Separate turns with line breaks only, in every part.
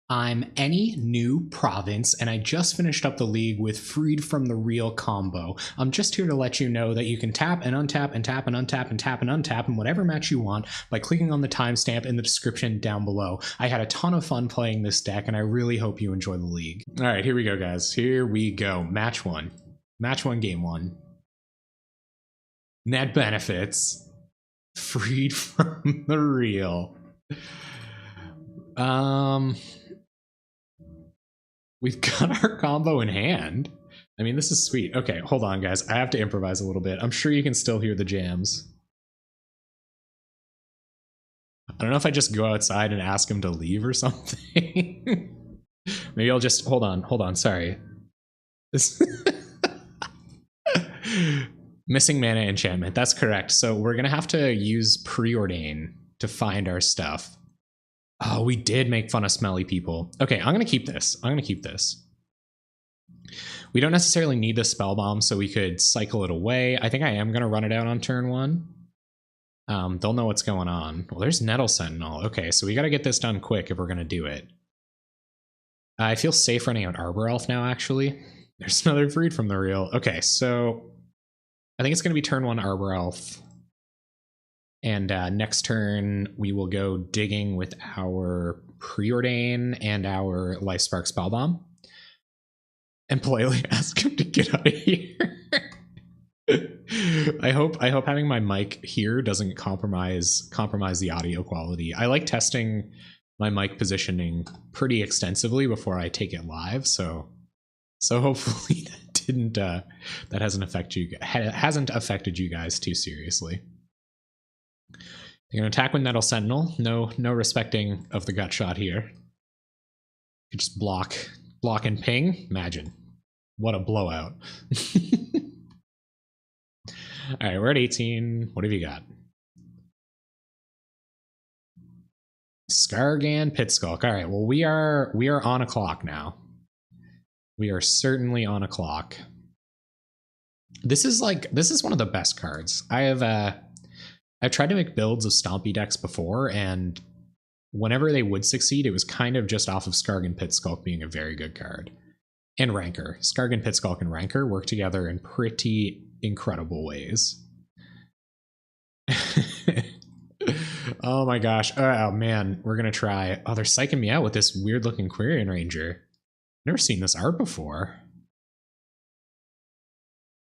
I'm Anynewprovince, and I just finished up the league with Freed from the Real combo. I'm just here to let you know that you can tap and untap and tap and untap and tap and untap in whatever match you want by clicking on the timestamp in the description down below. I had a ton of fun playing this deck, and I really hope you enjoy the league. All right, here we go, guys. Here we go. Match one. Match one, game one. Net benefits. Freed from the Real. We've got our combo in hand. I mean, this is sweet. Okay, hold on, guys. I have to improvise a little bit. I'm sure you can still hear the jams. I don't know if I just go outside and ask him to leave or something. Maybe I'll just... Hold on. Sorry. This... Missing mana enchantment. That's correct. So we're going to have to use Preordain to find our stuff. Oh, we did make fun of smelly people. Okay, I'm going to keep this. We don't necessarily need the spell bomb, so we could cycle it away. I think I am going to run it out on turn one. They'll know what's going on. Well, there's Nettle Sentinel. Okay, so we got to get this done quick if we're going to do it. I feel safe running out Arbor Elf now, actually. There's another Freed from the Real. Okay, so I think it's going to be turn one Arbor Elf. And next turn, we will go digging with our Preordain and our Lifespark Spellbomb. And politely ask him to get out of here. I hope having my mic here doesn't compromise the audio quality. I like testing my mic positioning pretty extensively before I take it live, so hopefully that hasn't affected you guys too seriously. They're going to attack with Nettle Sentinel. No respecting of the gut shot here. You just block and ping. Imagine. What a blowout. All right, we're at 18. What have you got? Skargan Pitskulk. All right, well, we are on a clock now. We are certainly on a clock. This is one of the best cards. I've tried to make builds of Stompy decks before, and whenever they would succeed, it was kind of just off of Skargan Pitskulk being a very good card. And Rancor. Skargan Pitskulk and Rancor work together in pretty incredible ways. Oh my gosh. Oh man, we're gonna try. Oh, they're psyching me out with this weird looking Quirion Ranger. Never seen this art before.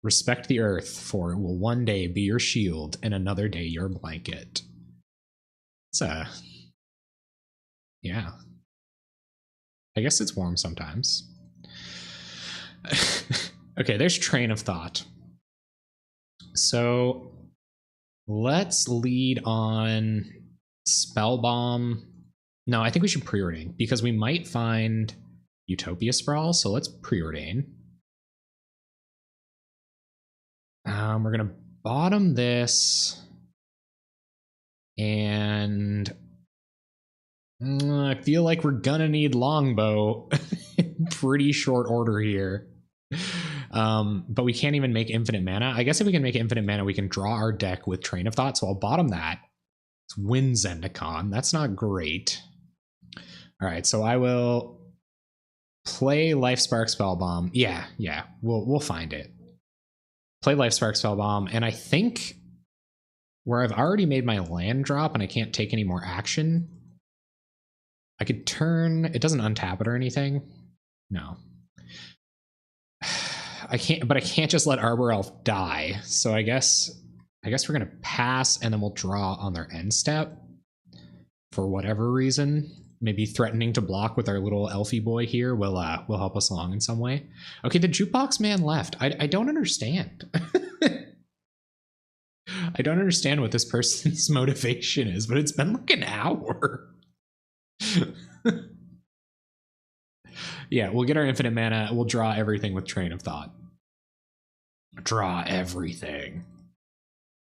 Respect the earth, for it will one day be your shield and another day your blanket. It's yeah. I guess it's warm sometimes. Okay, there's Train of Thought. So let's lead on Spell Bomb. No, I think we should Preordain because we might find Utopia Sprawl, so let's Preordain. We're going to bottom this, and I feel like we're going to need Longbow in pretty short order here. But we can't even make infinite mana. I guess if we can make infinite mana, we can draw our deck with Train of Thought, so I'll bottom that. Let's win Zendikon. That's not great. All right, so I will play Lifespark Spellbomb. Yeah, we'll find it. Play Lifespark Spellbomb, and I think where I've already made my land drop and I can't take any more action, I could turn... It doesn't untap it or anything. No. I can't just let Arbor Elf die, so I guess we're gonna pass, and then we'll draw on their end step for whatever reason. Maybe threatening to block with our little elfie boy here will help us along in some way. Okay, the jukebox man left. I don't understand. I don't understand what this person's motivation is, but it's been like an hour. Yeah, we'll get our infinite mana. We'll draw everything with Train of Thought. Draw everything.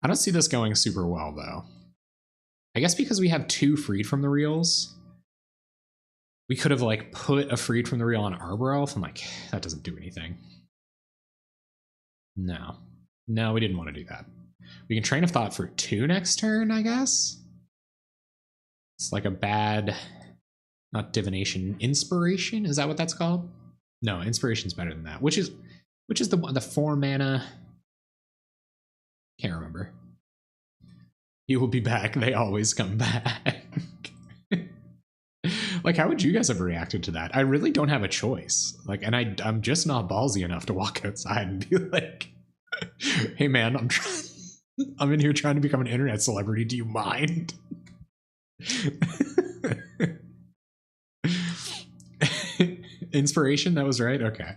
I don't see this going super well, though. I guess because we have two Freed from the Reals, we could have like put a Freed from the Real on Arbor Elf, and like that doesn't do anything. No, we didn't want to do that. We can Train of Thought for 2 next turn, I guess. It's like a bad Not divination, inspiration. Is that what that's called? No, inspiration's better than that. Which is the 4 mana. Can't remember. He will be back. They always come back. Like, how would you guys have reacted to that? I really don't have a choice. Like, and I'm just not ballsy enough to walk outside and be like, "Hey, man, I'm in here trying to become an internet celebrity. Do you mind?" Inspiration, that was right. Okay.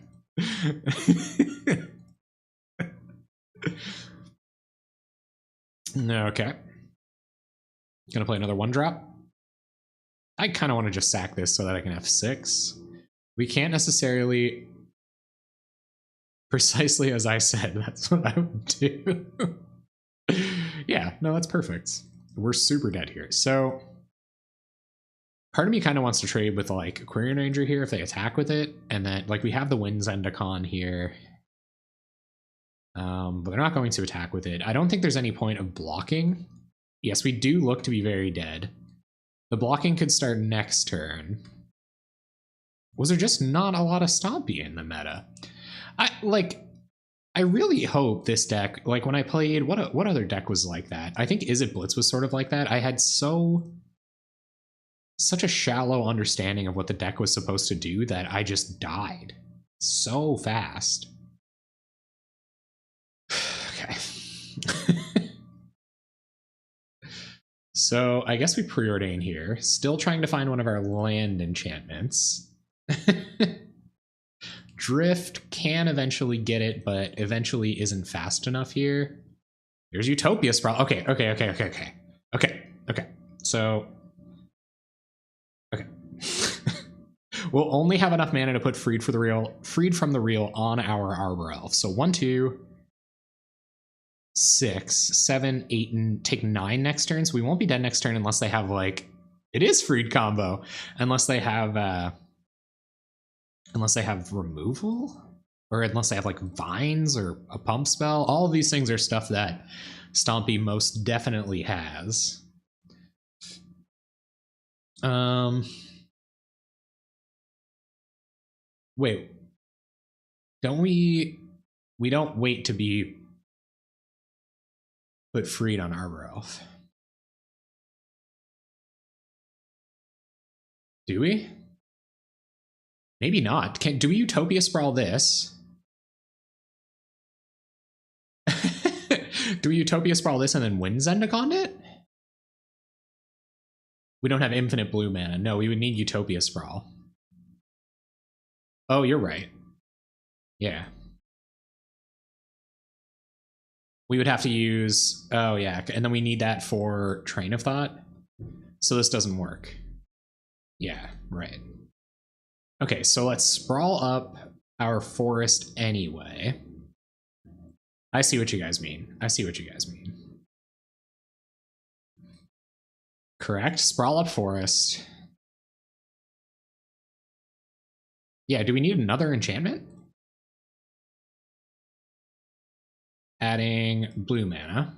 Okay. Gonna play another 1-drop. I kind of want to just sack this so that I can F6. We can't necessarily, precisely as I said, that's what I would do. Yeah, no, that's perfect. We're super dead here. So part of me kind of wants to trade with like Aquarian Ranger here if they attack with it. And then like we have the Winds Endicon here. But they're not going to attack with it. I don't think there's any point of blocking. Yes, we do look to be very dead. The blocking could start next turn. Was there just not a lot of Stompy in the meta? I really hope this deck, like when I played, what other deck was like that? I think Is It Blitz was sort of like that. I had such a shallow understanding of what the deck was supposed to do that I just died so fast. Okay. So I guess we preordain here. Still trying to find one of our land enchantments. Drift can eventually get it, but eventually isn't fast enough here. There's Utopia Sprawl. Okay. So, okay. We'll only have enough mana to put Freed from the Real on our Arbor Elf. So 1, 2, 6, 7, 8, and take 9 next turn. So we won't be dead next turn unless they have like, it is Freed combo, unless they have removal, or unless they have like vines or a pump spell. All of these things are stuff that Stompy most definitely has. Wait, we don't wait to be put freed on Arbor Elf. Do we? Maybe not. Do we Utopia Sprawl this? Do we Utopia Sprawl this and then Winds Endicon it? We don't have infinite blue mana. No, we would need Utopia Sprawl. Oh, you're right. Yeah. We would have to use... Oh, yeah. And then we need that for Train of Thought. So this doesn't work. Yeah, right. Okay, so let's sprawl up our forest anyway. I see what you guys mean. Correct. Sprawl up forest. Yeah, do we need another enchantment? Adding blue mana.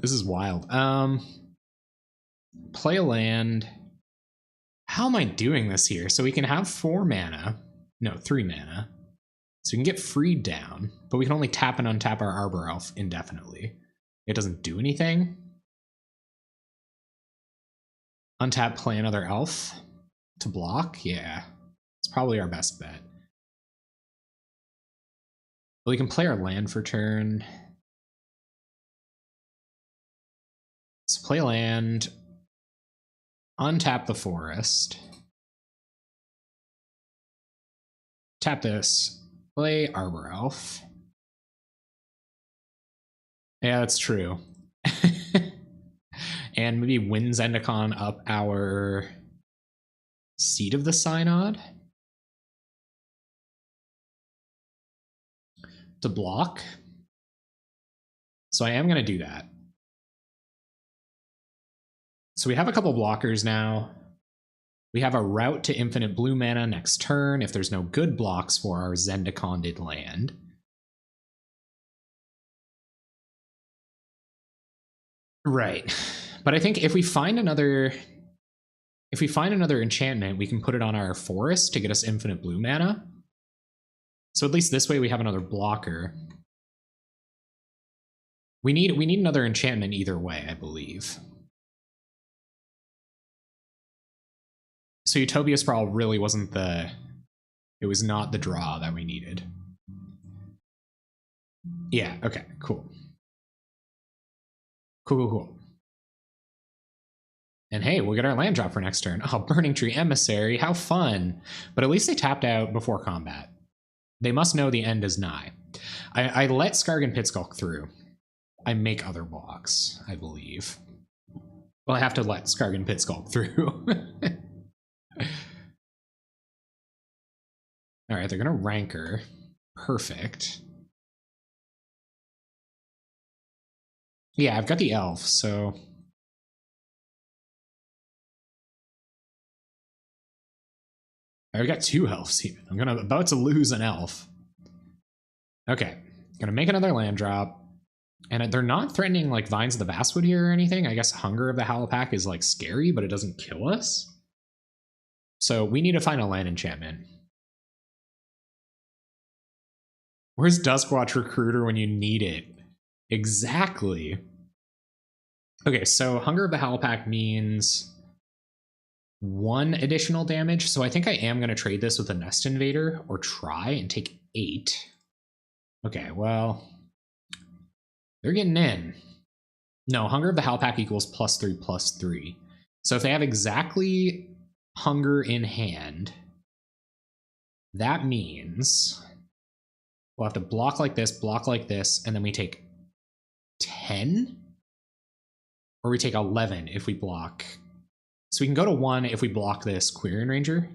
This is wild. Play a land. How am I doing this here? So we can have 4 mana. No, 3 mana. So we can get freed down, but we can only tap and untap our Arbor Elf indefinitely. It doesn't do anything. Untap, play another elf to block. Yeah, it's probably our best bet. Well, we can play our land for turn. Let's play land. Untap the forest. Tap this. Play Arbor Elf. Yeah, that's true. And maybe Winds Endicon up our Seat of the Synod to block. So I am going to do that. So we have a couple blockers now. We have a route to infinite blue mana next turn if there's no good blocks for our Zendikonded land. Right. But I think if we find another enchantment, we can put it on our forest to get us infinite blue mana. So at least this way we have another blocker. We need another enchantment either way, I believe. So Utopia Sprawl really wasn't it was not the draw that we needed. Yeah, okay, cool. Cool. And hey, we'll get our land drop for next turn. Oh, Burning Tree Emissary, how fun. But at least they tapped out before combat. They must know the end is nigh. I let Skargan Pitskulk through. I make other blocks, I believe. Well, I have to let Skargan Pitskulk through. All right, they're gonna Rancor. Perfect. Yeah, I've got the elf, so... I've got 2 elves even. I'm about to lose an elf. Okay, gonna make another land drop. And they're not threatening like Vines of the Vastwood here or anything. I guess Hunger of the Howlpack is like scary, but it doesn't kill us. So we need to find a land enchantment. Where's Duskwatch Recruiter when you need it? Exactly. Okay, so Hunger of the Howlpack means 1 additional damage. So I think I am going to trade this with a Nest Invader or try and take 8. Okay, well, they're getting in. No, Hunger of the Howlpack equals +3/+3. So if they have exactly Hunger in hand, that means we'll have to block like this, and then we take 10? Or we take 11 if we block. So we can go to 1 if we block this Quirion Ranger.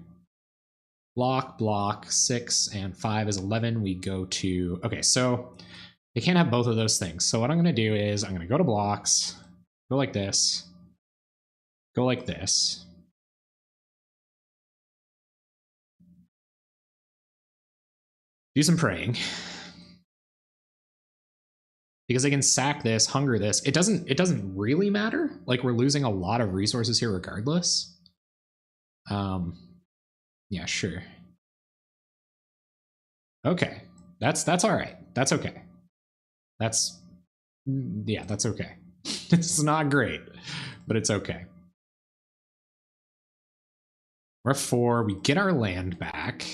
Block, 6, and 5 is 11. We go to... Okay, so they can't have both of those things. So what I'm going to do is I'm going to go to blocks, go like this, go like this. Do some praying. Because I can sack this, hunger this. It doesn't really matter. Like, we're losing a lot of resources here regardless. Yeah, sure. Okay. That's all right. That's okay. That's okay. It's not great, but it's okay. We're at 4. We get our land back.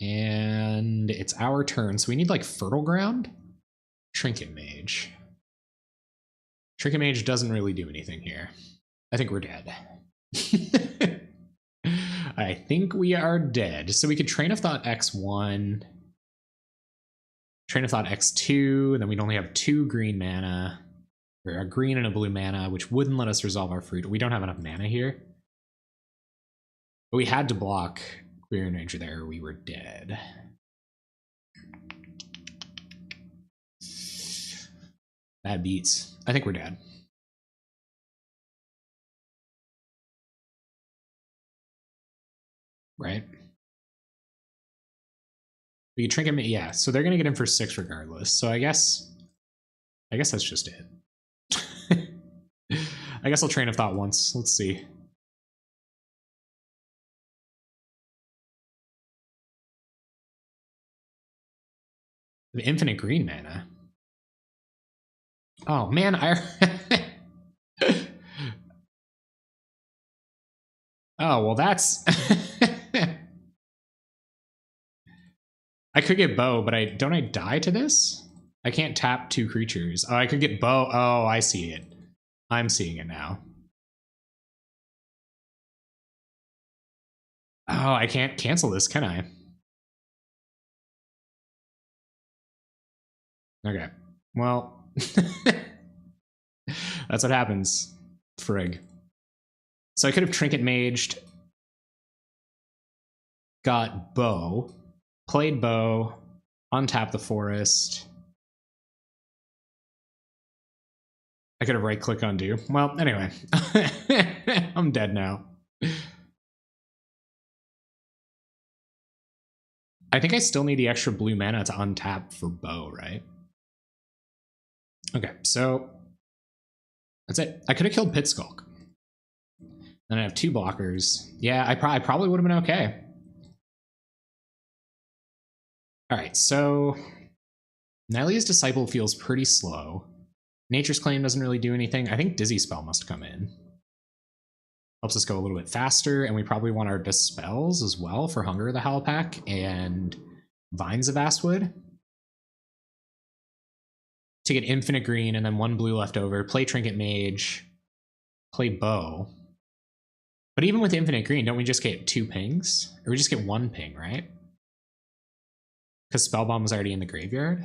And it's our turn, so we need like Fertile Ground? Trinket Mage. Trinket Mage doesn't really do anything here. I think we're dead. I think we are dead. So we could Train of Thought X1, Train of Thought X2, and then we'd only have 2 green mana, or a green and a blue mana, which wouldn't let us resolve our fruit. We don't have enough mana here. But we had to block Quirion Ranger there, we were dead. Bad beats. I think we're dead. Right? We can Trinket Mage, yeah, so they're gonna get in for 6 regardless. So I guess that's just it. I guess I'll Train of Thought once. Let's see. The infinite green mana. Oh man, oh, well that's... I could get Bow, but don't I die to this? I can't tap 2 creatures. Oh, I could get Bow. Oh, I see it. I'm seeing it now. Oh, I can't cancel this, can I? Okay. Well, that's what happens. Frig. So I could have Trinket Maged, got Bow, played Bow, untapped the forest. I could have right-click undo. Well, anyway. I'm dead now. I think I still need the extra blue mana to untap for bow, right? Okay, so that's it. I could have killed Pit Skulk. Then I have 2 blockers. Yeah, I probably would have been okay. All right, so Nylea's Disciple feels pretty slow. Nature's Claim doesn't really do anything. I think Dizzy Spell must come in. Helps us go a little bit faster, and we probably want our Dispels as well for Hunger of the Howl Pack and Vines of Vastwood. To get infinite green and then 1 blue left over, play Trinket Mage, play Bow. But even with infinite green, don't we just get 2 pings? Or we just get 1 ping, right? Because Spellbomb was already in the graveyard?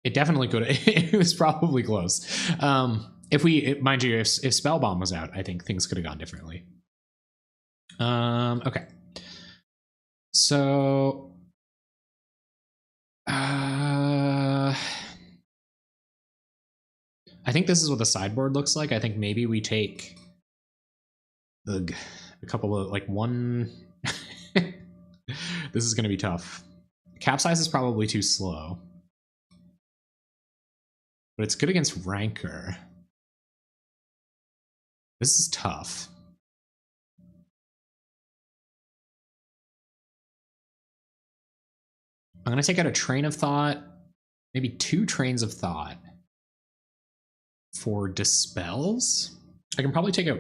It definitely could. It was probably close. Mind you, if Spellbomb was out, I think things could have gone differently. Okay. So, I think this is what the sideboard looks like. I think maybe we take a couple of like one. This is going to be tough. Capsize is probably too slow. But it's good against Rancor. This is tough. I'm going to take out a Train of Thought, maybe 2 Trains of Thought for Dispels. I can probably take out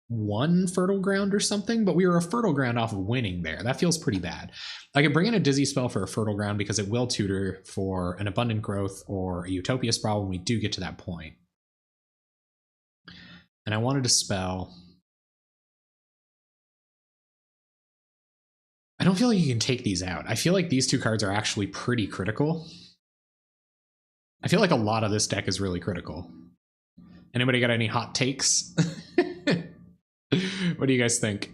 1 Fertile Ground or something, but we were a Fertile Ground off of winning there. That feels pretty bad. I can bring in a Dizzy Spell for a Fertile Ground because it will tutor for an Abundant Growth or a Utopia Sprawl when we do get to that point. And I wanted to spell. I don't feel like you can take these out. I feel like these 2 cards are actually pretty critical. I feel like a lot of this deck is really critical. Anybody got any hot takes? What do you guys think?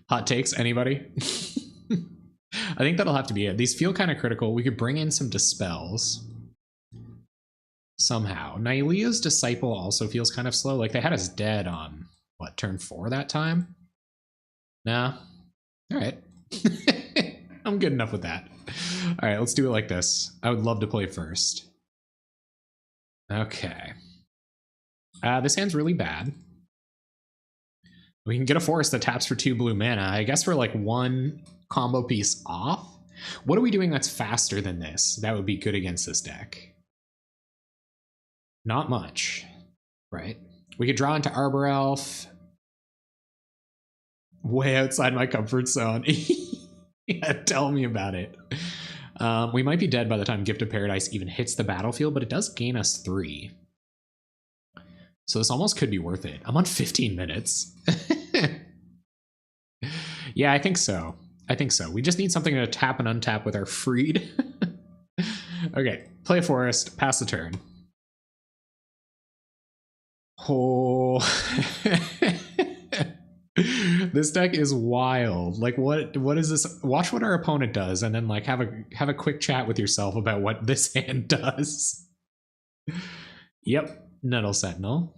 Hot takes, anybody? I think that'll have to be it. These feel kind of critical. We could bring in some Dispels somehow. Nylea's Disciple also feels kind of slow. Like they had us dead on, what, turn 4 that time? Nah. All right. I'm good enough with that. All right, let's do it like this. I would love to play first. Okay. This hand's really bad. We can get a forest that taps for 2 blue mana. I guess we're like 1 combo piece off. What are we doing that's faster than this? That would be good against this deck. Not much, right? We could draw into Arbor Elf. Way outside my comfort zone. Yeah, tell me about it. We might be dead by the time Gift of Paradise even hits the battlefield, but it does gain us 3. So this almost could be worth it. I'm on 15 minutes. Yeah, I think so. I think so. We just need something to tap and untap with our Freed. Okay, play a forest, pass the turn. Oh. This deck is wild. Like what is this? Watch what our opponent does and then like have a quick chat with yourself about what this hand does. Yep, Nettle Sentinel.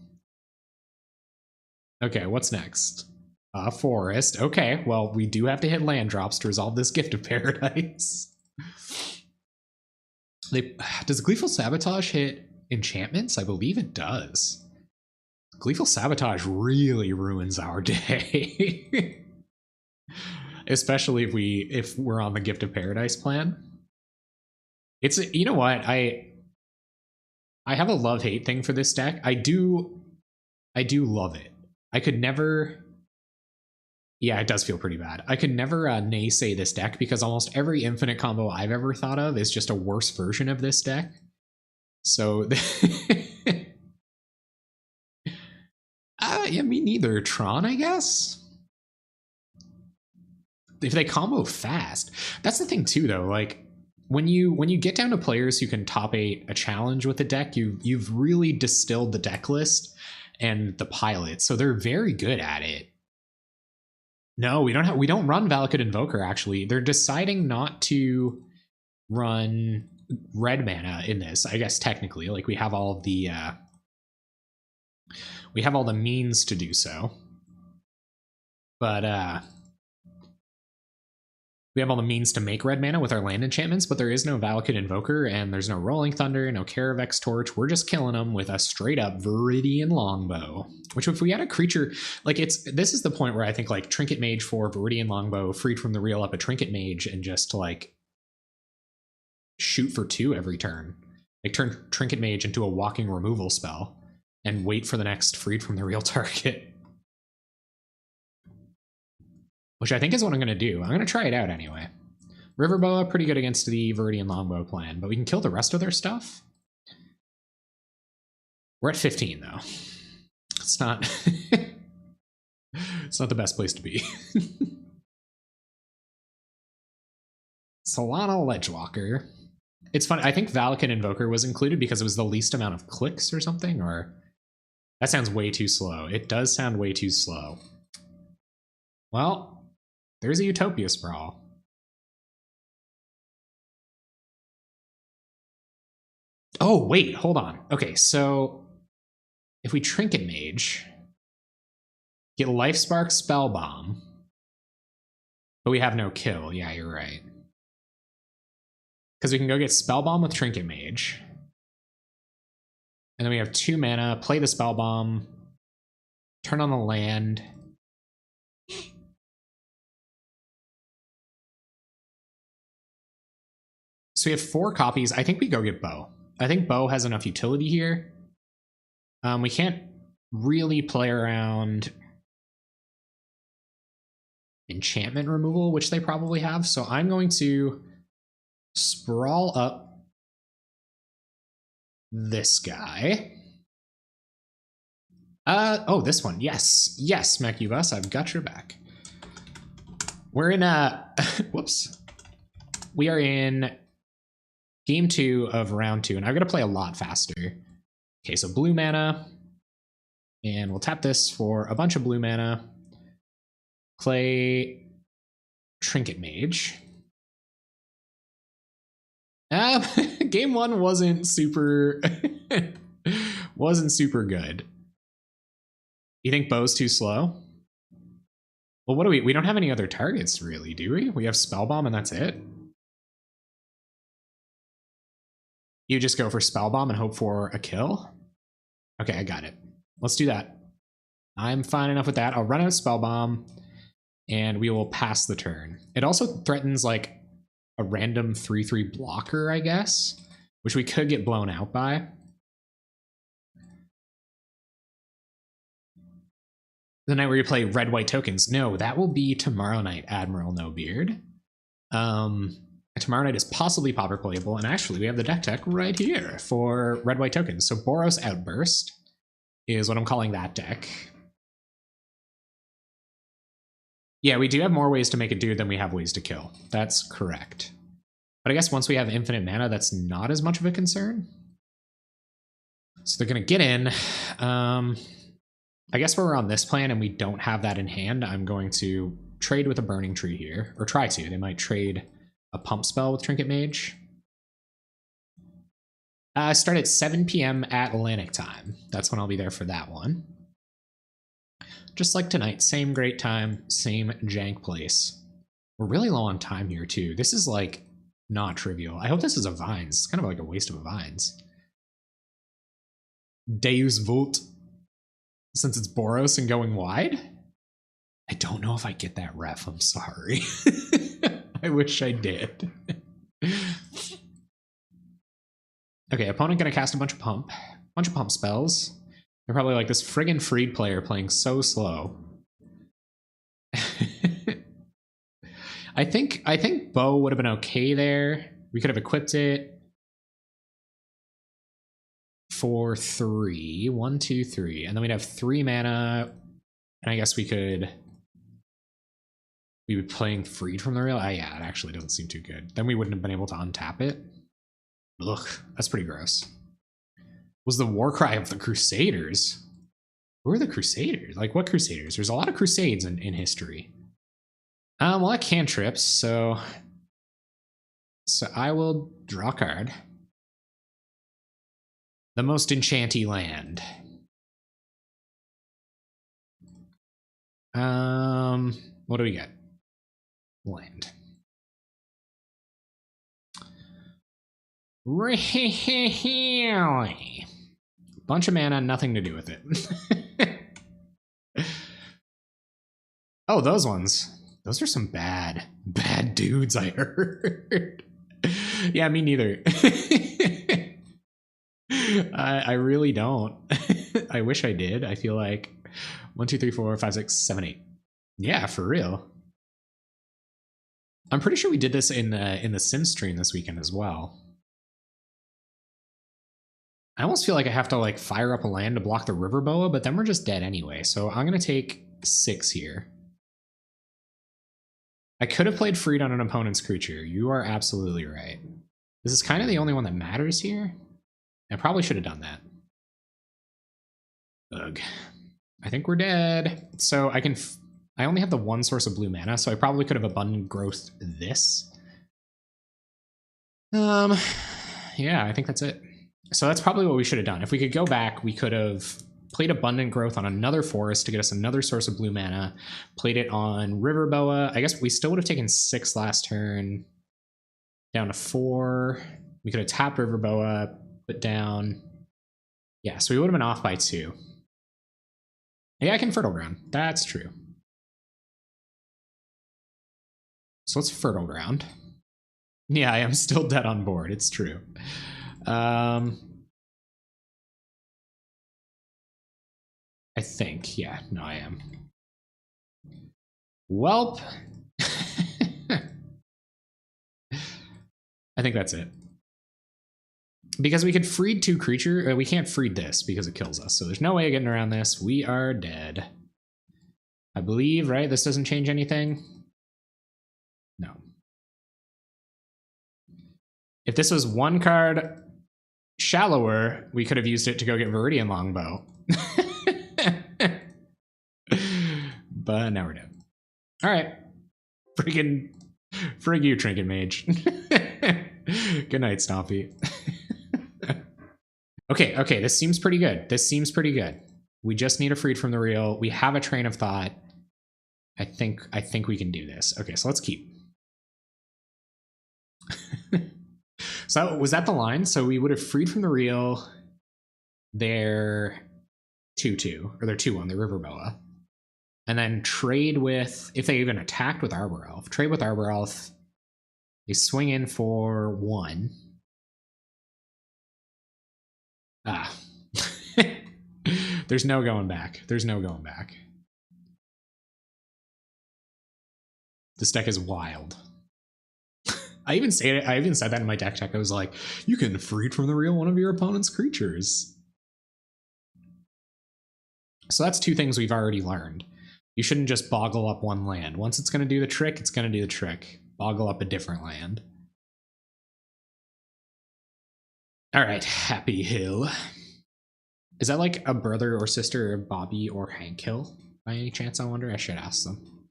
Okay, what's next? Forest. Okay, well, we do have to hit land drops to resolve this Gift of Paradise. Does Gleeful Sabotage hit enchantments? I believe it does. Gleeful Sabotage really ruins our day. Especially if we're on the Gift of Paradise plan. It's, you know what, I have a love-hate thing for this deck. I do love it. I could never... Yeah, it does feel pretty bad. I could never naysay this deck because almost every infinite combo I've ever thought of is just a worse version of this deck. So... yeah, me neither. Tron, I guess? If they combo fast. That's the thing too, though. Like, when you get down to players who can top 8 a challenge with the deck, you've really distilled the deck list and the pilot, so they're very good at it. No, we don't run Valakut Invoker, actually. They're deciding not to run red mana in this, I guess technically. Like we have all the means to do so. But we have all the means to make red mana with our land enchantments, but there is no Valakut Invoker, and there's no Rolling Thunder, no Karavex Torch. We're just killing them with a straight up Viridian Longbow. Which, if we had a creature, like this is the point where I think like Trinket Mage for Viridian Longbow, freed from the real up a Trinket Mage, and just like shoot for 2 every turn. Like turn Trinket Mage into a walking removal spell and wait for the next freed from the real target. Which I think is what I'm going to do. I'm going to try it out anyway. Riverboa, pretty good against the Viridian Longbow plan, but we can kill the rest of their stuff. We're at 15, though. It's not... it's not the best place to be. Solana Ledgewalker. It's funny, I think Valakut Invoker was included because it was the least amount of clicks or something, or... That sounds way too slow. It does sound way too slow. Well... There's a Utopia Sprawl. Oh, wait, hold on. Okay, so if we Trinket Mage, get Life Spark Spellbomb, but we have no kill. Yeah, you're right. Because we can go get Spellbomb with Trinket Mage. And then we have 2 mana, play the Spellbomb, turn on the land. So we have 4 copies. I think we go get Bow. I think Bow has enough utility here. We can't really play around enchantment removal, which they probably have. So I'm going to sprawl up this guy. Oh, this one. Yes. Yes, Macubus, I've got your back. We're in whoops. We are in game 2 of round 2, and I've got to play a lot faster. Okay, so blue mana, and we'll tap this for a bunch of blue mana. Play Trinket Mage. Game 1 wasn't super wasn't super good. You think Bow's too slow? Well, what do we don't have any other targets really, do we? We have Spellbomb and that's it. You just go for Spellbomb and hope for a kill? Okay, I got it. Let's do that. I'm fine enough with that. I'll run out Spellbomb, and we will pass the turn. It also threatens, like, a random 3/3 blocker, I guess, which we could get blown out by. The night where you play red-white tokens. No, that will be tomorrow night, Admiral No Beard. Tomorrow night is possibly Pauper playable, and actually we have the deck tech right here for red-white tokens. So Boros Outburst is what I'm calling that deck. Yeah, we do have more ways to make a dude than we have ways to kill. That's correct. But I guess once we have infinite mana, that's not as much of a concern. So they're going to get in. I guess we're on this plan and we don't have that in hand. I'm going to trade with a Burning Tree here, or try to. They might trade a pump spell with Trinket Mage. Start at 7 p.m. Atlantic time. That's when I'll be there for that one. Just like tonight, same great time, same jank place. We're really low on time here too. This is like not trivial. I hope this is a Vines. It's kind of like a waste of a Vines. Deus Vult. Since it's Boros and going wide? I don't know if I get that ref, I'm sorry. I wish I did. Okay, opponent gonna cast a bunch of pump spells. They're probably like, this friggin' freed player playing so slow. I think Bow would have been okay there. We could have equipped it for 3. 1, 2, 3. And then we'd have 3 mana. And I guess we would be playing freed from the real. Yeah, it actually doesn't seem too good. Then we wouldn't have been able to untap it. Ugh, that's pretty gross. Was the Warcry of the Crusaders? Who are the Crusaders? Like, what Crusaders? There's a lot of Crusades in history. Well, I cantrips, so I will draw a card. The most enchanty land. What do we get? Land. Really? Bunch of mana, nothing to do with it. Oh, those ones. Those are some bad dudes, I heard. Yeah, me neither. I really don't. I wish I did. I feel like 1, 2, 3, 4, 5, 6, 7, 8. Yeah, for real. I'm pretty sure we did this in the Sim stream this weekend as well. I almost feel like I have to like fire up a land to block the River Boa, but then we're just dead anyway. So I'm gonna take 6 here. I could have played Freed on an opponent's creature. You are absolutely right. This is kind of the only one that matters here. I probably should have done that. Ugh. I think we're dead. So I only have the one source of blue mana, so I probably could have abundant growth this. Yeah, I think that's it. So that's probably what we should have done. If we could go back, we could have played abundant growth on another forest to get us another source of blue mana, played it on River Boa. I guess we still would have taken 6 last turn, down to 4. We could have tapped River Boa, put down. Yeah, so we would have been off by 2. Yeah, I can Fertile Ground. That's true. So let's Fertile Ground. Yeah, I am still dead on board. It's true. I think. Yeah, no, I am. Welp. I think that's it. Because we could freed 2 creature. We can't freed this because it kills us. So there's no way of getting around this. We are dead. I believe, right? This doesn't change anything. No. If this was 1 card shallower, we could have used it to go get Viridian Longbow. But now we're dead. All right. Frig you, Trinket Mage. Good night, Stompy. Okay, this seems pretty good. We just need a Freed from the Real. We have a Train of Thought. I think we can do this. Okay, so let's keep. So was that the line? So we would have Freed from the Real. They're 2/2, or they're 2/1, the River Boa. And then trade with, if they even attacked with Arbor Elf, trade with Arbor Elf. They swing in for 1. Ah. There's no going back. There's no going back. This deck is wild. I even said that in my deck check. I was like, you can Freed from the Real one of your opponent's creatures. So that's 2 things we've already learned. You shouldn't just boggle up 1 land. Once it's going to do the trick, it's going to do the trick. Boggle up a different land. All right, Happy Hill. Is that like a brother or sister of Bobby or Hank Hill? By any chance, I wonder? I should ask them.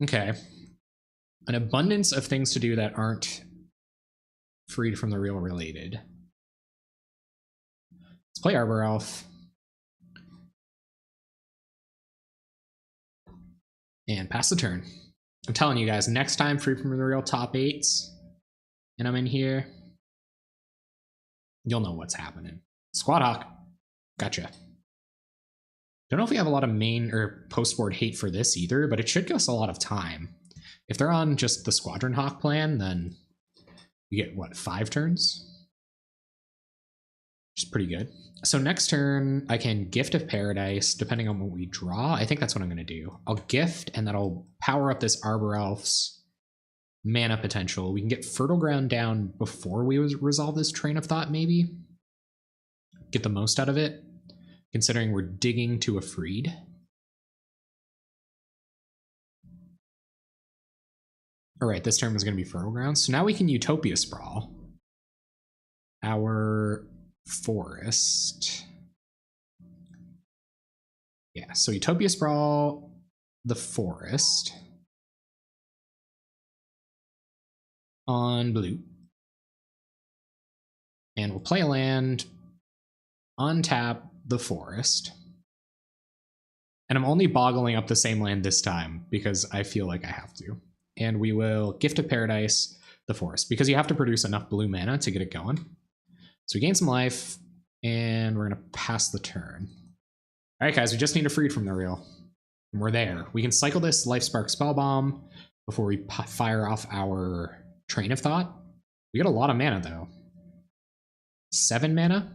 Okay. An abundance of things to do that aren't Freed from the Real related. Let's play Arbor Elf. And pass the turn. I'm telling you guys, next time Freed from the Real top 8s, and I'm in here, you'll know what's happening. Squad Hawk. Gotcha. Don't know if we have a lot of main or post-board hate for this either, but it should give us a lot of time. If they're on just the Squadron Hawk plan, then you get, what, 5 turns? Which is pretty good. So next turn, I can Gift of Paradise, depending on what we draw. I think that's what I'm going to do. I'll gift, and that'll power up this Arbor Elf's mana potential. We can get Fertile Ground down before we resolve this Train of Thought, maybe. Get the most out of it, considering we're digging to a Freed. All right, this turn was going to be Fertile Ground. So now we can Utopia Sprawl our forest. Yeah, so Utopia Sprawl the forest on blue. And we'll play a land, untap the forest. And I'm only boggling up the same land this time because I feel like I have to. And we will Gift of Paradise the forest because you have to produce enough blue mana to get it going. So we gain some life and we're going to pass the turn. All right, guys, we just need a Freed from the Real. And we're there. We can cycle this Life Spark Spellbomb before we fire off our Train of Thought. We get a lot of mana, though. 7 mana?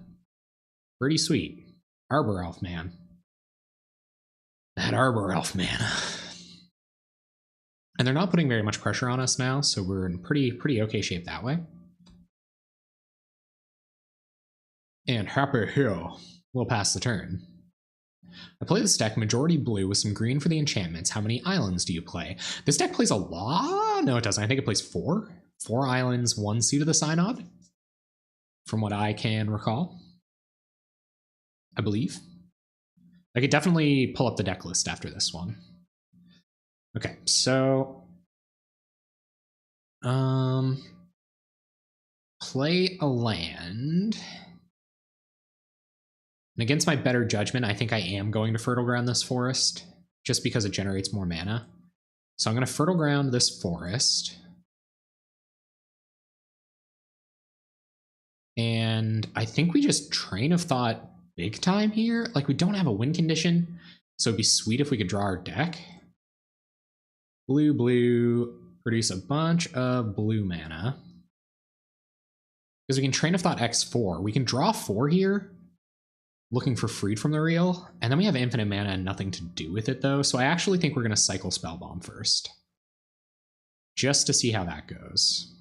Pretty sweet. Arbor Elf, man. That Arbor Elf mana. And they're not putting very much pressure on us now, so we're in pretty okay shape that way. And Happy Hill will pass the turn. I play this deck majority blue with some green for the enchantments. How many islands do you play? This deck plays a lot? No, it doesn't. I think it plays 4. 4 islands, 1 Seat of the Synod, from what I can recall. I believe. I could definitely pull up the deck list after this one. Okay, so play a land. And against my better judgment, I think I am going to Fertile Ground this forest, just because it generates more mana. So I'm going to Fertile Ground this forest. And I think we just Train of Thought big time here. Like, we don't have a win condition, so it'd be sweet if we could draw our deck. Blue, blue, produce a bunch of blue mana. Because we can Train of Thought X4. We can draw 4 here, looking for Freed from the Real, and then we have infinite mana and nothing to do with it, though, so I actually think we're going to cycle Spellbomb first, just to see how that goes,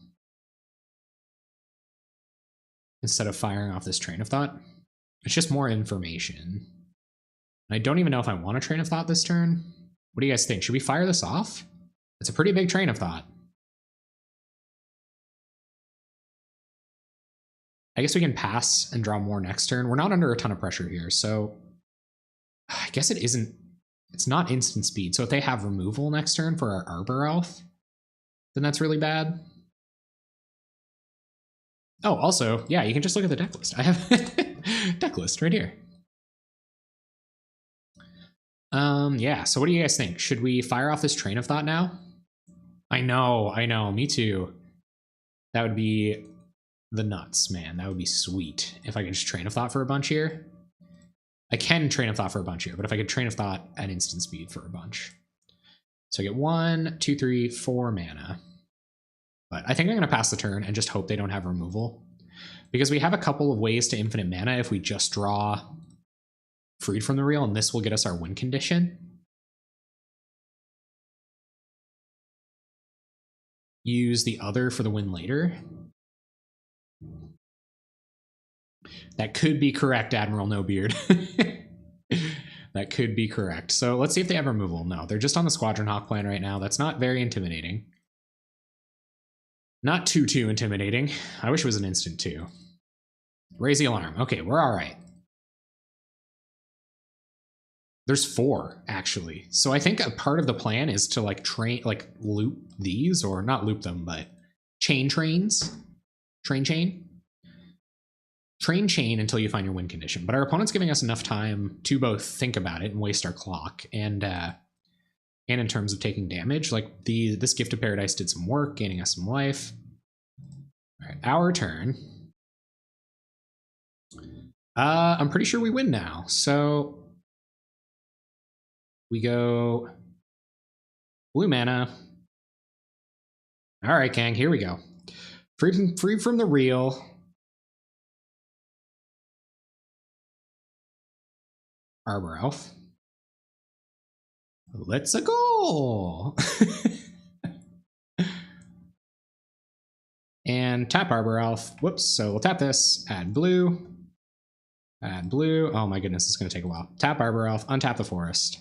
instead of firing off this Train of Thought. It's just more information. I don't even know if I want a Train of Thought this turn. What do you guys think? Should we fire this off? It's a pretty big Train of Thought. I guess we can pass and draw more next turn. We're not under a ton of pressure here, so I guess it's not instant speed. So if they have removal next turn for our Arbor Elf, then that's really bad. Oh, also, yeah, you can just look at the deck list. I have deck list right here. Yeah, so what do you guys think? Should we fire off this Train of Thought now? I know, me too. That would be the nuts, man. That would be sweet if I could just Train of Thought for a bunch here. I can Train of Thought for a bunch here, but if I could Train of Thought at instant speed for a bunch. So I get 1, 2, 3, 4 mana. But I think I'm going to pass the turn and just hope they don't have removal, because we have a couple of ways to infinite mana if we just draw Freed from the Real, and this will get us our win condition. Use the other for the win later. That could be correct, Admiral No Beard. That could be correct. So let's see if they have removal. No, they're just on the Squadron Hawk plan right now. That's not very intimidating. Not too intimidating. I wish it was an instant too. Raise the alarm. Okay, we're all right. There's 4 actually. So I think a part of the plan is to loop these, or not loop them, but chain trains. Train chain until you find your win condition. But our opponent's giving us enough time to both think about it and waste our clock, and in terms of taking damage, like this Gift of Paradise did some work, gaining us some life. All right, our turn. I'm pretty sure we win now. So we go blue mana. All right, gang, here we go. Free from the Real. Arbor Elf. Let's go. And tap Arbor Elf. Whoops. So we'll tap this, add blue. Add blue. Oh my goodness, it's going to take a while. Tap Arbor Elf, untap the forest.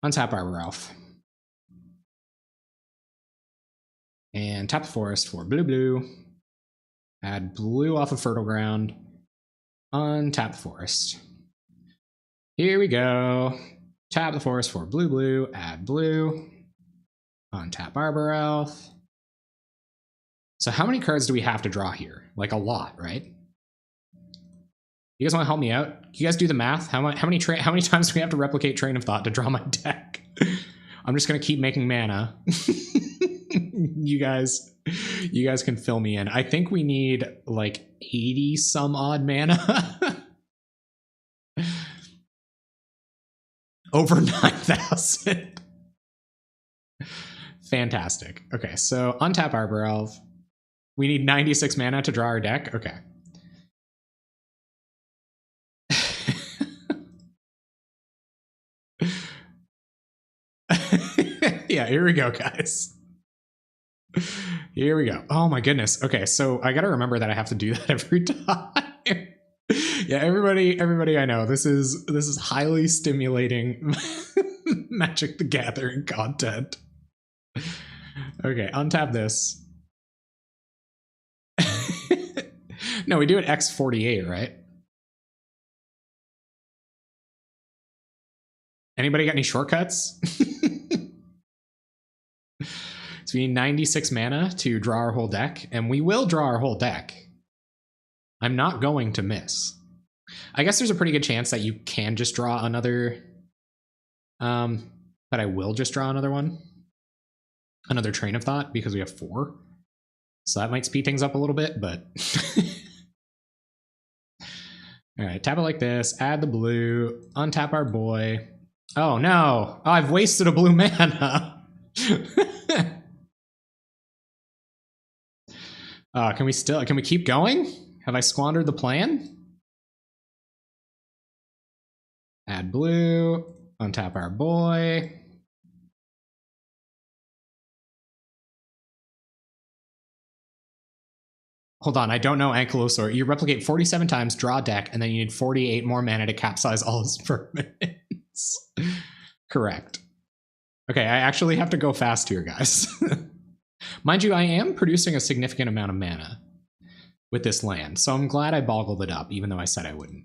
Untap Arbor Elf. And tap the forest for blue. Add blue off of Fertile Ground. Untap the forest. Here we go. Tap the forest for blue, blue, add blue. Untap Arbor Elf. So how many cards do we have to draw here? Like a lot, right? You guys want to help me out? You guys do the math. How many times do we have to replicate Train of Thought to draw my deck? I'm just gonna keep making mana. You guys can fill me in. I think we need like 80 some odd mana. Over 9,000. Fantastic. Okay, so untap Arbor Elf. We need 96 mana to draw our deck. Okay. Yeah, here we go, guys. Here we go. Oh my goodness. Okay, so I gotta remember that I have to do that every time. Yeah, everybody I know, this is highly stimulating Magic the Gathering content. Okay, untap this. No, we do it X48, right? Anybody got any shortcuts? So we need 96 mana to draw our whole deck, and we will draw our whole deck. I'm not going to miss. I guess there's a pretty good chance that you can just draw another, but I will just draw another one. Another Train of Thought, because we have 4. So that might speed things up a little bit, but... All right, tap it like this, add the blue, untap our boy. Oh no, oh, I've wasted a blue mana. Can we keep going? Have I squandered the plan? Add blue, untap our boy. Hold on, I don't know Ankylosaur. You replicate 47 times, draw a deck, and then you need 48 more mana to capsize all his permanents. Correct. Okay, I actually have to go fast here, guys. Mind you, I am producing a significant amount of mana with this land, so I'm glad I boggled it up, even though I said I wouldn't.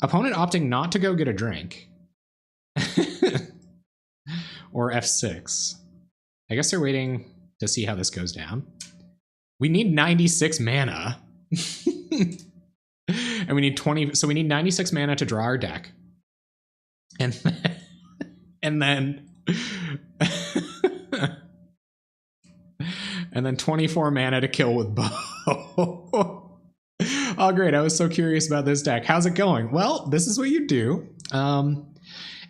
Opponent opting not to go get a drink. Or F6. I guess they're waiting to see how this goes down. We need 96 mana. And we need 20, so we need 96 mana to draw our deck. And then and then 24 mana to kill with bow. Oh great, I was so curious about this deck. How's it going? Well, this is what you do. And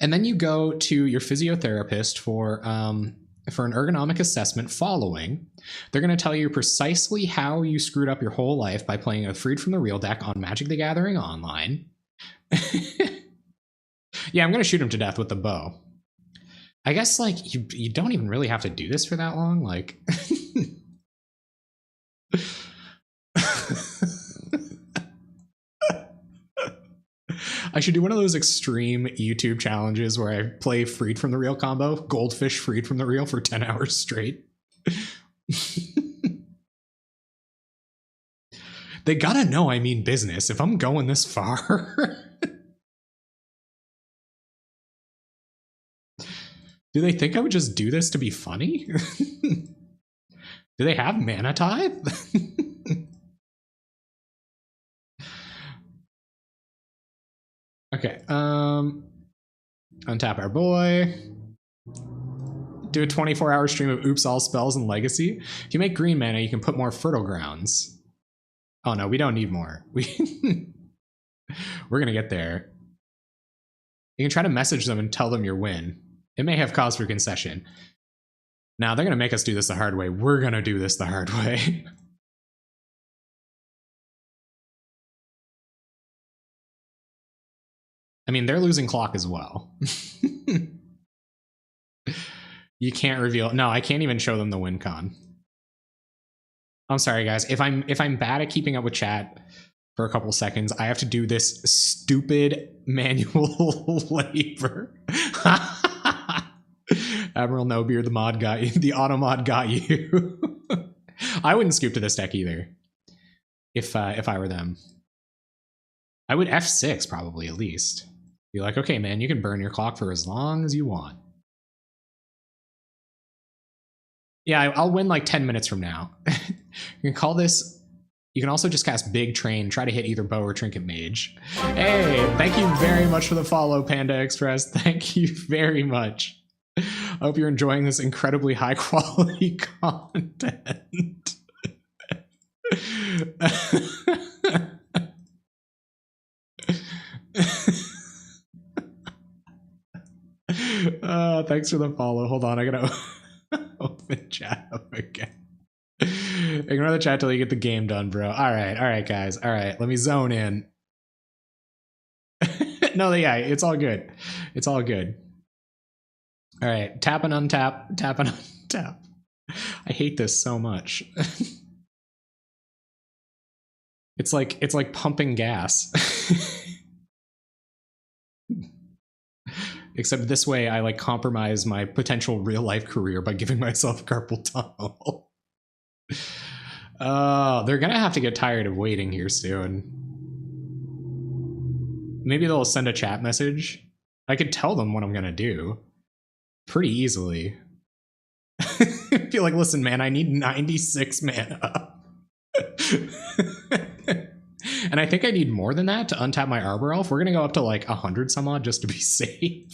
then you go to your physiotherapist for an ergonomic assessment following. They're going to tell you precisely how you screwed up your whole life by playing a Freed from the Real deck on Magic the Gathering Online. Yeah, I'm going to shoot him to death with the bow. I guess, like, you don't even really have to do this for that long. Like... I should do one of those extreme YouTube challenges where I play Freed from the Real combo, Goldfish Freed from the Real for 10 hours straight. They gotta know I mean business if I'm going this far. Do they think I would just do this to be funny? Do they have Mana Tithe? Okay, untap our boy. Do a 24-hour stream of Oops All Spells and Legacy. If you make green mana, you can put more Fertile Grounds. Oh no, we don't need more. We're gonna get there. You can try to message them and tell them your win. It may have cause for concession. Now, they're gonna make us do this the hard way. We're gonna do this the hard way. I mean, they're losing clock as well. You can't reveal. No, I can't even show them the win con. I'm sorry, guys. If I'm bad at keeping up with chat for a couple seconds, I have to do this stupid manual labor. Admiral Nobeard, the mod got you. The auto mod got you. I wouldn't scoop to this deck either. If I were them, I would F6 probably at least. Be like, okay, man, you can burn your clock for as long as you want. Yeah, I'll win like 10 minutes from now. You can call this, you can also just cast Big Train, try to hit either Bow or Trinket Mage. Hey, thank you very much for the follow, Panda Express. Thank you very much. I hope you're enjoying this incredibly high quality content. Thanks for the follow. Hold on, I gotta open chat up again. Ignore the chat till you get the game done, bro. All right, guys. All right, let me zone in. No, yeah, it's all good. It's all good. All right, tap and untap, tap and untap. I hate this so much. It's like pumping gas. Except this way I like compromise my potential real life career by giving myself carpal tunnel. They're gonna have to get tired of waiting here soon. Maybe they'll send a chat message. I could tell them what I'm gonna do pretty easily. Be like, listen, man, I need 96 mana. And I think I need more than that to untap my Arbor Elf. We're gonna go up to like 100 some odd just to be safe.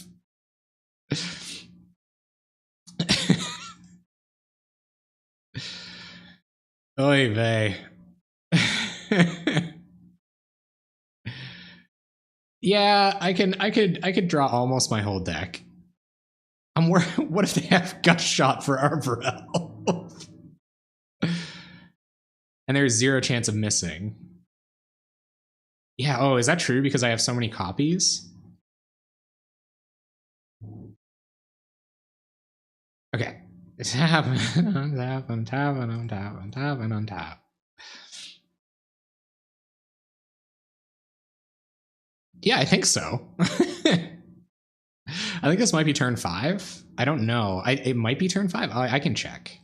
Oy vey. Yeah, I could draw almost my whole deck. I'm worried. What if they have Gut Shot for Arbor Elf? And there's 0 chance of missing. Yeah, oh, is that true because I have so many copies? Okay. Tap, untap, untap, untap, untap, and untap. Yeah, I think so. I think this might be turn 5. I don't know. It might be turn 5. I can check.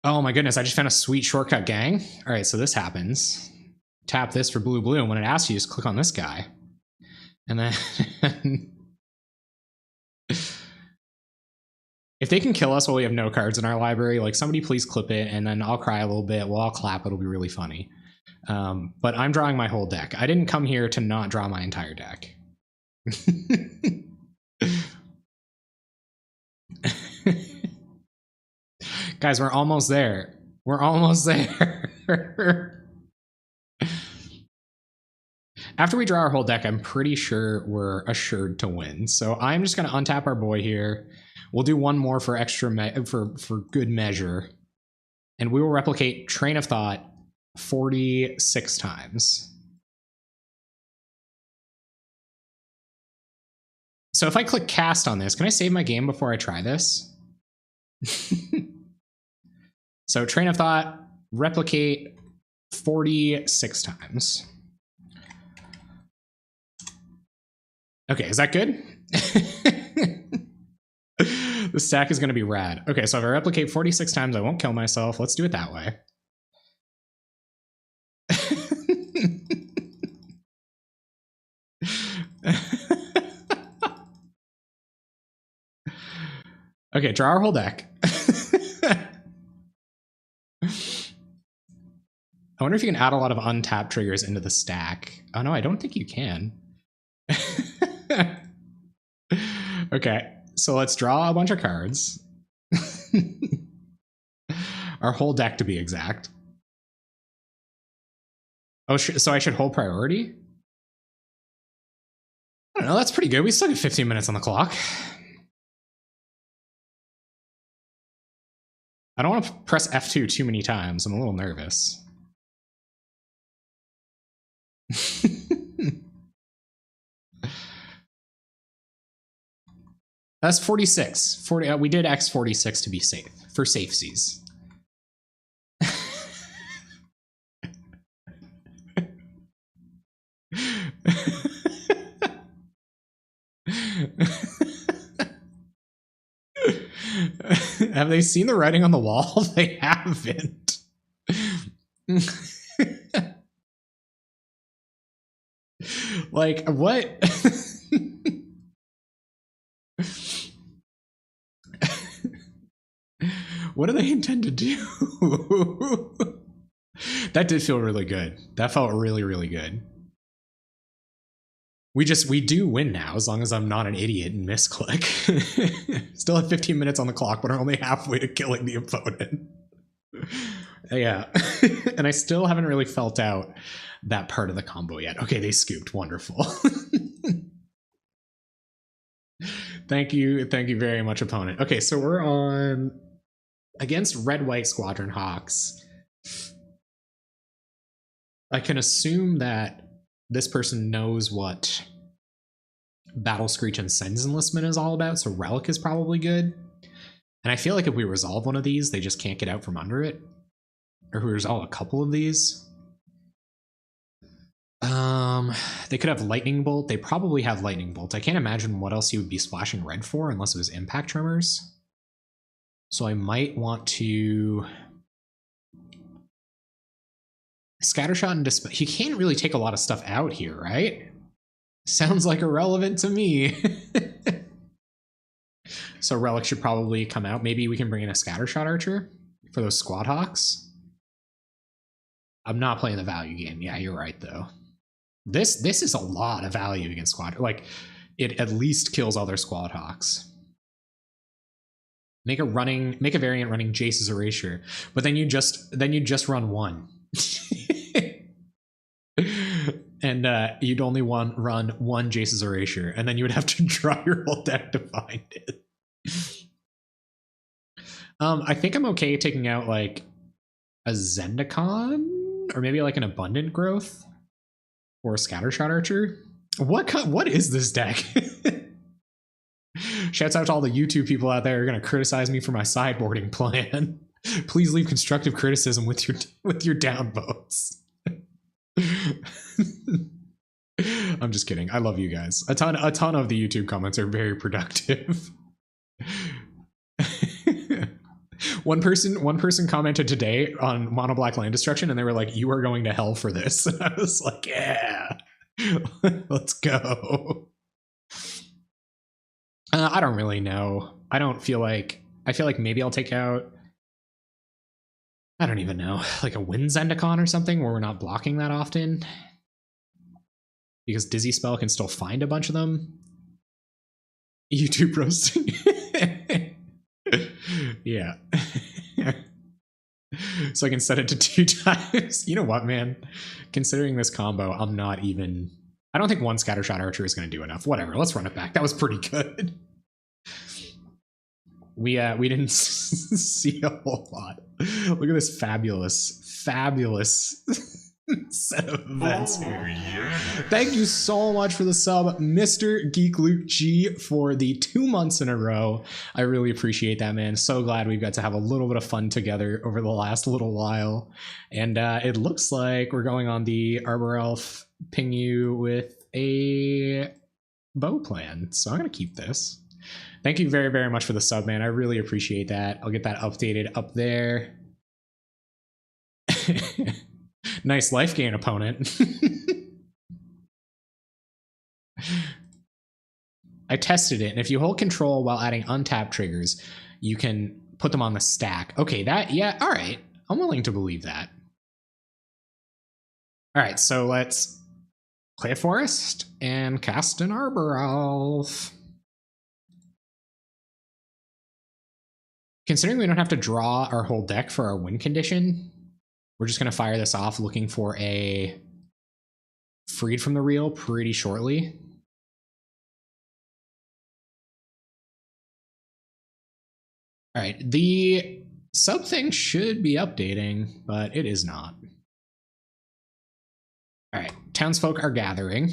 Oh my goodness, I just found a sweet shortcut, gang. All right, so this happens. Tap this for blue, blue, and when it asks you, just click on this guy. And then... If they can kill us while we have no cards in our library, like somebody please clip it, and then I'll cry a little bit. Well, I'll clap. It'll be really funny. But I'm drawing my whole deck. I didn't come here to not draw my entire deck. Guys, we're almost there. We're almost there. After we draw our whole deck, I'm pretty sure we're assured to win. So I'm just going to untap our boy here. We'll do one more for extra for good measure. And we will replicate Train of Thought 46 times. So if I click cast on this, can I save my game before I try this? So Train of Thought, replicate 46 times. Okay, is that good? The stack is going to be rad. Okay, so if I replicate 46 times, I won't kill myself. Let's do it that way. Okay, draw our whole deck. I wonder if you can add a lot of untapped triggers into the stack. Oh no, I don't think you can. Okay, so let's draw a bunch of cards. Our whole deck, to be exact. Oh, so I should hold priority? I don't know, that's pretty good. We still have 15 minutes on the clock. I don't want to press F2 too many times. I'm a little nervous. That's 46. 40. We did X46 to be safe, for safesies. Have they seen the writing on the wall? They haven't. Like, what? What do they intend to do? That did feel really good. That felt really, really good. We do win now, as long as I'm not an idiot and misclick. Still have 15 minutes on the clock, but are only halfway to killing the opponent. Yeah. And I still haven't really felt out that part of the combo yet. Okay, they scooped. Wonderful. Thank you very much, opponent. Okay, so we're on against red-white Squadron Hawks. I can assume that this person knows what Battle Screech and Sen's Enlistment is all about, so Relic is probably good. And I feel like if we resolve one of these, they just can't get out from under it. Or if we resolve a couple of these. They could have Lightning Bolt. They probably have Lightning Bolt. I can't imagine what else he would be splashing red for unless it was Impact Tremors. So I might want to Scattershot and Dispel. He can't really take a lot of stuff out here, right? Sounds like irrelevant to me. So Relic should probably come out. Maybe we can bring in a Scattershot Archer for those Squad Hawks. I'm not playing the value game. Yeah, you're right, though. This is a lot of value against Squad. Like, it at least kills all their Squad Hawks. Make a variant running Jace's Erasure, but then you just run one. And you'd only run one Jace's Erasure, and then you would have to draw your whole deck to find it. I think I'm okay taking out like a Zendikon, or maybe like an Abundant Growth, or a Scattershot Archer. What is this deck? Shouts out to all the YouTube people out there who are going to criticize me for my sideboarding plan. Please leave constructive criticism with your downvotes. I'm just kidding. I love you guys. A ton of the YouTube comments are very productive. One person commented today on Mono Black Land Destruction, and they were like, "You are going to hell for this." And I was like, "Yeah, let's go." I don't really know. I feel like maybe I'll take out, I don't even know, like a Wind Zendikon or something where we're not blocking that often. Because Dizzy Spell can still find a bunch of them. YouTube roasting. Yeah. So I can set it to 2 times. You know what, man? Considering this combo, I don't think one Scattershot Archer is going to do enough. Whatever, let's run it back. That was pretty good. We didn't see a whole lot. Look at this fabulous set of events here. Yeah. Thank you so much for the sub, Mr. Geek Luke G, for the 2 months in a row. I really appreciate that, man. So glad we've got to have a little bit of fun together over the last little while. And it looks like we're going on the Arbor Elf ping you with a bow plan. So I'm going to keep this. Thank you very, very much for the sub, man. I really appreciate that. I'll get that updated up there. Nice life gain, opponent. I tested it, and if you hold control while adding untapped triggers, you can put them on the stack. Okay, yeah, all right. I'm willing to believe that. All right, so let's play a forest and cast an Arbor Elf. Considering we don't have to draw our whole deck for our win condition, we're just going to fire this off looking for a Freed from the Real pretty shortly. All right, the sub thing should be updating, but it is not. All right, townsfolk are gathering.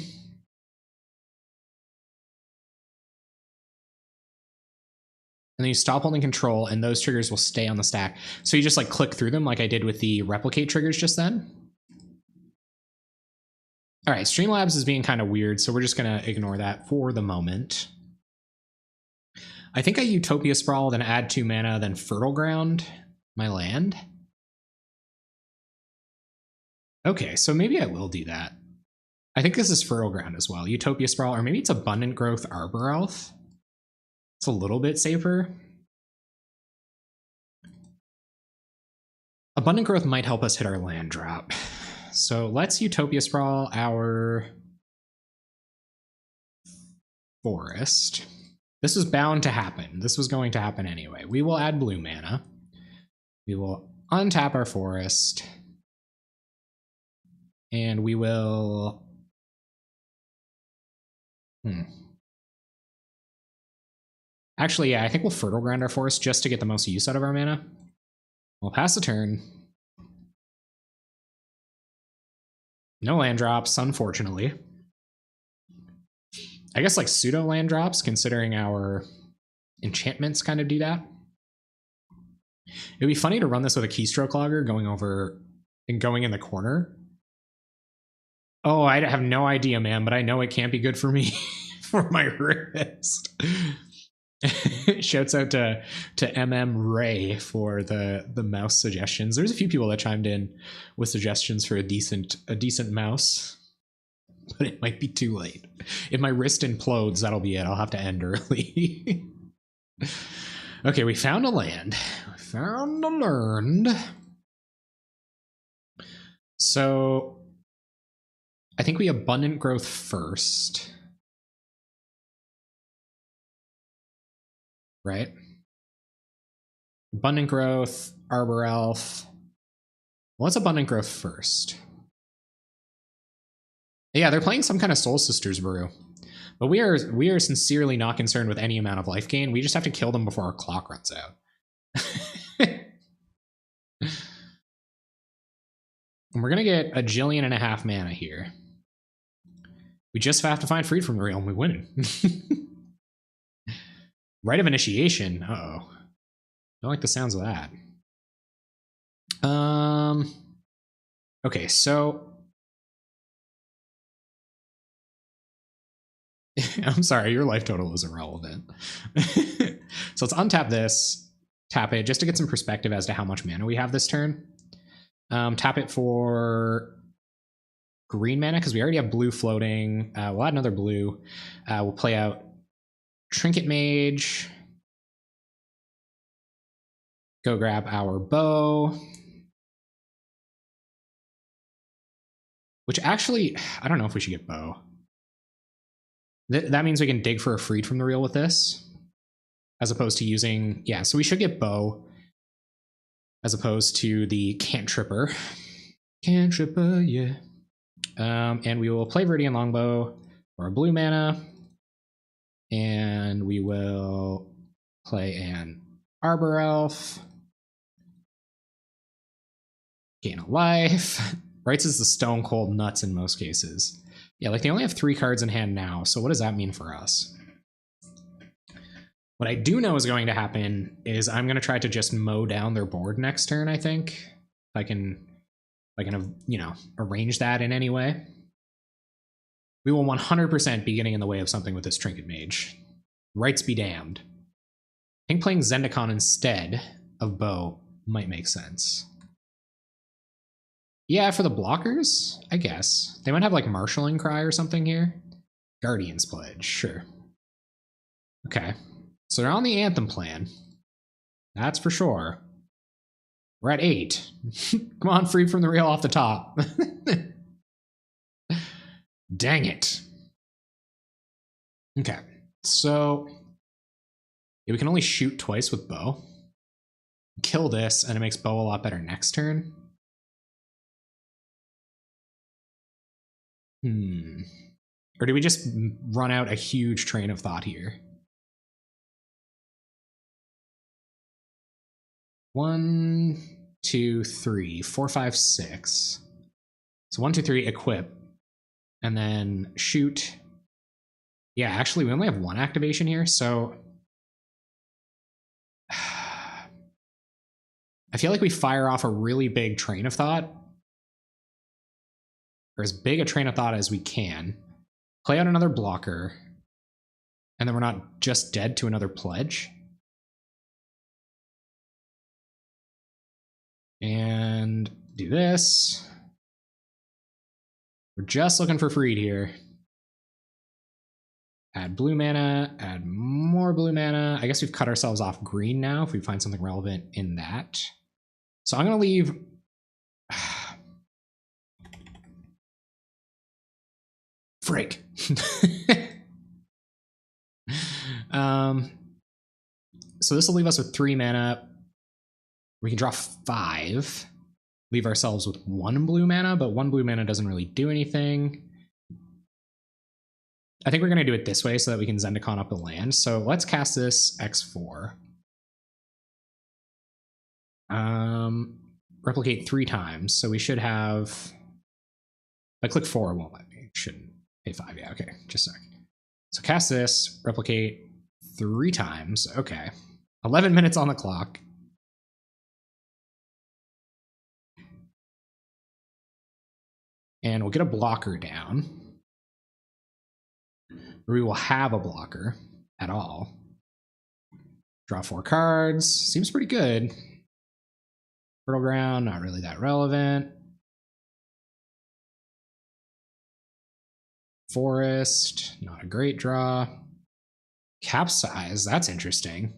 And then you stop holding control, and those triggers will stay on the stack. So you just like click through them like I did with the replicate triggers just then. All right, Streamlabs is being kind of weird, so we're just going to ignore that for the moment. I think I Utopia Sprawl, then add 2 mana, then Fertile Ground my land. Okay, so maybe I will do that. I think this is Fertile Ground as well. Utopia Sprawl, or maybe it's Abundant Growth Arbor Elf. It's a little bit safer. Abundant Growth might help us hit our land drop. So let's Utopia Sprawl our forest. This was bound to happen. This was going to happen anyway. We will add blue mana. We will untap our forest. And we will... Actually, yeah, I think we'll Fertile Ground our forest just to get the most use out of our mana. We'll pass the turn. No land drops, unfortunately. I guess like pseudo land drops, considering our enchantments kind of do that. It'd be funny to run this with a Keystroke Logger going over and going in the corner. Oh, I have no idea, man, but I know it can't be good for me for my wrist. Shouts out to Ray for the mouse suggestions. There's a few people that chimed in with suggestions for a decent mouse, but it might be too late. If my wrist implodes, that'll be it. I'll have to end early. Okay, we found a land. We found a learned. So I think we Abundant Growth first. Right? Abundant Growth, Arbor Elf. Well, let's Abundant Growth first. Yeah, they're playing some kind of Soul Sisters brew. But we are sincerely not concerned with any amount of life gain. We just have to kill them before our clock runs out. And we're going to get 1.5 jillion mana here. We just have to find Freed from the Real and we win. Rite of Initiation. Uh-oh. Don't like the sounds of that. Okay, so... I'm sorry, your life total is irrelevant. So let's untap this, tap it, just to get some perspective as to how much mana we have this turn. Tap it for green mana, because we already have blue floating. We'll add another blue. We'll play out Trinket Mage. Go grab our bow. Which actually, I don't know if we should get bow. That means we can dig for a Freed from the Real with this, as opposed to using, yeah, so we should get bow, as opposed to the Cantripper. Cantripper, yeah. And we will play Viridian Longbow for a blue mana, and we will play an Arbor Elf. Gain a life. Writes is the stone cold nuts in most cases. Yeah, like they only have 3 cards in hand now, so what does that mean for us? What I do know is going to happen is I'm going to try to just mow down their board next turn, I think. If I can, you know, arrange that in any way. We will 100% be getting in the way of something with this Trinket Mage. Rights be damned. I think playing Zendikon instead of bow might make sense. Yeah, for the blockers, I guess. They might have like Marshalling Cry or something here. Guardian's Pledge, sure. Okay, so they're on the Anthem plan. That's for sure. We're at 8. Come on, Freed from the Real off the top. Dang it. Okay, so yeah, we can only shoot twice with bow. Kill this, and it makes bow a lot better next turn. Or do we just run out a huge train of thought here? 1, 2, 3, 4, 5, 6. So 1, 2, 3, equip. And then shoot. Yeah, actually, we only have 1 activation here, so... I feel like we fire off a really big train of thought. Or as big a train of thought as we can, play out another blocker, and then we're not just dead to another pledge. And do this. We're just looking for Freed here. Add blue mana, add more blue mana. I guess we've cut ourselves off green now if we find something relevant in that. So I'm going to leave... Frick. So this will leave us with 3 mana. We can draw 5. Leave ourselves with 1 blue mana, but 1 blue mana doesn't really do anything. I think we're going to do it this way so that we can Zendikon up the land. So let's cast this X4. Replicate 3 times. So we should have... If I click 4, it won't let me. It shouldn't. Pay 5, yeah, okay, just a sec. So cast this, replicate 3 times. Okay. 11 minutes on the clock. And we'll get a blocker down. Or we will have a blocker at all. Draw 4 cards. Seems pretty good. Fertile Ground, not really that relevant. Forest, not a great draw. Capsize, that's interesting.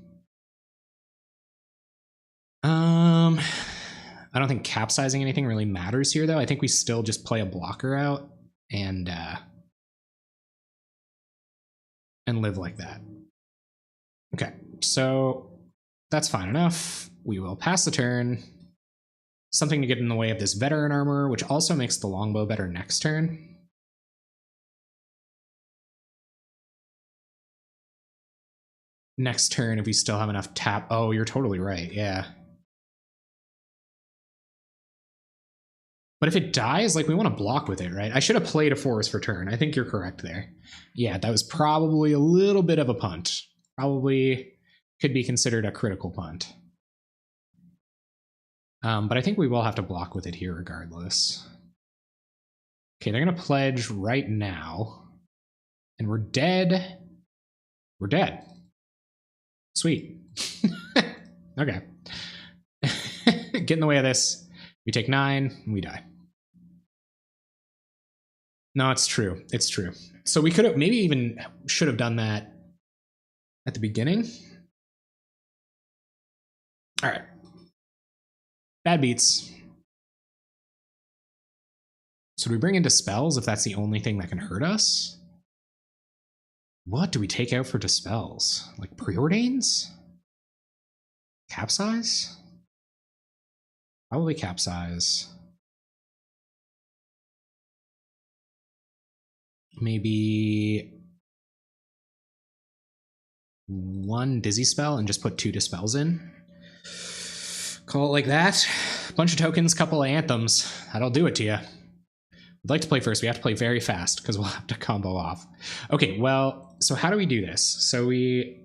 I don't think capsizing anything really matters here, though. I think we still just play a blocker out and live like that. Okay, so that's fine enough. We will pass the turn. Something to get in the way of this veteran armor, which also makes the longbow better next turn. Next turn, if we still have enough tap. Oh, you're totally right. Yeah. But if it dies, like, we want to block with it, right? I should have played a forest for turn. I think you're correct there. Yeah, that was probably a little bit of a punt. Probably could be considered a critical punt. But I think we will have to block with it here regardless. Okay, they're going to pledge right now. And we're dead. We're dead. Sweet. Okay. Get in the way of this. We take 9, and we die. No, it's true. It's true. So we could have, maybe even should have done that at the beginning. All right. Bad beats. So do we bring in Dispels if that's the only thing that can hurt us? What do we take out for Dispels? Like Preordains? Capsize? Probably Capsize. Maybe 1 Dizzy Spell and just put 2 Dispels in. Call it like that. Bunch of tokens, couple of anthems. That'll do it to you. We'd like to play first. We have to play very fast because we'll have to combo off. Okay, well, so how do we do this? So we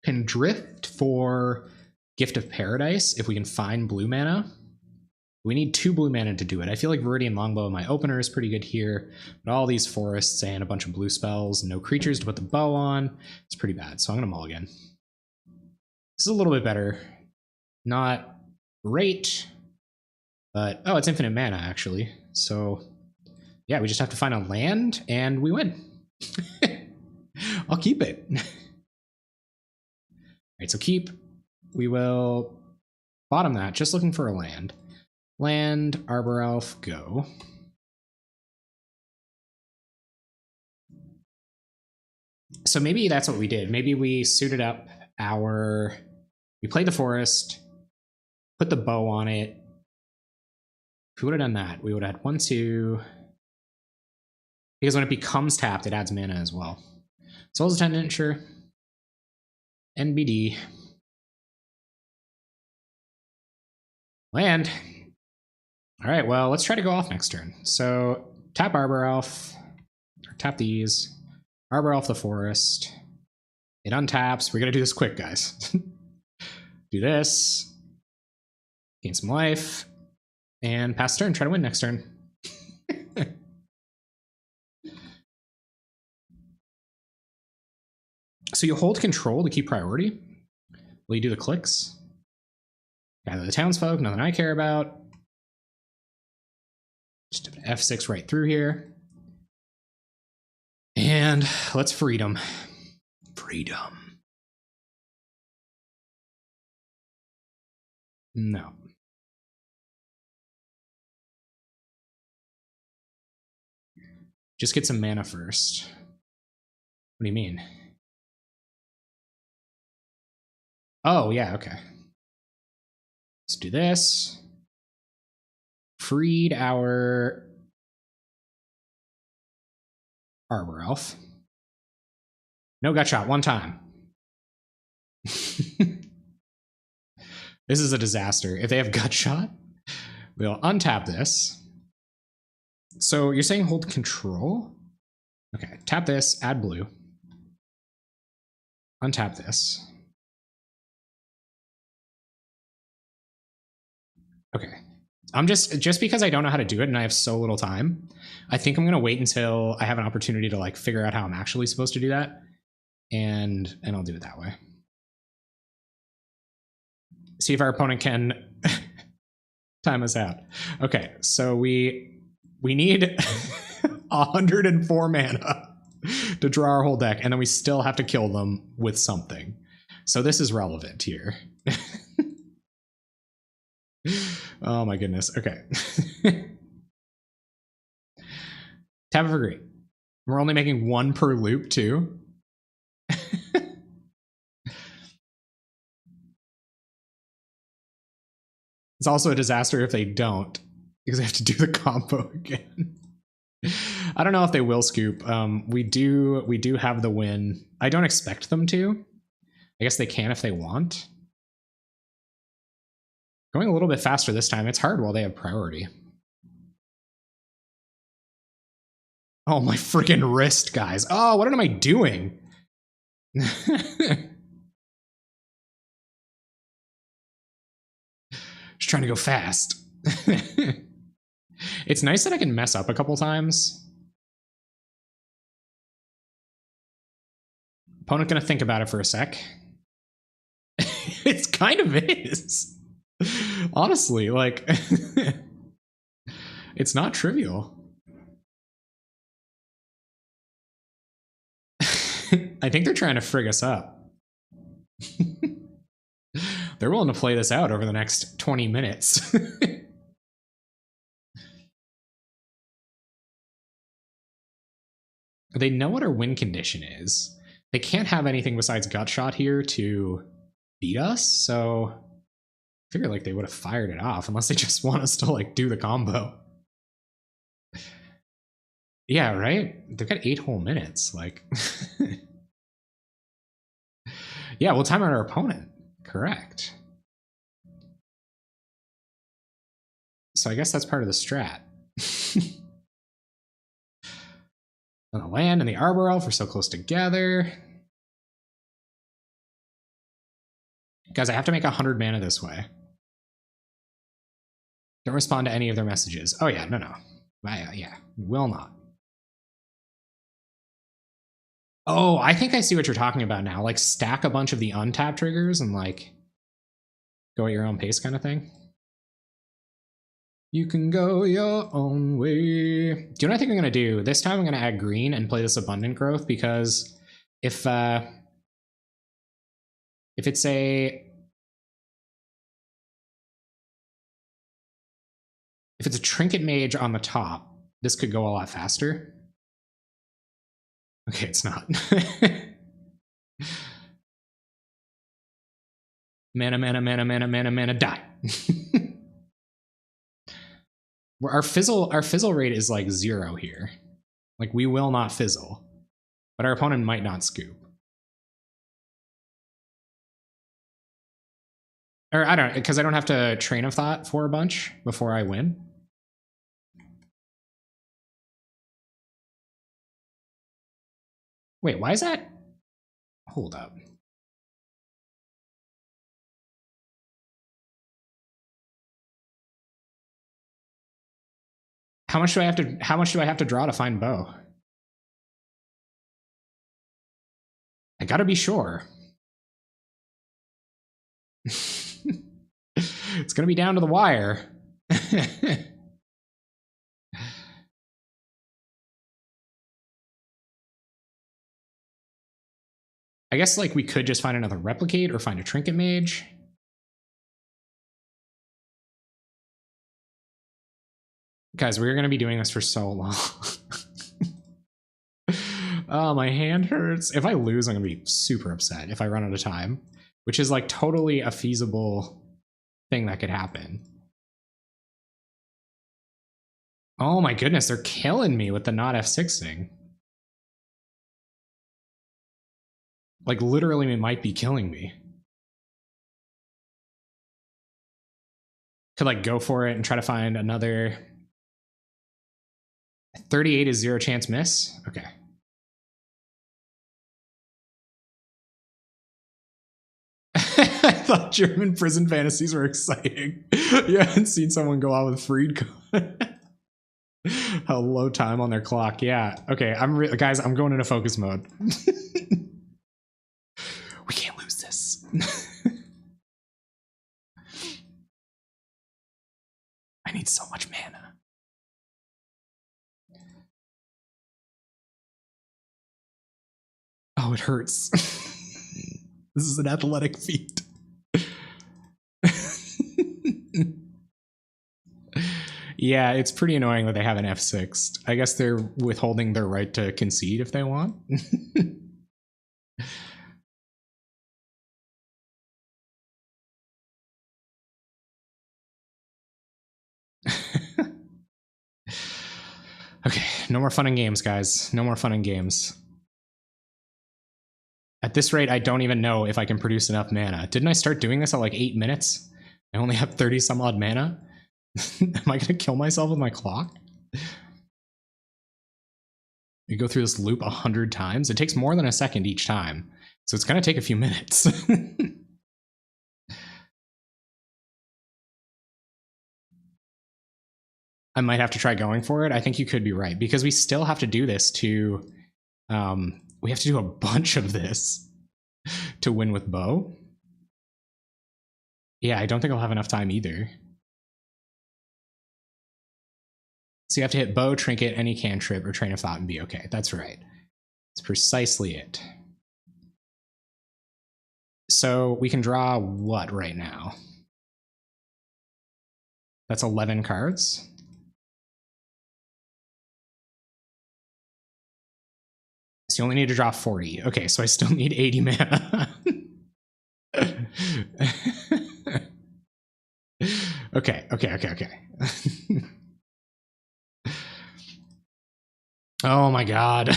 can drift for Gift of Paradise if we can find blue mana. We need 2 blue mana to do it. I feel like Viridian Longbow in my opener is pretty good here, but all these forests and a bunch of blue spells, no creatures to put the bow on. It's pretty bad, so I'm going to mulligan. This is a little bit better. Not great, but oh, it's infinite mana actually. So yeah, we just have to find a land and we win. I'll keep it. All right, so keep. We will bottom that, just looking for a land. Land, Arbor Elf, go. So maybe that's what we did. Maybe we suited up our... We played the forest, put the bow on it. If we would have done that, we would have had 1, 2... Because when it becomes tapped, it adds mana as well. Soul's Attendant, sure. NBD. Land. All right, well, let's try to go off next turn. So tap Arbor Elf, or tap these. Arbor Elf the forest. It untaps. We're gonna do this quick, guys. Do this. Gain some life. And pass turn, try to win next turn. So you hold control to keep priority. Will you do the clicks? Gather the townsfolk, nothing I care about. Just F6 right through here. And let's freedom. Freedom. No. Just get some mana first. What do you mean? Oh, yeah, okay. Let's do this. Freed our Arbor Elf. No gut shot, one time. This is a disaster. If they have gut shot, we'll untap this. So you're saying hold control? Okay, tap this, add blue. Untap this. Okay. I'm just because I don't know how to do it and I have so little time, I think I'm gonna wait until I have an opportunity to like figure out how I'm actually supposed to do that. And I'll do it that way. See if our opponent can time us out. Okay, so we need 104 mana to draw our whole deck, and then we still have to kill them with something. So this is relevant here. Oh my goodness. Okay. Tap it for green. We're only making one per loop too. It's also a disaster if they don't, because they have to do the combo again. I don't know if they will scoop. We do have the win. I don't expect them to. I guess they can if they want. Going a little bit faster this time. It's hard while they have priority. Oh, my freaking wrist, guys. Oh, what am I doing? Just trying to go fast. It's nice that I can mess up a couple times. Opponent gonna think about it for a sec. It's kind of is. Honestly, like, it's not trivial. I think they're trying to frig us up. They're willing to play this out over the next 20 minutes. They know what our win condition is. They can't have anything besides gut shot here to beat us, so I figure like they would have fired it off unless they just want us to like do the combo. Yeah, right? They've got 8 whole minutes. Like, yeah, we'll time out our opponent. Correct. So I guess that's part of the strat. And the land and the Arbor Elf are so close together. Guys, I have to make 100 mana this way. Don't respond to any of their messages. Oh yeah, no. Yeah, will not. Oh, I think I see what you're talking about now. Like stack a bunch of the untap triggers and like go at your own pace kind of thing. You can go your own way. Do you know what I think I'm gonna do? This time I'm gonna add green and play this abundant growth, because if it's a trinket mage on the top, this could go a lot faster. Okay, it's not. Mana, die. Our fizzle rate is like 0 here. Like, we will not fizzle, but our opponent might not scoop. Or I don't, because I don't have to train of thought for a bunch before I win. Wait, why is that? Hold up. How much do I have to draw to find bow? I gotta be sure. It's gonna be down to the wire. I guess like we could just find another replicate or find a trinket mage. Guys, we're going to be doing this for so long. Oh, my hand hurts. If I lose, I'm going to be super upset if I run out of time, which is like totally a feasible thing that could happen. Oh my goodness, they're killing me with the not F6ing. Like literally, it might be killing me. Could like go for it and try to find another. 38 is 0 chance miss. Okay. I thought German prison fantasies were exciting. You haven't seen someone go out with Fried. How low time on their clock. Yeah. Okay. Guys, I'm going into focus mode. We can't lose this. I need so much mana. Oh, it hurts. This is an athletic feat. Yeah, it's pretty annoying that they have an F6. I guess they're withholding their right to concede if they want. Okay, no more fun and games, guys. No more fun and games. At this rate, I don't even know if I can produce enough mana. Didn't I start doing this at like 8 minutes? I only have 30 some odd mana. Am I gonna kill myself with my clock? You go through this loop 100 times. It takes more than a second each time, so it's gonna take a few minutes. I might have to try going for it. I think you could be right, because we still have to do this to... we have to do a bunch of this to win with bow. Yeah, I don't think I'll have enough time either. So you have to hit bow, trinket, any cantrip, or train of thought and be okay. That's right. That's precisely it. So we can draw what right now? That's 11 cards. So you only need to draw 40. Okay, so I still need 80 mana. Okay. Oh my god.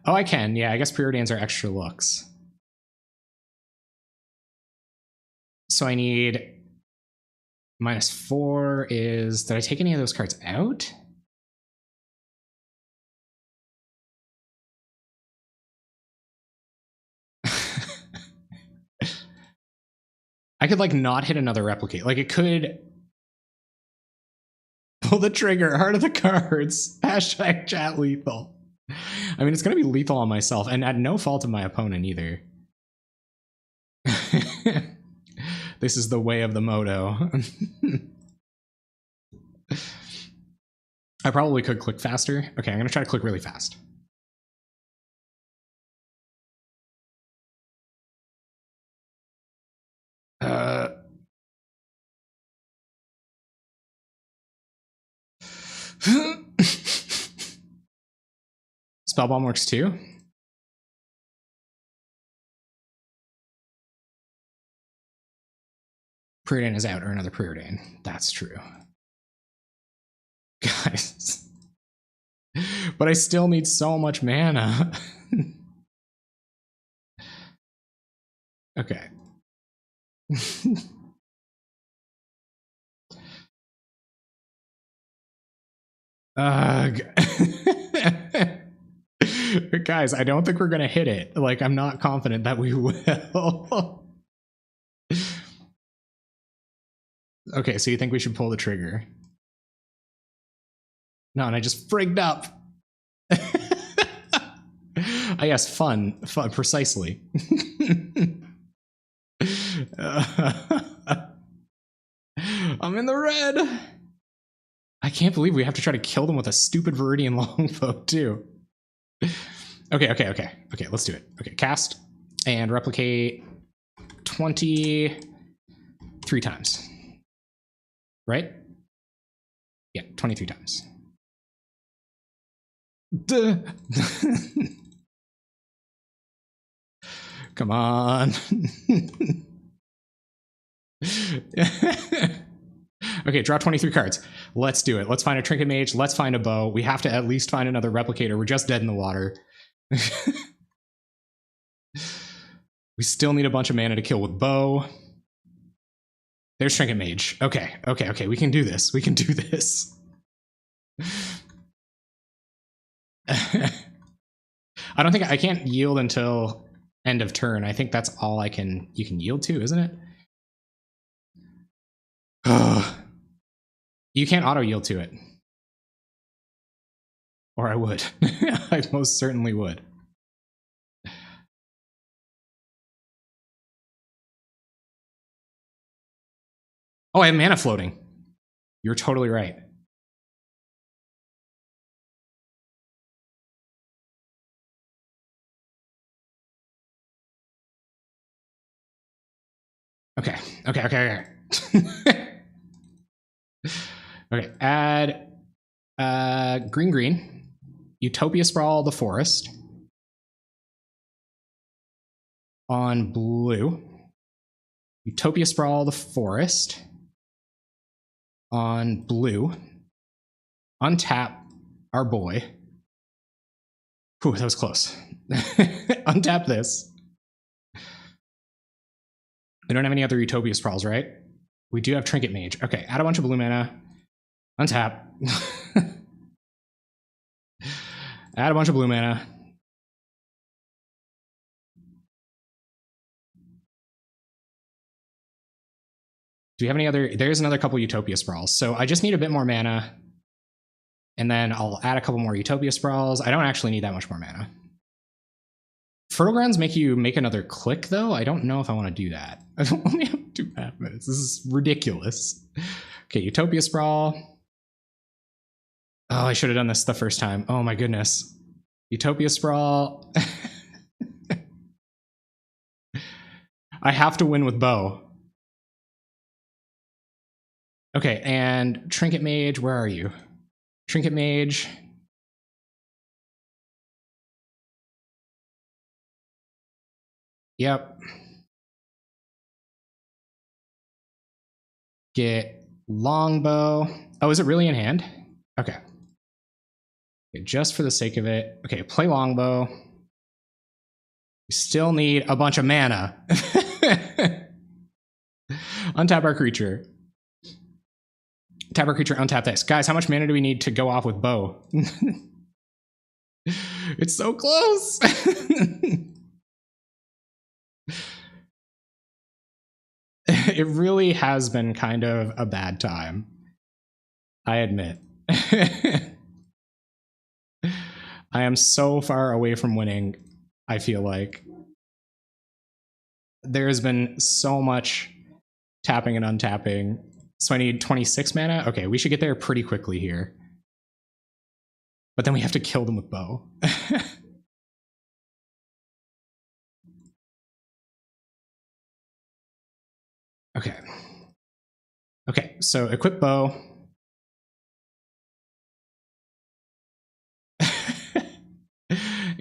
Oh, I can. Yeah, I guess preordains are extra looks. So I need -4 is... Did I take any of those cards out? I could like not hit another replicate. Like it could... Pull the trigger, heart of the cards. Hashtag chat lethal. I mean, it's going to be lethal on myself, and at no fault of my opponent either. This is the way of the moto. I probably could click faster. Okay, I'm going to try to click really fast. Spellbomb works too. Preordain is out, or another preordain. That's true. Guys. But I still need so much mana. Okay. Guys, I don't think we're gonna hit it. Like, I'm not confident that we will. Okay, so you think we should pull the trigger? No, and I just frigged up. Ah, yes, fun, precisely. I'm in the red. I can't believe we have to try to kill them with a stupid Viridian longbow too. Okay, let's do it. Okay, cast and replicate 23 times. Right? Yeah, 23 times. Duh. Come on. Okay, draw 23 cards. Let's do it. Let's find a Trinket Mage. Let's find a bow. We have to at least find another Replicator. We're just dead in the water. We still need a bunch of mana to kill with bow. There's Trinket Mage. Okay. We can do this. We can do this. I don't think I can't yield until end of turn. I think that's all you can yield to, isn't it? You can't auto yield to it. Or I would. I most certainly would. Oh, I have mana floating. You're totally right. Okay. Okay, add green. Utopia Sprawl the Forest. On blue. Utopia Sprawl the Forest. On blue. Untap our boy. Whew, that was close. Untap this. We don't have any other Utopia Sprawls, right? We do have Trinket Mage. Okay, add a bunch of blue mana. Untap. Add a bunch of blue mana. Do we have any other? There's another couple Utopia Sprawls. So I just need a bit more mana. And then I'll add a couple more Utopia Sprawls. I don't actually need that much more mana. Fertile Grounds make you make another click, though. I don't know if I want to do that. I don't only have 2.5 minutes. This is ridiculous. Okay, Utopia Sprawl. Oh, I should have done this the first time. Oh my goodness. Utopia Sprawl. I have to win with bow. Okay, and Trinket Mage, where are you? Trinket Mage. Yep. Get longbow. Oh, is it really in hand? Okay. Okay, just for the sake of it. Okay, play longbow. We still need a bunch of mana. Untap our creature. Tap our creature, untap this. Guys, how much mana do we need to go off with bow? It's so close. It really has been kind of a bad time. I admit. I am so far away from winning, I feel like. There has been so much tapping and untapping. So I need 26 mana? Okay, we should get there pretty quickly here. But then we have to kill them with bow. Okay. Okay, so equip bow.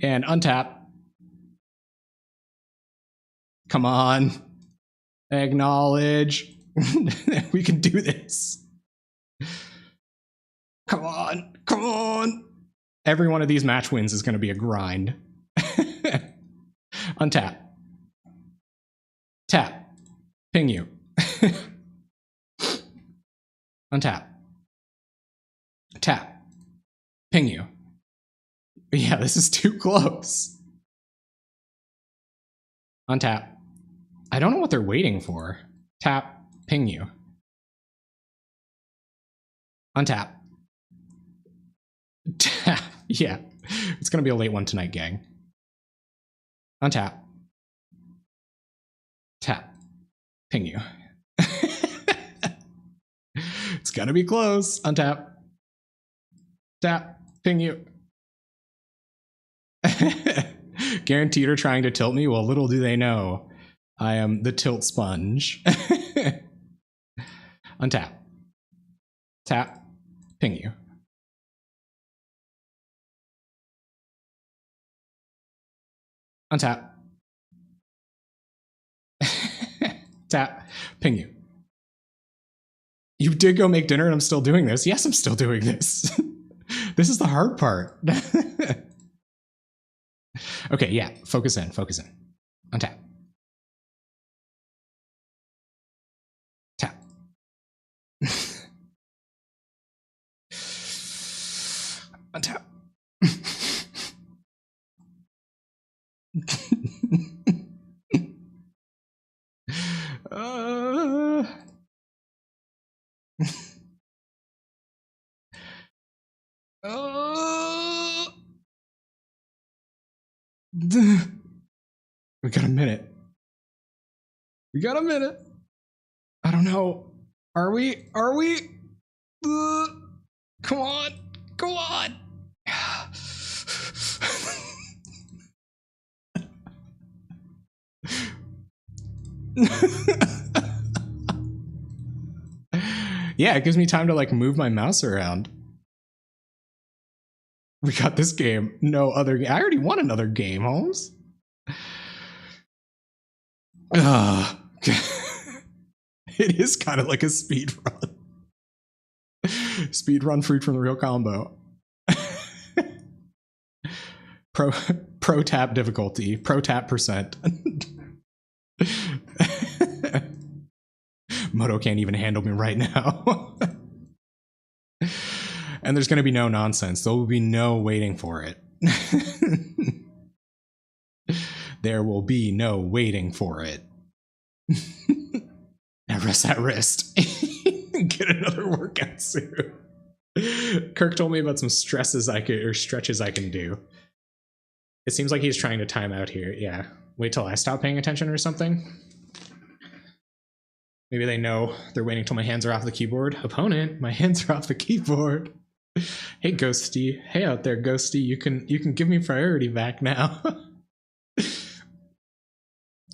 And untap. Come on. Acknowledge. We can do this. Come on. Come on. Every one of these match wins is going to be a grind. Untap. Tap. Ping you. Untap. Tap. Ping you. Yeah, this is too close. Untap. I don't know what they're waiting for. Tap. Ping you. Untap. Tap. Yeah, it's gonna be a late one tonight, gang. Untap. Tap. Ping you. It's gonna be close. Untap. Tap. Ping you. Guaranteed are trying to tilt me? Well, little do they know. I am the tilt sponge. Untap. Tap. Ping you. Untap. Tap. Ping you. You did go make dinner and I'm still doing this. Yes, I'm still doing this. This is the hard part. Okay, yeah. Focus in. Focus in. Untap. Tap. Untap. We got a minute. We got a minute. I don't know. Are we? Are we? Come on. Go on. Yeah, it gives me time to like move my mouse around. We got this game. No other game. I already won another game, Holmes. It is kind of like a speed run. Speed run freed from the real combo. Pro tap difficulty. Pro tap percent. Moto can't even handle me right now. And there's going to be no nonsense. There will be no waiting for it. There will be no waiting for it. Now rest that wrist. Get another workout soon. Kirk told me about some stretches I can do. It seems like he's trying to time out here. Yeah. Wait till I stop paying attention or something. Maybe they know they're waiting till my hands are off the keyboard. Opponent, my hands are off the keyboard. Hey Ghosty. Hey out there, Ghosty. You can give me priority back now.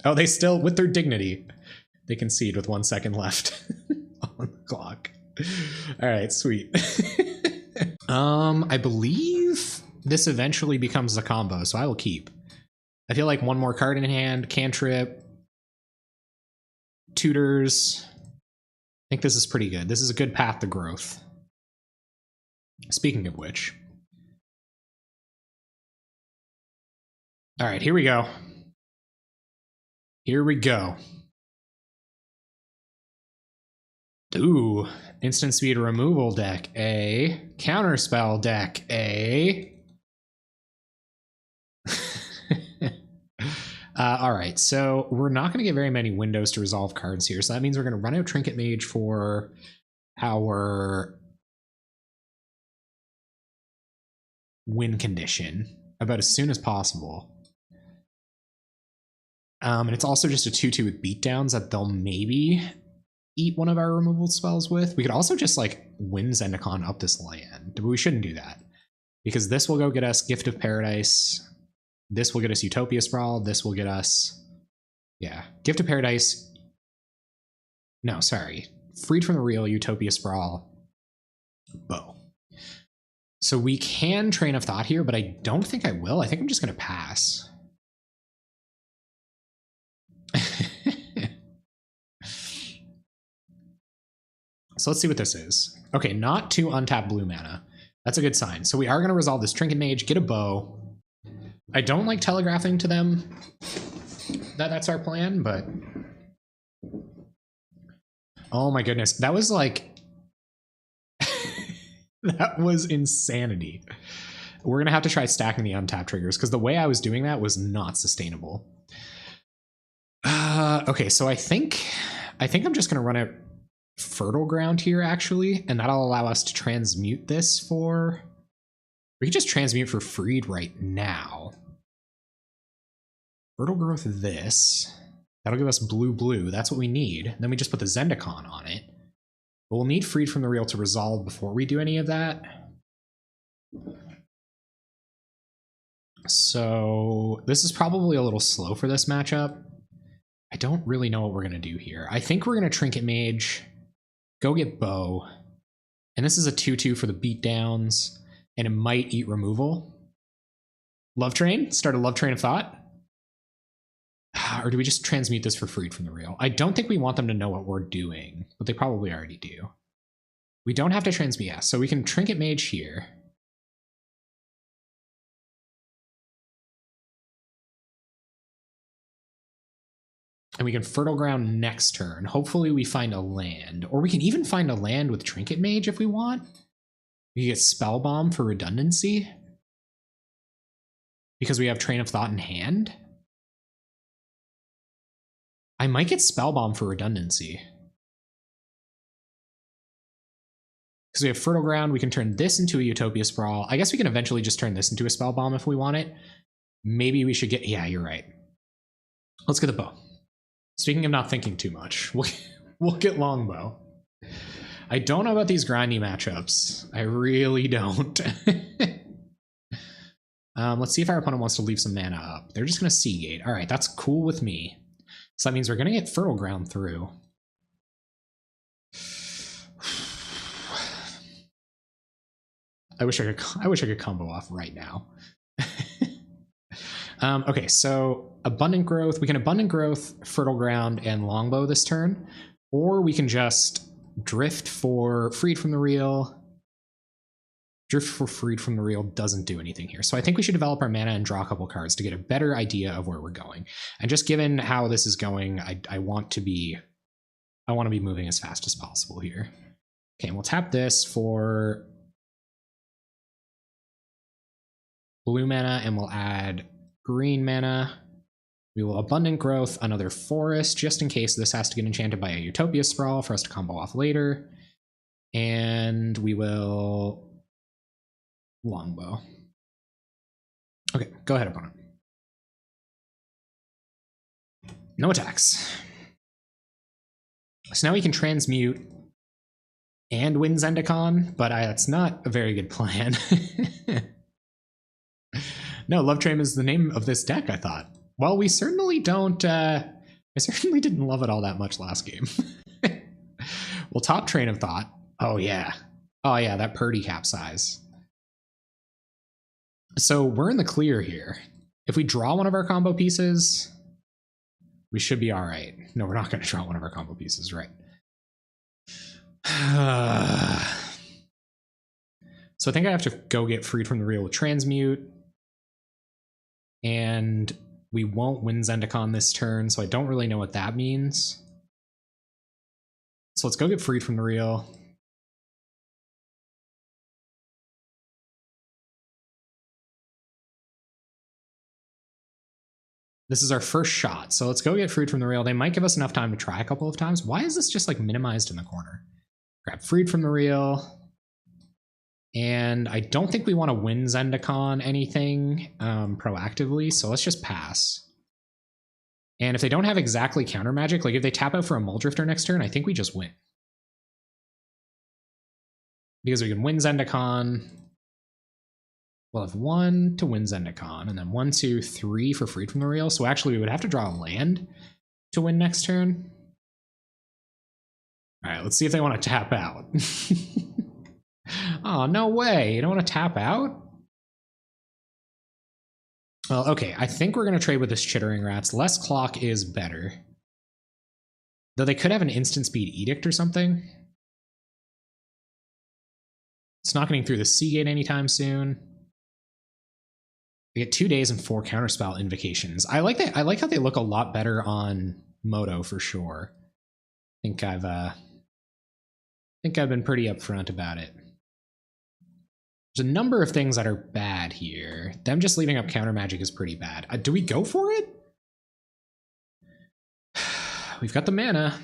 Oh, they still, with their dignity, they concede with 1 second left on the clock. All right, sweet. I believe this eventually becomes a combo, so I will keep. I feel like one more card in hand, cantrip, tutors. I think this is pretty good. This is a good path to growth. Speaking of which. All right, here we go. Here we go. Ooh, instant speed removal deck, A. Counterspell deck, A. All right, so we're not going to get very many windows to resolve cards here, so that means we're going to run out Trinket Mage for our win condition about as soon as possible. And it's also just a 2/2 with beatdowns that they'll maybe eat one of our removal spells with. We could also just like win Zendikon up this land, but we shouldn't do that because this will go get us Gift of Paradise. This will get us Utopia Sprawl. This will get us, yeah, Gift of Paradise. No, sorry. Freed from the Real, Utopia Sprawl, Bow. So we can Train of Thought here, but I don't think I will. I think I'm just going to pass. So let's see what this is. Okay, not 2 untapped blue mana. That's a good sign. So we are going to resolve this Trinket Mage, get a bow. I don't like telegraphing to them that that's our plan, but... Oh my goodness, that was like... That was insanity. We're going to have to try stacking the untapped triggers, because the way I was doing that was not sustainable. Okay, so I think I'm just going to run out Fertile Ground here, actually, and that'll allow us to transmute this for... We can just transmute for Freed right now. Fertile Growth this. That'll give us blue. That's what we need. Then we just put the Zendikon on it. But we'll need Freed from the Real to resolve before we do any of that. So this is probably a little slow for this matchup. I don't really know what we're going to do here. I think we're going to Trinket Mage, go get Bow, and this is a 2-2 for the beatdowns, and it might eat removal. Love Train, start a Love Train of Thought. Or do we just transmute this for Freed from the Real? I don't think we want them to know what we're doing, but they probably already do. We don't have to transmute, yeah, so we can Trinket Mage here. And we can Fertile Ground next turn. Hopefully we find a land. Or we can even find a land with Trinket Mage if we want. We can get Spell Bomb for redundancy. Because we have Train of Thought in hand. I might get Spell Bomb for redundancy. Because we have Fertile Ground, we can turn this into a Utopia Sprawl. I guess we can eventually just turn this into a Spell Bomb if we want it. Maybe we should get... Yeah, you're right. Let's get the Bow. Speaking of not thinking too much, we'll get Longbow. I don't know about these grindy matchups. I really don't. Let's see if our opponent wants to leave some mana up. They're just going to Seagate. All right, that's cool with me. So that means we're going to get Fertile Ground through. I wish I could combo off right now. Okay, so Abundant Growth. We can Abundant Growth, Fertile Ground, and Longbow this turn. Or we can just Drift for Freed from the Real. Drift for Freed from the Real doesn't do anything here. So I think we should develop our mana and draw a couple cards to get a better idea of where we're going. And just given how this is going, I want to be moving as fast as possible here. Okay, and we'll tap this for blue mana, and we'll add green mana. We will Abundant Growth another Forest, just in case this has to get enchanted by a Utopia Sprawl for us to combo off later. And we will Longbow. Okay, go ahead, opponent. No attacks. So now we can transmute and win Zendikon, but that's not a very good plan. No, Love Train is the name of this deck, I thought. Well, we certainly don't, I certainly didn't love it all that much last game. We'll top Train of Thought. Oh yeah. Oh yeah, that Purdy capsize. So we're in the clear here. If we draw one of our combo pieces, we should be all right. No, we're not going to draw one of our combo pieces, right? So I think I have to go get Freed from the Real with Transmute. And we won't win Zendikon this turn, so I don't really know what that means. So let's go get Freed from the Real. This is our first shot, so let's go get Freed from the Real. They might give us enough time to try a couple of times. Why is this just like minimized in the corner? Grab Freed from the Real. And I don't think we want to win Zendikon anything proactively, so let's just pass. And if they don't have exactly counter magic, like if they tap out for a Muldrifter next turn, I think we just win. Because we can win Zendikon. We'll have 1 to win Zendikon, and then 1, 2, 3 for Freed from the Real. So actually we would have to draw a land to win next turn. All right, let's see if they want to tap out. Oh, no way. You don't want to tap out? Well, okay. I think we're going to trade with this Chittering Rats. Less clock is better. Though they could have an instant speed edict or something. It's not getting through the Seagate anytime soon. They get 2 days and 4 counterspell invocations. I like that. I like how they look a lot better on Moto for sure. I think I've been pretty upfront about it. There's a number of things that are bad here. Them just leaving up counter magic is pretty bad. Do we go for it? We've got the mana.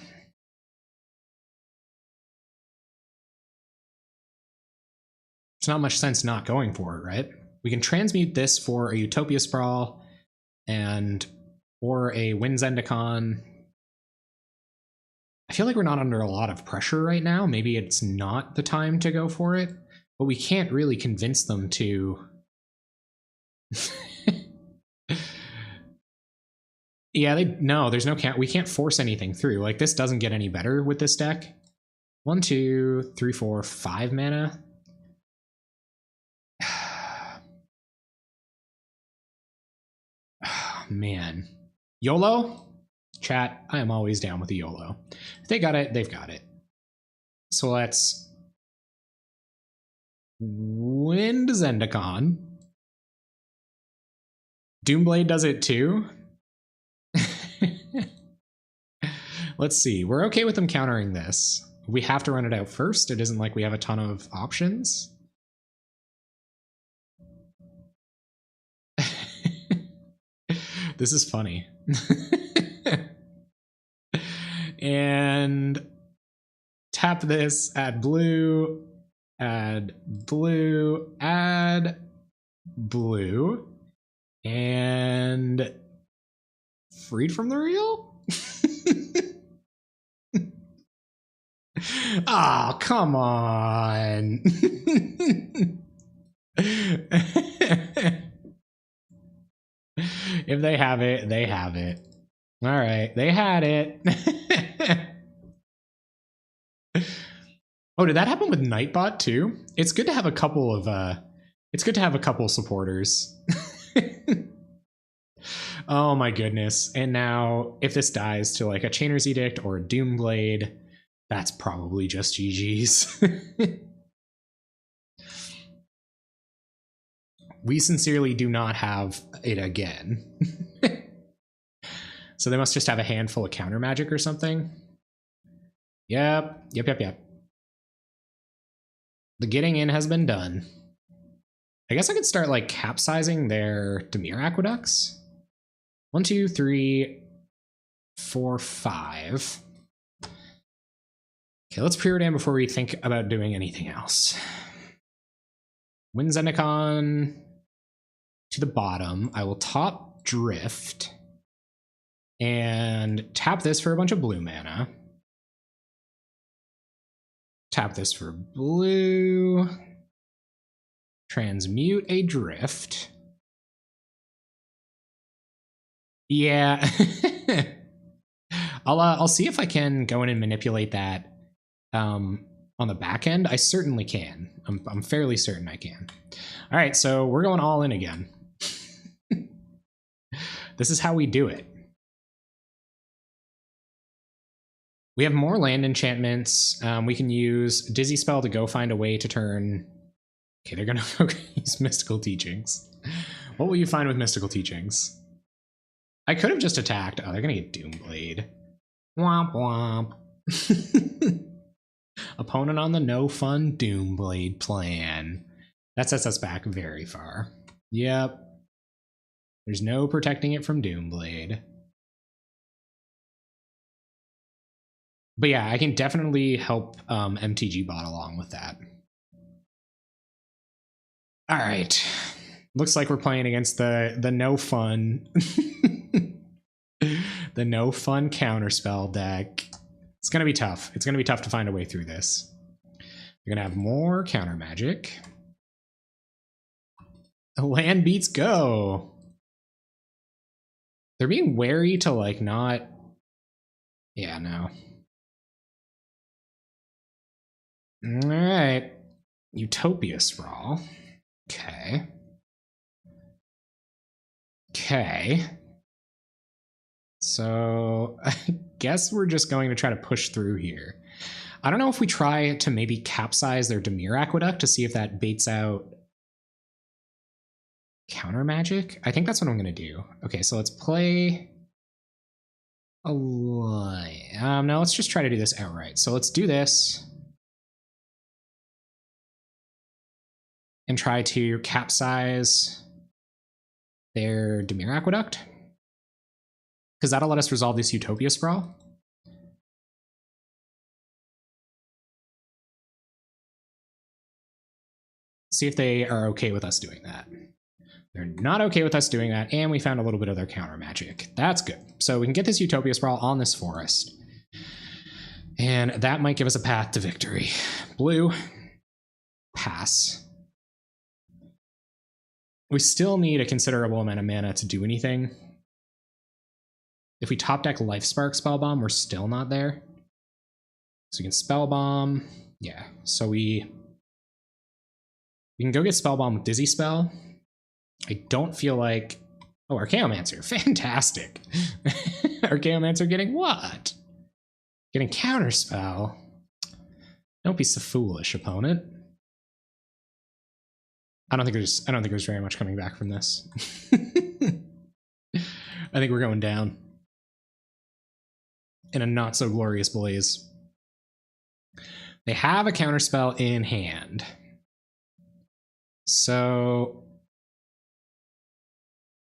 There's not much sense not going for it, right? We can transmute this for a Utopia Sprawl and or a Win Zendikon. I feel like we're not under a lot of pressure right now. Maybe it's not the time to go for it. But we can't really convince them to. Yeah, no, there's no count. We can't force anything through. Like, this doesn't get any better with this deck. 1, 2, 3, 4, 5 mana. Oh, man. YOLO? Chat, I am always down with the YOLO. If they got it, they've got it. So let's Wind Zendikon. Doomblade does it too. Let's see. We're okay with them countering this. We have to run it out first. It isn't like we have a ton of options. This is funny. And tap this, add blue, add blue, add blue, and freed from the real? Oh, come on. If they have it, they have it. All right, they had it. Oh, did that happen with Nightbot too? It's good to have a couple of it's good to have a couple supporters. Oh my goodness. And now if this dies to like a Chainer's Edict or a Doomblade, that's probably just GG's. We sincerely do not have it again. So they must just have a handful of counter magic or something. Yep. The getting in has been done. I guess I could start like capsizing their Dimir aqueducts. 1, 2, 3, 4, 5. Okay, let's preordain before we think about doing anything else. Wind Zendikon to the bottom. I will top Drift and tap this for a bunch of blue mana. Tap this for blue. Transmute a Drift. Yeah. I'll see if I can go in and manipulate that on the back end. I certainly can. I'm fairly certain I can. All right, so we're going all in again. This is how we do it. We have more land enchantments. We can use Dizzy Spell to go find a way to turn... Okay, they're gonna use Mystical Teachings. What will you find with Mystical Teachings? I could have just attacked. Oh, they're gonna get Doomblade. Womp womp. Opponent on the no fun Doomblade plan. That sets us back very far. Yep. There's no protecting it from Doomblade. But yeah, I can definitely help MTG bot along with that. All right. Looks like we're playing against the no fun the no fun counterspell deck. It's gonna be tough. It's gonna be tough to find a way through this. You're gonna have more counter magic. Land beats go. They're being wary to like not. Yeah, no. All right. Utopia Sprawl. Okay. Okay. So I guess we're just going to try to push through here. I don't know if we try to maybe capsize their Dimir Aqueduct to see if that baits out counter magic. I think that's what I'm going to do. Okay, so let's play a line. No, let's just try to do this outright. So let's do this and try to capsize their Dimir Aqueduct, because that'll let us resolve this Utopia Sprawl. See if they are okay with us doing that. They're not okay with us doing that, and we found a little bit of their counter magic. That's good. So we can get this Utopia Sprawl on this forest, and that might give us a path to victory. Blue, pass. We still need a considerable amount of mana to do anything. If we top deck Life Spark Spellbomb, we're still not there. So we can Spellbomb. Yeah, so we can go get Spellbomb with Dizzy Spell. I don't feel like... Oh, Archaeomancer. Fantastic. Archaeomancer getting what? Getting Counterspell. Don't be so foolish, opponent. I don't think there's very much coming back from this. I think we're going down in a not so glorious blaze. They have a counterspell in hand. So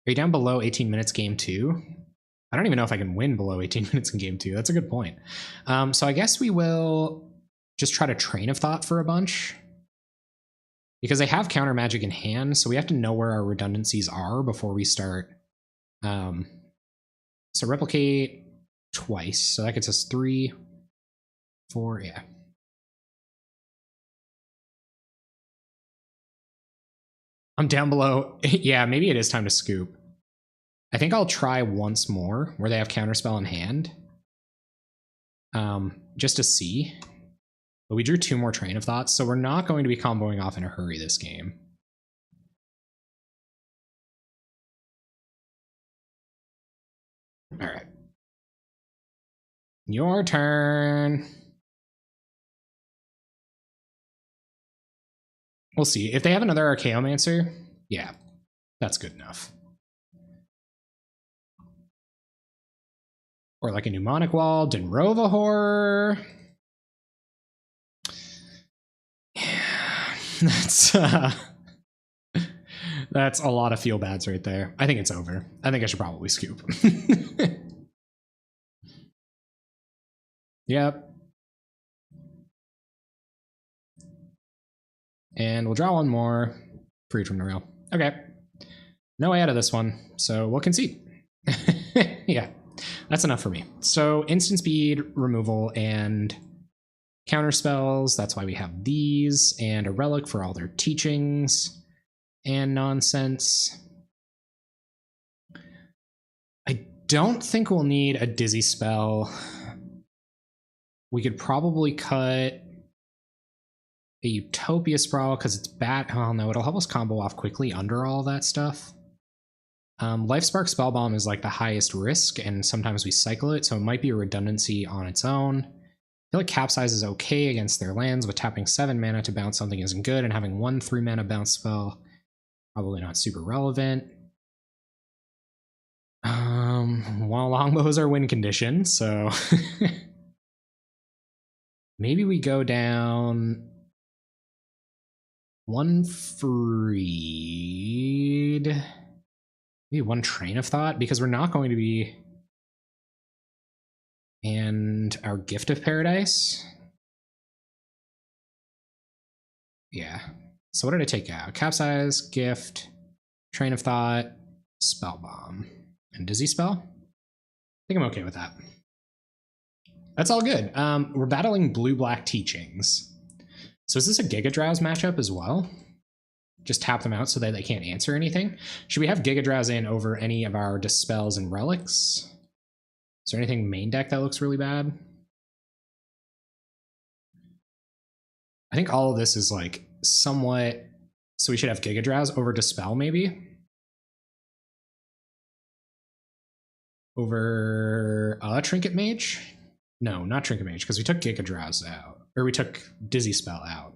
are you down below 18 minutes game 2? I don't even know if I can win below 18 minutes in game 2. That's a good point. So I guess we will just try to Train of Thought for a bunch. Because they have counter magic in hand, so we have to know where our redundancies are before we start. So replicate twice, so that gets us 3, 4, yeah. I'm down below. Yeah, maybe it is time to scoop. I think I'll try once more where they have counterspell in hand. Just to see. But we drew 2 more Train of Thoughts, so we're not going to be comboing off in a hurry this game. All right. Your turn. We'll see. If they have another Archaeomancer, yeah, that's good enough. Or like a Mnemonic Wall, Denrova Horror. That's a lot of feel bads right there. I think it's over. I think I should probably scoop. Yep. And we'll draw one more. Freed from the rail. Okay. No way out of this one, so we'll concede. Yeah, that's enough for me. So instant speed, removal, and counter spells. That's why we have these, and a relic for all their teachings and nonsense. I don't think we'll need a dizzy spell. We could probably cut a Utopia Sprawl because it's bad. Oh no, it'll help us combo off quickly under all that stuff. Life Spark Spellbomb is like the highest risk, and sometimes we cycle it, so it might be a redundancy on its own. I feel like Capsize is okay against their lands, but tapping 7 mana to bounce something isn't good, and having 1 3-mana bounce spell, probably not super relevant. Well, Longbow is our win condition, so maybe we go down 1 Freed. Maybe 1 Train of Thought, because we're not going to be... And our Gift of Paradise? Yeah. So what did I take out? Capsize, Gift, Train of Thought, Spellbomb, and Dizzy Spell? I think I'm okay with that. That's all good. We're battling Blue-Black Teachings. So is this a Giga Drowse matchup as well? Just tap them out so that they can't answer anything. Should we have Giga Drowse in over any of our Dispels and Relics? Is there anything main deck that looks really bad? I think all of this is like somewhat... So we should have Giga Drowse over Dispel maybe? Over Trinket Mage? No, not Trinket Mage, because we took Giga Drowse out. Or we took Dizzy Spell out.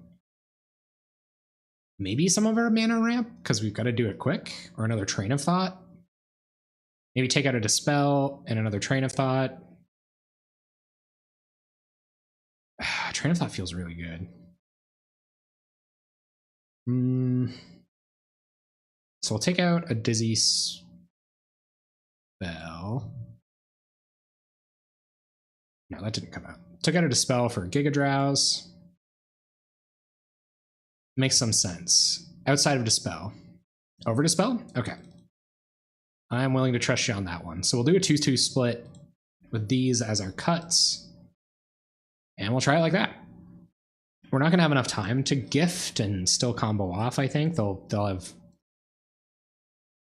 Maybe some of our mana ramp, because we've got to do it quick, or another Train of Thought. Maybe take out a Dispel and another Train of Thought. Train of Thought feels really good. So we'll take out a Dizzy Spell. No, that didn't come out. Took out a Dispel for Giga Drowse. Makes some sense. Outside of Dispel. Over Dispel? Okay. I'm willing to trust you on that one. So we'll do a 2-2 split with these as our cuts. And we'll try it like that. We're not going to have enough time to gift and still combo off, I think. They'll have...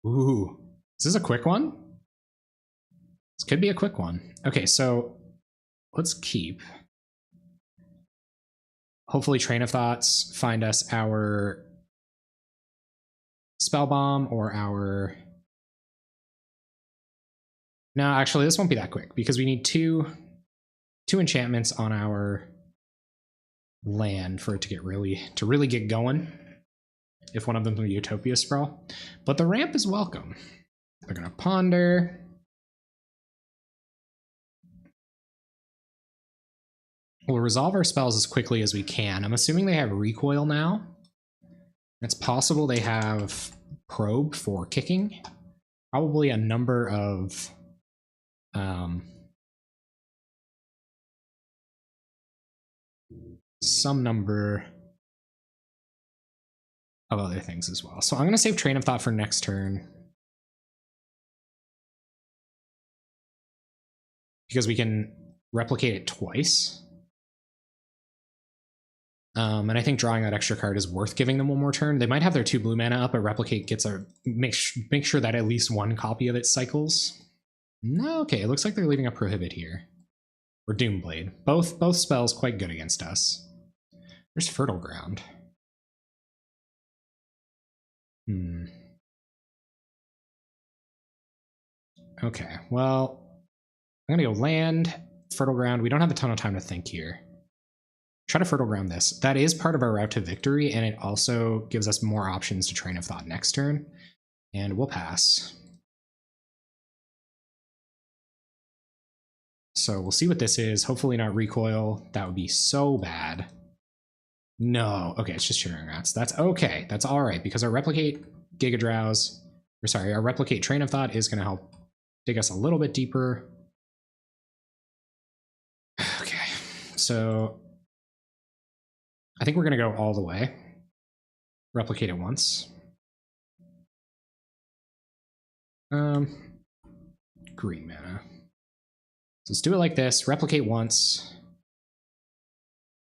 Ooh. Is this a quick one? Let's could be a quick one. Okay, so let's keep. Hopefully Train of Thoughts find us our Spell Bomb or our... No, actually, this won't be that quick because we need two enchantments on our land for it to really get going. If one of them is Utopia Sprawl. But the ramp is welcome. They're gonna ponder. We'll resolve our spells as quickly as we can. I'm assuming they have recoil now. It's possible they have probe for kicking. Probably a number of some number of other things as well. So I'm going to save Train of Thought for next turn. Because we can replicate it twice. And I think drawing that extra card is worth giving them one more turn. They might have their 2 blue mana up, but replicate gets a make sure that at least one copy of it cycles. No, okay, it looks like they're leaving a Prohibit here. Or Doomblade. Both spells quite good against us. There's Fertile Ground. Okay, well, I'm gonna go land, Fertile Ground. We don't have a ton of time to think here. Try to Fertile Ground this. That is part of our route to victory, and it also gives us more options to Train of Thought next turn. And we'll pass. So we'll see what this is. Hopefully not recoil. That would be so bad. No. Okay, it's just Chittering Rats. That's okay. That's all right, because our Replicate Giga Drowse, or sorry, our Replicate Train of Thought is going to help dig us a little bit deeper. Okay, so I think we're going to go all the way. Replicate it once. Green mana. So let's do it like this. Replicate once.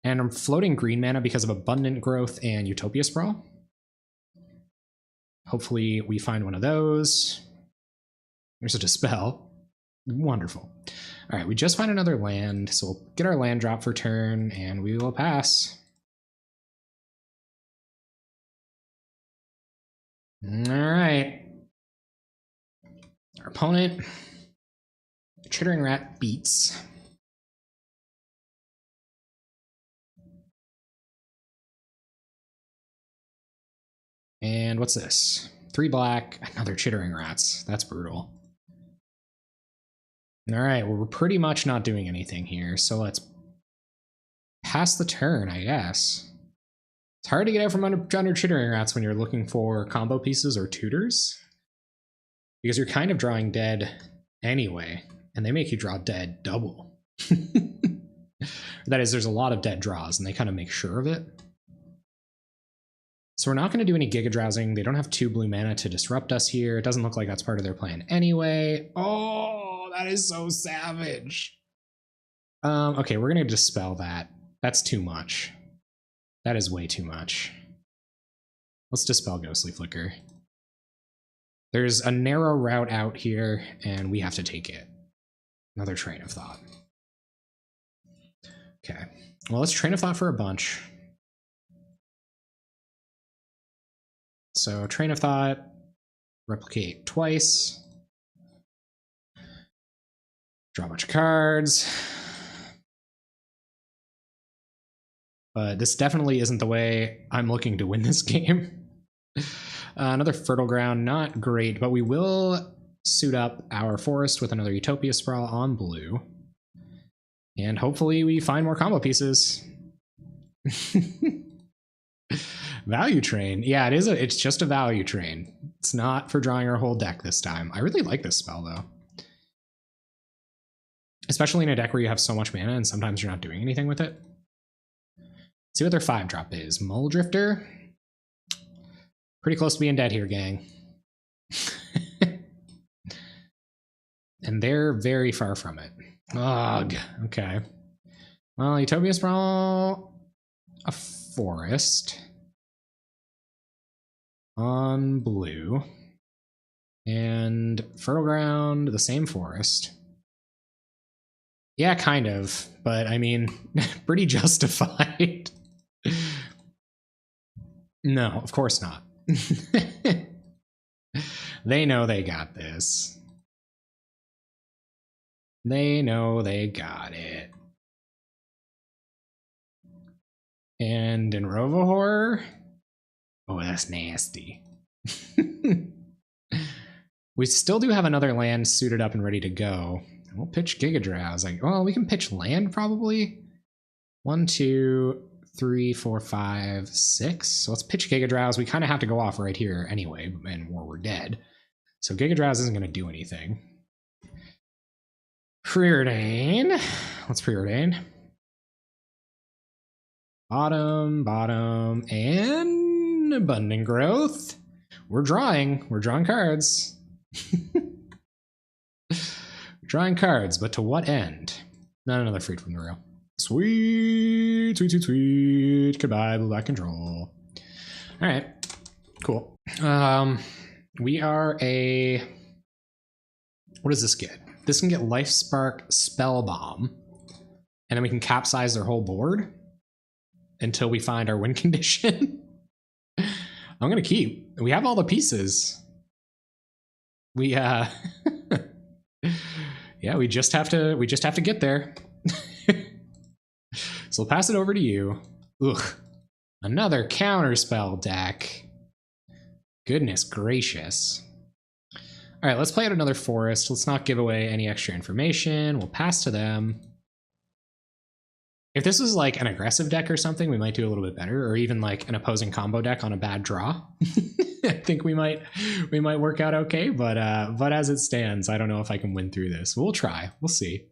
And I'm floating green mana because of Abundant Growth and Utopia Sprawl. Hopefully we find one of those. There's a Dispel. Wonderful. All right, we just find another land, so we'll get our land drop for turn, and we will pass. All right. Our opponent, Chittering Rat, beats. And what's this? 3 black, another Chittering Rats. That's brutal. All right, well, we're pretty much not doing anything here, so let's pass the turn, I guess. It's hard to get out from under Chittering Rats when you're looking for combo pieces or tutors, because you're kind of drawing dead anyway, and they make you draw dead double. That is, there's a lot of dead draws, and they kind of make sure of it. So we're not going to do any Giga Drowsing. They don't have 2 blue mana to disrupt us here. It doesn't look like that's part of their plan anyway. Oh, that is so savage. Okay, we're going to dispel that. That's too much. That is way too much. Let's dispel Ghostly Flicker. There's a narrow route out here, and we have to take it. Another Train of Thought. Okay, well, let's Train of Thought for a bunch. So Train of Thought, replicate twice, draw a bunch of cards. But this definitely isn't the way I'm looking to win this game. Another Fertile Ground, not great, but we will suit up our forest with another Utopia Sprawl on blue. And hopefully we find more combo pieces. Value Train. Yeah, it is. It's just a Value Train. It's not for drawing our whole deck this time. I really like this spell, though. Especially in a deck where you have so much mana and sometimes you're not doing anything with it. Let's see what their 5-drop is. Muldrifter. Pretty close to being dead here, gang. And they're very far from it. Ugh. Okay. Well, Utopia Sprawl, a forest on blue, and Fertile Ground, the same forest. Yeah, kind of, but I mean, pretty justified. No, of course not. They know they got this. They know they got it. And in Rovahor, oh, that's nasty. We still do have another land suited up and ready to go. We'll pitch Gigadrows. Like, well, we can pitch land probably. 1, 2, 3, 4, 5, 6. So let's pitch Gigadrows. We kind of have to go off right here anyway, and we're dead. So Gigadrows isn't going to do anything. Preordain. Let's preordain. Bottom, and abundant growth. We're drawing cards. Drawing cards, but to what end? Not another Freed from the Rail. Sweet. Goodbye, blue-black control. All right, cool. We are a. What does this get? This can get Life Spark, Spell Bomb, and then we can capsize their whole board until we find our win condition. I'm gonna keep. We have all the pieces. We yeah, we just have to get there. So I'll pass it over to you. Ugh. Another counterspell deck. Goodness gracious. All right, let's play out another forest. Let's not give away any extra information. We'll pass to them. If this was like an aggressive deck or something, we might do a little bit better, or even like an opposing combo deck on a bad draw. I think we might work out okay, but as it stands, I don't know if I can win through this. We'll try. We'll see.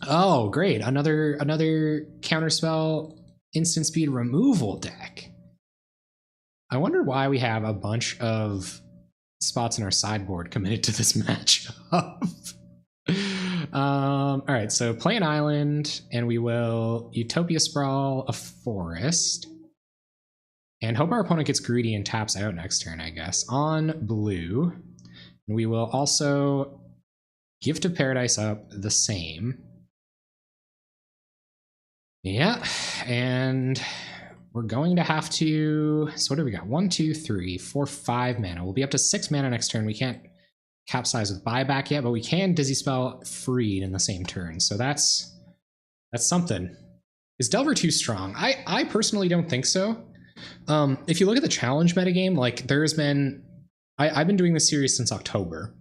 Oh, great. Another counterspell instant speed removal deck. I wonder why we have a bunch of spots in our sideboard committed to this matchup. All right, so play an island, and we will Utopia Sprawl a forest, and hope our opponent gets greedy and taps out next turn, I guess. On blue, and we will also Gift of Paradise up the same. Yeah, and we're going to have to. So what do we got? 1, 2, 3, 4, 5 mana. We'll be up to 6 mana next turn. We can't capsize with buyback yet, but we can Dizzy Spell Freed in the same turn. So that's something. Is Delver too strong? I personally don't think so. If you look at the challenge metagame, like there's been, I've been doing this series since October,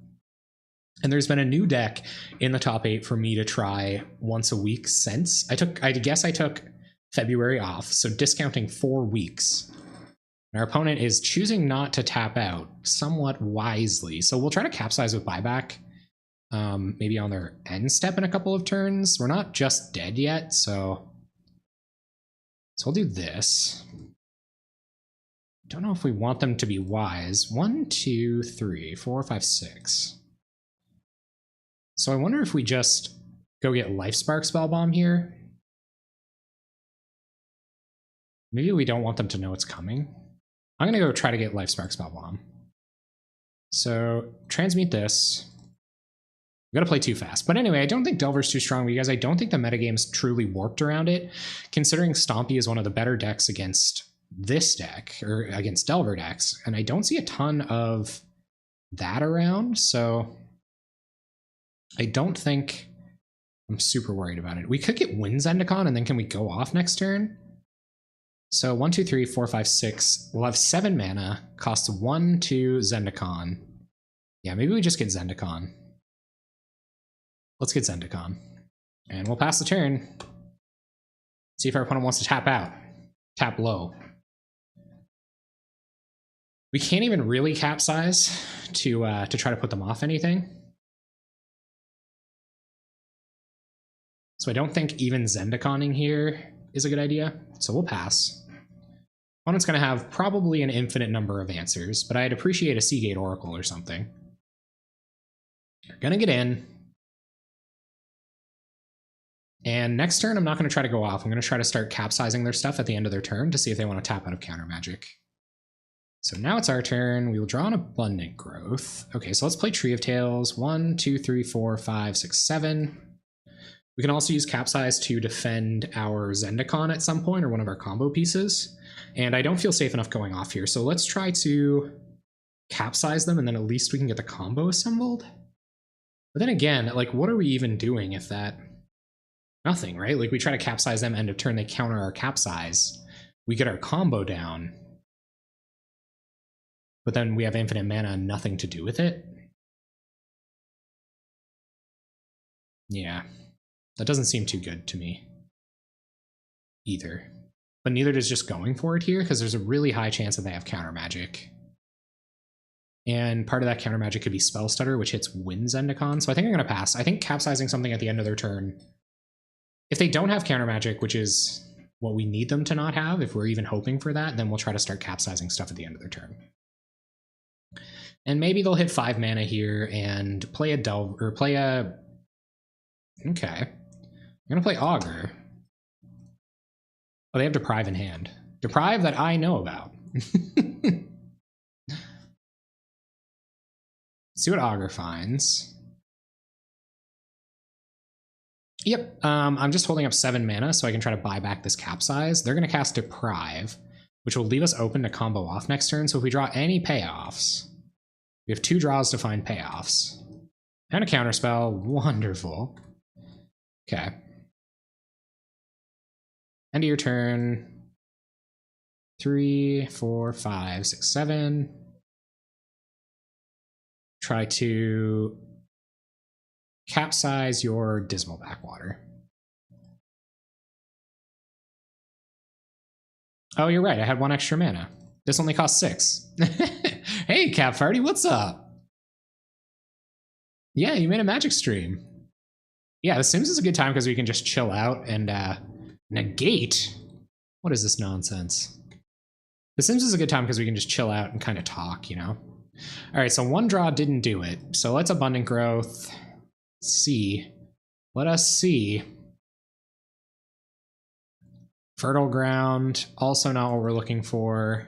and there's been a new deck in the top 8 for me to try once a week since. I guess I took February off, so discounting 4 weeks. Our opponent is choosing not to tap out somewhat wisely. So we'll try to capsize with buyback, maybe on their end step in a couple of turns. We're not just dead yet, so we'll do this. Don't know if we want them to be wise. 1, 2, 3, 4, 5, 6. So I wonder if we just go get Life Spark Spellbomb here. Maybe we don't want them to know it's coming. I'm going to go try to get Life Spark Spellbomb. So transmute this. I'm going to play too fast. But anyway, I don't think Delver's too strong because I don't think the metagame's truly warped around it, considering Stompy is one of the better decks against this deck, or against Delver decks, and I don't see a ton of that around, so I don't think I'm super worried about it. We could get Wind Zendikon, and then can we go off next turn? So 1, 2, 3, 4, 5, 6. We'll have 7 mana. Costs 1, 2 Zendikon. Yeah, maybe we just get Zendikon. Let's get Zendikon. And we'll pass the turn. See if our opponent wants to tap out. Tap low. We can't even really capsize to try to put them off anything. So I don't think even Zendikoning here is a good idea. So we'll pass. Opponent's going to have probably an infinite number of answers, but I'd appreciate a Seagate Oracle or something. You're going to get in. And next turn, I'm not going to try to go off. I'm going to try to start capsizing their stuff at the end of their turn to see if they want to tap out of counter magic. So now it's our turn. We will draw an Abundant Growth. Okay, so let's play Tree of Tales. 1, 2, 3, 4, 5, 6, 7. We can also use Capsize to defend our Zendikon at some point, or one of our combo pieces. And I don't feel safe enough going off here, so let's try to Capsize them, and then at least we can get the combo assembled. But then again, like, what are we even doing if that... Nothing, right? Like, we try to Capsize them, end of turn, they counter our Capsize. We get our combo down. But then we have infinite mana and nothing to do with it. Yeah, that doesn't seem too good to me either. But neither does just going for it here, because there's a really high chance that they have counter magic. And part of that counter magic could be Spell Stutter, which hits Wind Zendikon. So I think I'm going to pass. I think Capsizing something at the end of their turn, if they don't have counter magic, which is what we need them to not have, if we're even hoping for that, then we'll try to start Capsizing stuff at the end of their turn. And maybe they'll hit 5 mana here and play a Delve, or play a... Okay. I'm going to play Augur. Oh, they have Deprive in hand. Deprive that I know about. See what Augur finds. Yep, I'm just holding up 7 mana so I can try to buy back this Capsize. They're going to cast Deprive, which will leave us open to combo off next turn. So if we draw any payoffs... We have 2 draws to find payoffs. And a counterspell. Wonderful. Okay. End of your turn. 3, 4, 5, 6, 7. Try to Capsize your Dismal Backwater. Oh, you're right. I had 1 extra mana. This only costs 6. Hey, Cap Farty, what's up? Yeah, you made a Magic stream. Yeah, The Sims is a good time because we can just chill out and negate. What is this nonsense? The Sims is a good time because we can just chill out and kind of talk, you know? All right, so 1 draw didn't do it. So let's Abundant Growth. Let's see. Let us see. Fertile Ground, also not what we're looking for.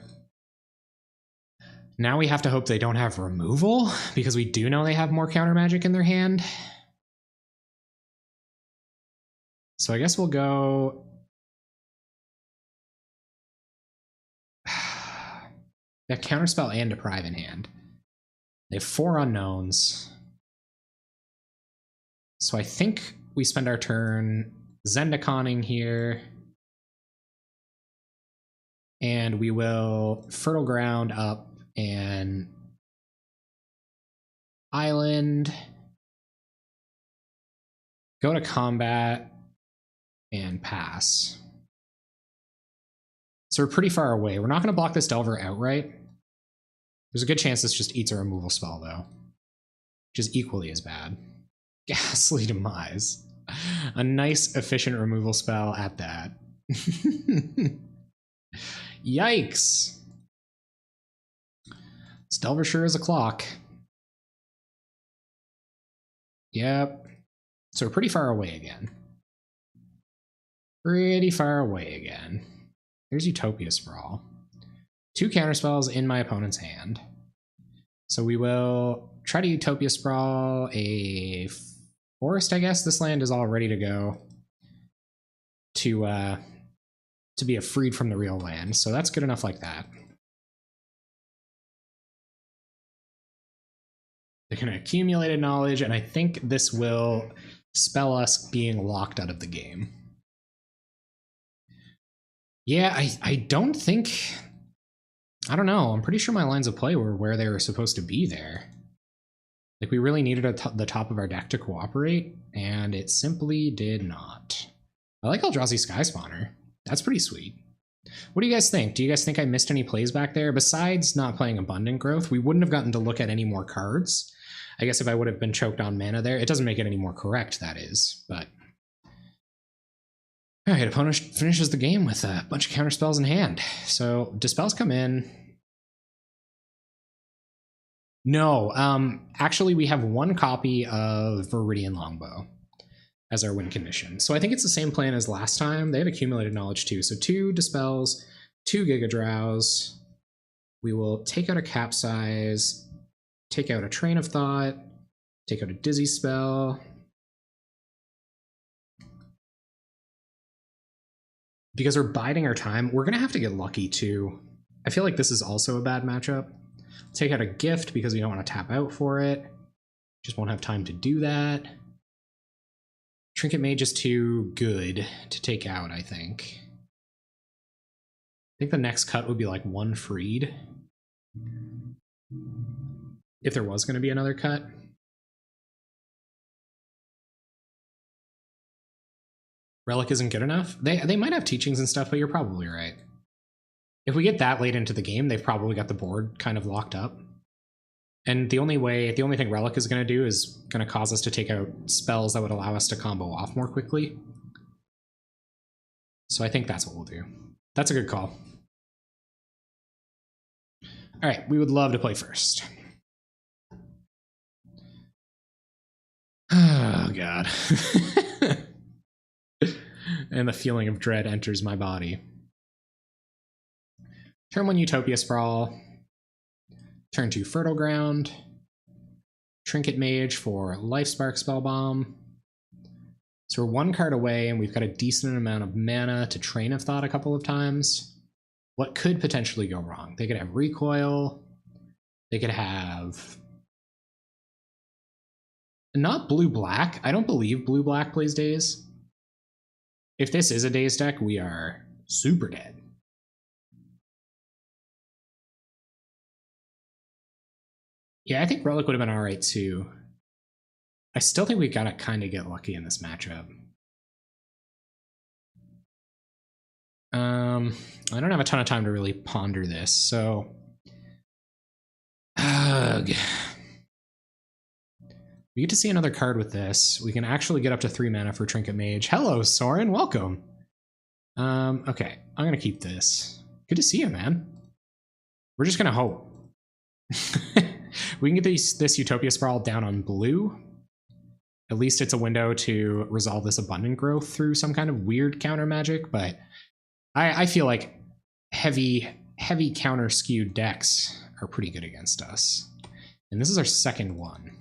Now we have to hope they don't have removal, because we do know they have more counter magic in their hand. So I guess we'll go... They have Counterspell and Deprive in hand. They have 4 unknowns. So I think we spend our turn Zendikoning here. And we will Fertile Ground up and Island, go to combat, and pass. So we're pretty far away. We're not going to block this Delver outright. There's a good chance this just eats a removal spell, though, which is equally as bad. Ghastly Demise. A nice, efficient removal spell at that. Yikes. This Delver sure is a clock. Yep. So we're pretty far away again. Pretty far away again. There's Utopia Sprawl. 2 counterspells in my opponent's hand. So we will try to Utopia Sprawl a forest, I guess. This land is all ready to go to be a freed from the real land. So that's good enough like that. They're going to accumulate knowledge, and I think this will spell us being locked out of the game. Yeah, I don't think... I don't know. I'm pretty sure my lines of play were where they were supposed to be there. Like, we really needed the top of our deck to cooperate, and it simply did not. I like Eldrazi Sky Spawner. That's pretty sweet. What do you guys think? Do you guys think I missed any plays back there? Besides not playing Abundant Growth, we wouldn't have gotten to look at any more cards. I guess if I would have been choked on mana there, it doesn't make it any more correct, that is, but... Alright, opponent finishes the game with a bunch of counterspells in hand. So, dispels come in. No, actually we have 1 copy of Viridian Longbow as our win condition. So I think it's the same plan as last time. They have accumulated knowledge too. So 2 dispels, 2 Giga Drows. We will take out a Capsize, take out a Train of Thought, take out a Dizzy spell. Because we're biding our time, we're going to have to get lucky too. I feel like this is also a bad matchup. Take out a Gift because we don't want to tap out for it. Just won't have time to do that. Trinket Mage is too good to take out, I think. I think the next cut would be like 1 Freed. If there was going to be another cut. Relic isn't good enough? They might have teachings and stuff, but you're probably right. If we get that late into the game, they've probably got the board kind of locked up. And the only thing Relic is going to do is going to cause us to take out spells that would allow us to combo off more quickly. So I think that's what we'll do. That's a good call. All right, we would love to play first. Oh, God. And the feeling of dread enters my body. Turn 1 Utopia Sprawl. Turn 2 Fertile Ground. Trinket Mage for Life Spark Spellbomb. So we're 1 card away, and we've got a decent amount of mana to Train of Thought a couple of times. What could potentially go wrong? They could have Recoil. They could have... Not Blue-Black. I don't believe Blue-Black plays Daze. If this is a Daze deck, we are super dead. Yeah, I think Relic would have been alright too. I still think we gotta kind of get lucky in this matchup. I don't have a ton of time to really ponder this, so... We get to see another card with this. We can actually get up to 3 mana for Trinket Mage. Hello, Soren, welcome. Okay, I'm gonna keep this. Good to see you, man. We're just gonna hope. We can get this Utopia Sprawl down on blue. At least it's a window to resolve this Abundant Growth through some kind of weird counter magic, but I feel like heavy counter skewed decks are pretty good against us. And this is our second one.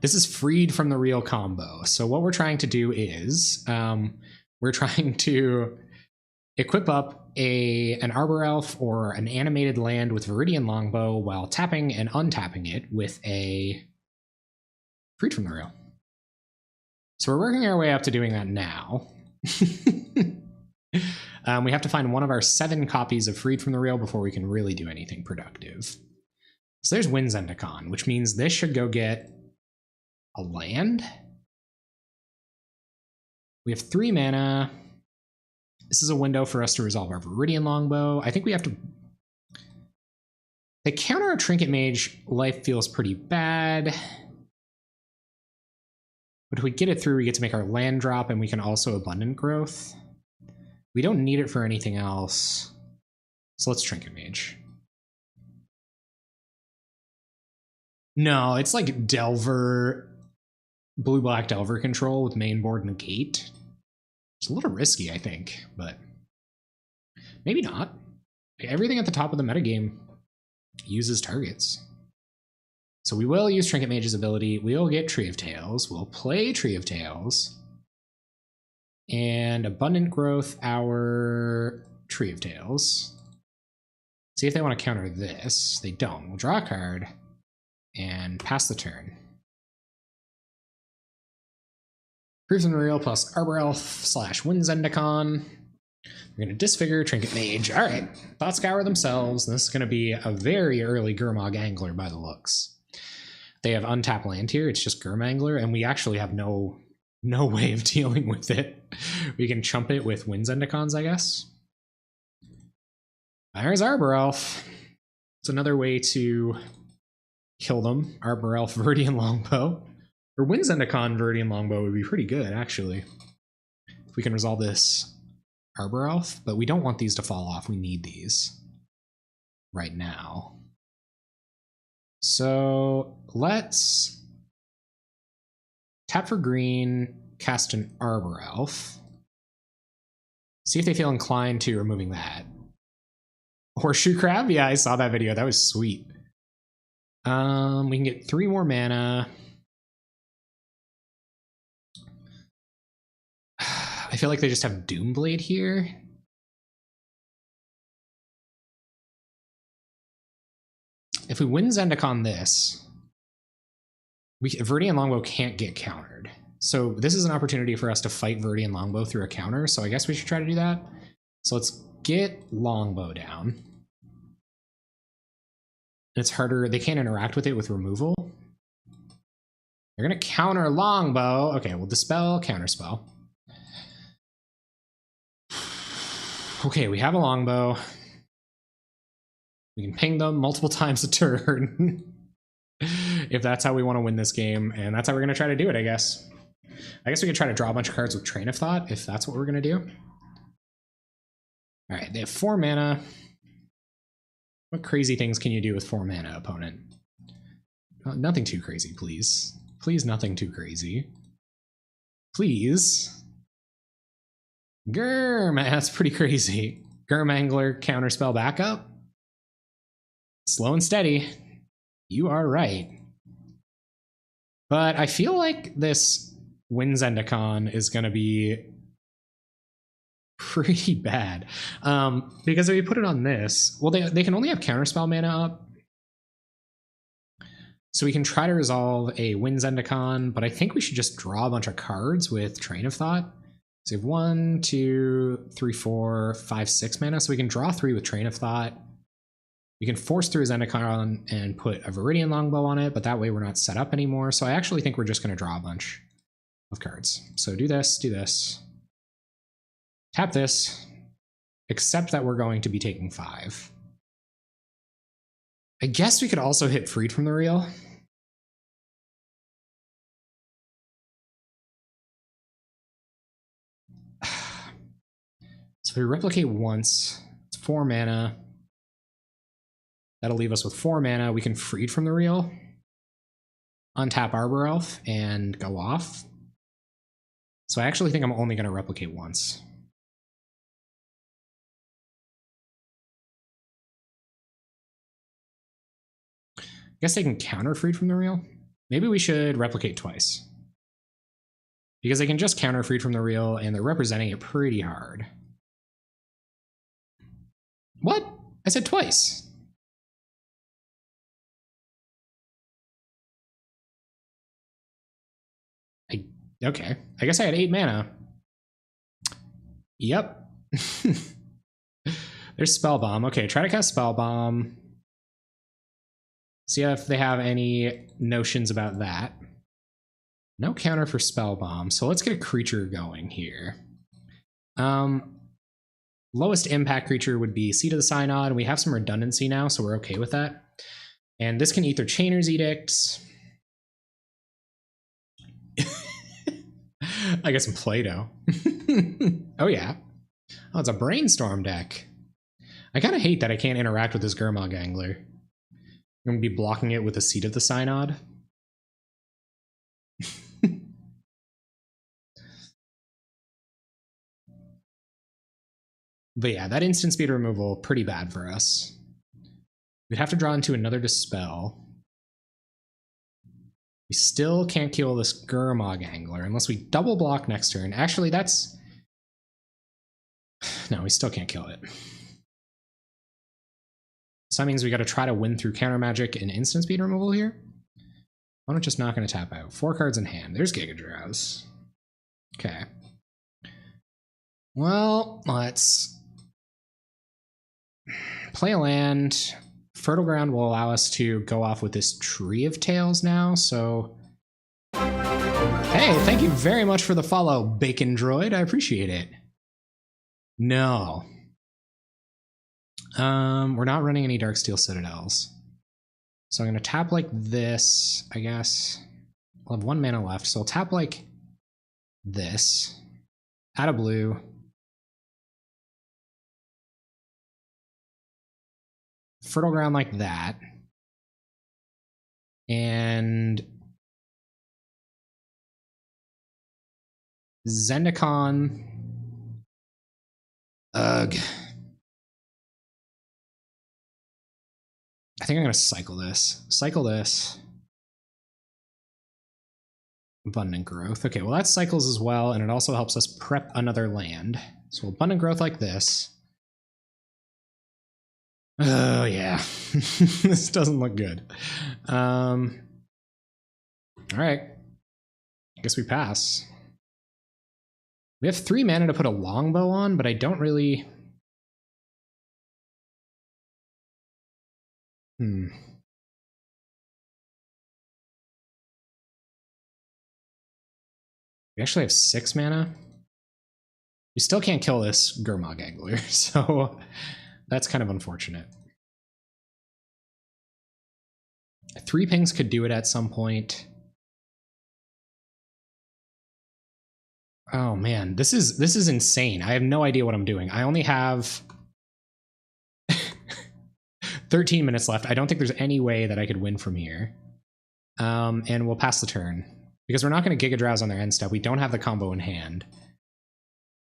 This is freed from the real combo. So what we're trying to do is we're trying to equip up an Arbor Elf or an animated land with Viridian Longbow while tapping and untapping it with a freed from the real. So we're working our way up to doing that now. We have to find one of our 7 copies of Freed from the Real before we can really do anything productive. So there's Wind's Endicon, which means this should go get a land. We have 3 mana. This is a window for us to resolve our Viridian Longbow. I think we have to... The counter our Trinket Mage life feels pretty bad. But if we get it through, we get to make our land drop, and we can also Abundant Growth. We don't need it for anything else. So let's Trinket Mage. No, it's like Delver... Blue-black Delver control with main board negate. It's a little risky, I think, but maybe not. Everything at the top of the metagame uses targets. So we will use Trinket Mage's ability. We'll get Tree of Tales. We'll play Tree of Tales. And Abundant Growth our Tree of Tales. See if they want to counter this. They don't. We'll draw a card and pass the turn. Freed from the Real plus Arbor Elf / Wind's Endicon. We're going to disfigure Trinket Mage. All right, Thought Scour themselves. This is going to be a very early Gurmag Angler by the looks. They have untapped land here. It's just Gurmangler, and we actually have no way of dealing with it. We can chump it with Wind's Endicons, I guess. There's Arbor Elf. It's another way to kill them. Arbor Elf, Viridian Longbow. Or Wind's Endicon Viridian Longbow would be pretty good, actually. If we can resolve this Arbor Elf, but we don't want these to fall off. We need these right now. So let's tap for green, cast an Arbor Elf. See if they feel inclined to removing that. Horseshoe crab? Yeah, I saw that video. That was sweet. We can get 3 more mana. I feel like they just have Doomblade here. If we win Zendikon this, Viridian Longbow can't get countered. So this is an opportunity for us to fight Viridian Longbow through a counter, so I guess we should try to do that. So let's get Longbow down. It's harder, they can't interact with it with removal. They're gonna counter Longbow. Okay, we'll dispel, counterspell. Okay, we have a Longbow. We can ping them multiple times a turn. If that's how we want to win this game, and that's how we're going to try to do it, I guess. I guess we could try to draw a bunch of cards with Train of Thought, if that's what we're going to do. Alright, they have 4 mana. What crazy things can you do with 4 mana, opponent? Nothing too crazy, please. Please, nothing too crazy. Please. Grr, man, that's pretty crazy. Gurm Angler, counterspell backup. Slow and steady. You are right. But I feel like this win Zendikon is going to be pretty bad. Because if we put it on this, well, they can only have counterspell mana up. So we can try to resolve a win Zendikon, but I think we should just draw a bunch of cards with Train of Thought. So we have 1, 2, 3, 4, 5, 6 mana. So we can draw 3 with Train of Thought. We can force through Zendikon and put a Viridian Longbow on it, but that way we're not set up anymore. So I actually think we're just going to draw a bunch of cards. So do this, tap this, except that we're going to be taking 5. I guess we could also hit Freed from the Real. So if we replicate once, it's 4 mana. That'll leave us with 4 mana. We can Freed from the Real, untap Arbor Elf, and go off. So I actually think I'm only going to replicate once. I guess they can counter Freed from the Real. Maybe we should replicate twice. Because they can just counter Freed from the Real, and they're representing it pretty hard. What? I said twice. Okay, I guess I had 8 mana. Yep. There's Spell Bomb. Okay, try to cast Spell Bomb. See if they have any notions about that. No counter for Spell Bomb, so let's get a creature going here. Lowest impact creature would be Seat of the Synod. We have some redundancy now, so we're okay with that. And this can Ether Chainer's Edict. I got some Play-Doh. Oh yeah. Oh, it's a Brainstorm deck. I kind of hate that I can't interact with this Gurmag Angler. I'm going to be blocking it with a Seat of the Synod. But yeah, that instant speed removal, pretty bad for us. We'd have to draw into another Dispel. We still can't kill this Gurmag Angler unless we double block next turn. Actually, that's... No, we still can't kill it. So that means we got to try to win through counter magic and instant speed removal here. I'm just not going to tap out. 4 cards in hand. There's Giga Drowse. Okay. Well, let's play a land. Fertile Ground will allow us to go off with this Tree of Tales now, so... Hey, thank you very much for the follow, Bacon Droid. I appreciate it. No. We're not running any Darksteel Citadels. So I'm going to tap like this, I guess. I'll have 1 mana left, so I'll tap like this. Add a blue. Fertile Ground like that. And Zendikon. Ugh. I think I'm going to cycle this. Cycle this. Abundant growth. Okay, well that cycles as well, and it also helps us prep another land. So abundant growth like this. Oh yeah, this doesn't look good. All right, I guess we pass. We have 3 mana to put a longbow on, but I don't really. We actually have 6 mana. We still can't kill this Gurmag Angler, so that's kind of unfortunate. 3 pings could do it at some point. Oh man, this is insane. I have no idea what I'm doing. I only have 13 minutes left. I don't think there's any way that I could win from here. And we'll pass the turn. Because we're not going to Giga Drowse on their end step. We don't have the combo in hand.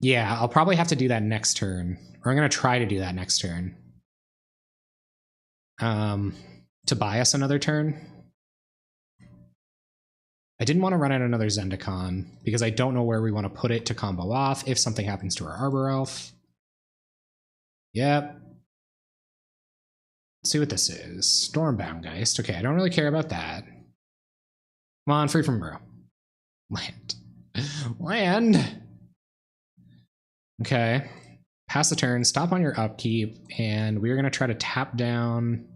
Yeah, I'll probably have to do that next turn. Or I'm going to try to do that next turn. To buy us another turn. I didn't want to run out another Zendikon, because I don't know where we want to put it to combo off if something happens to our Arbor Elf. Yep. Let's see what this is. Stormbound Geist. Okay, I don't really care about that. Come on, free from Burrow. Land. Land! Okay. Pass the turn, stop on your upkeep, and we're going to try to tap down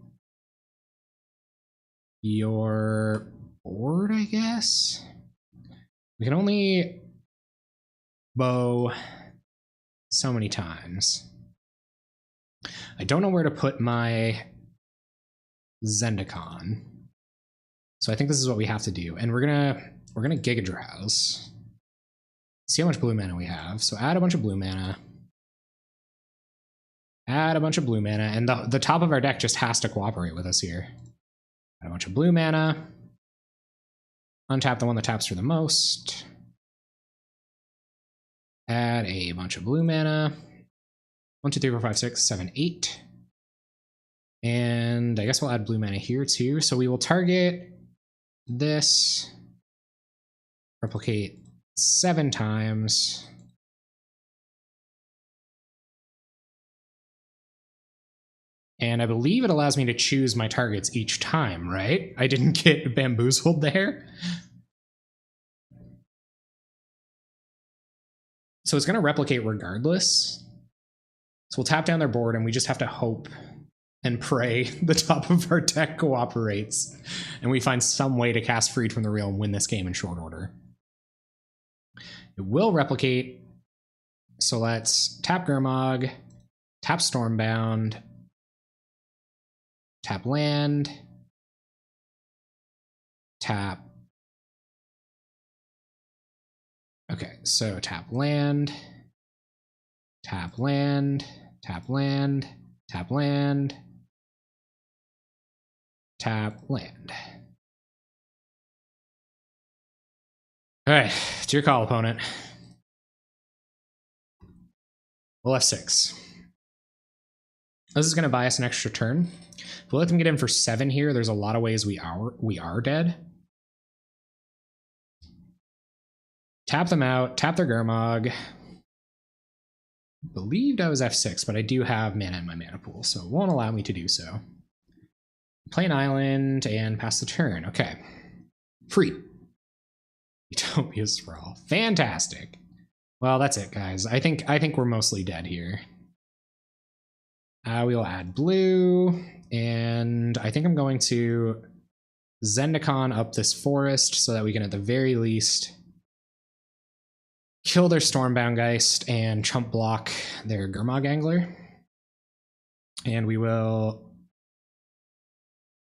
your board, I guess? We can only bow so many times. I don't know where to put my Zendikon. So I think this is what we have to do. And we're gonna Giga Drowse. See how much blue mana we have. So add a bunch of blue mana. Add a bunch of blue mana, and the top of our deck just has to cooperate with us here. Add a bunch of blue mana. Untap the one that taps for the most. Add a bunch of blue mana. 1, 2, 3, 4, 5, 6, 7, 8. And I guess we'll add blue mana here too. So we will target this. Replicate 7 times. And I believe it allows me to choose my targets each time, right? I didn't get bamboozled there. So it's going to replicate regardless. So we'll tap down their board, and we just have to hope and pray the top of our deck cooperates, and we find some way to cast Freed from the Real and win this game in short order. It will replicate. So let's tap Gurmag, tap Stormbound, tap land, tap. Okay, so tap land, tap land, tap land, tap land, tap land. All right, it's your call, opponent. We'll F6. This is going to buy us an extra turn. If we let them get in for 7 here, there's a lot of ways we are dead. Tap them out, tap their Gurmag. Believed I was F6, but I do have mana in my mana pool, so it won't allow me to do so. Play an island and pass the turn. Okay. Free. Utopia Sprawl. Fantastic. Well, that's it, guys. I think we're mostly dead here. We'll add blue, and I think I'm going to Zendikon up this forest so that we can, at the very least, kill their Stormbound Geist and chump block their Gurmag Angler. And we will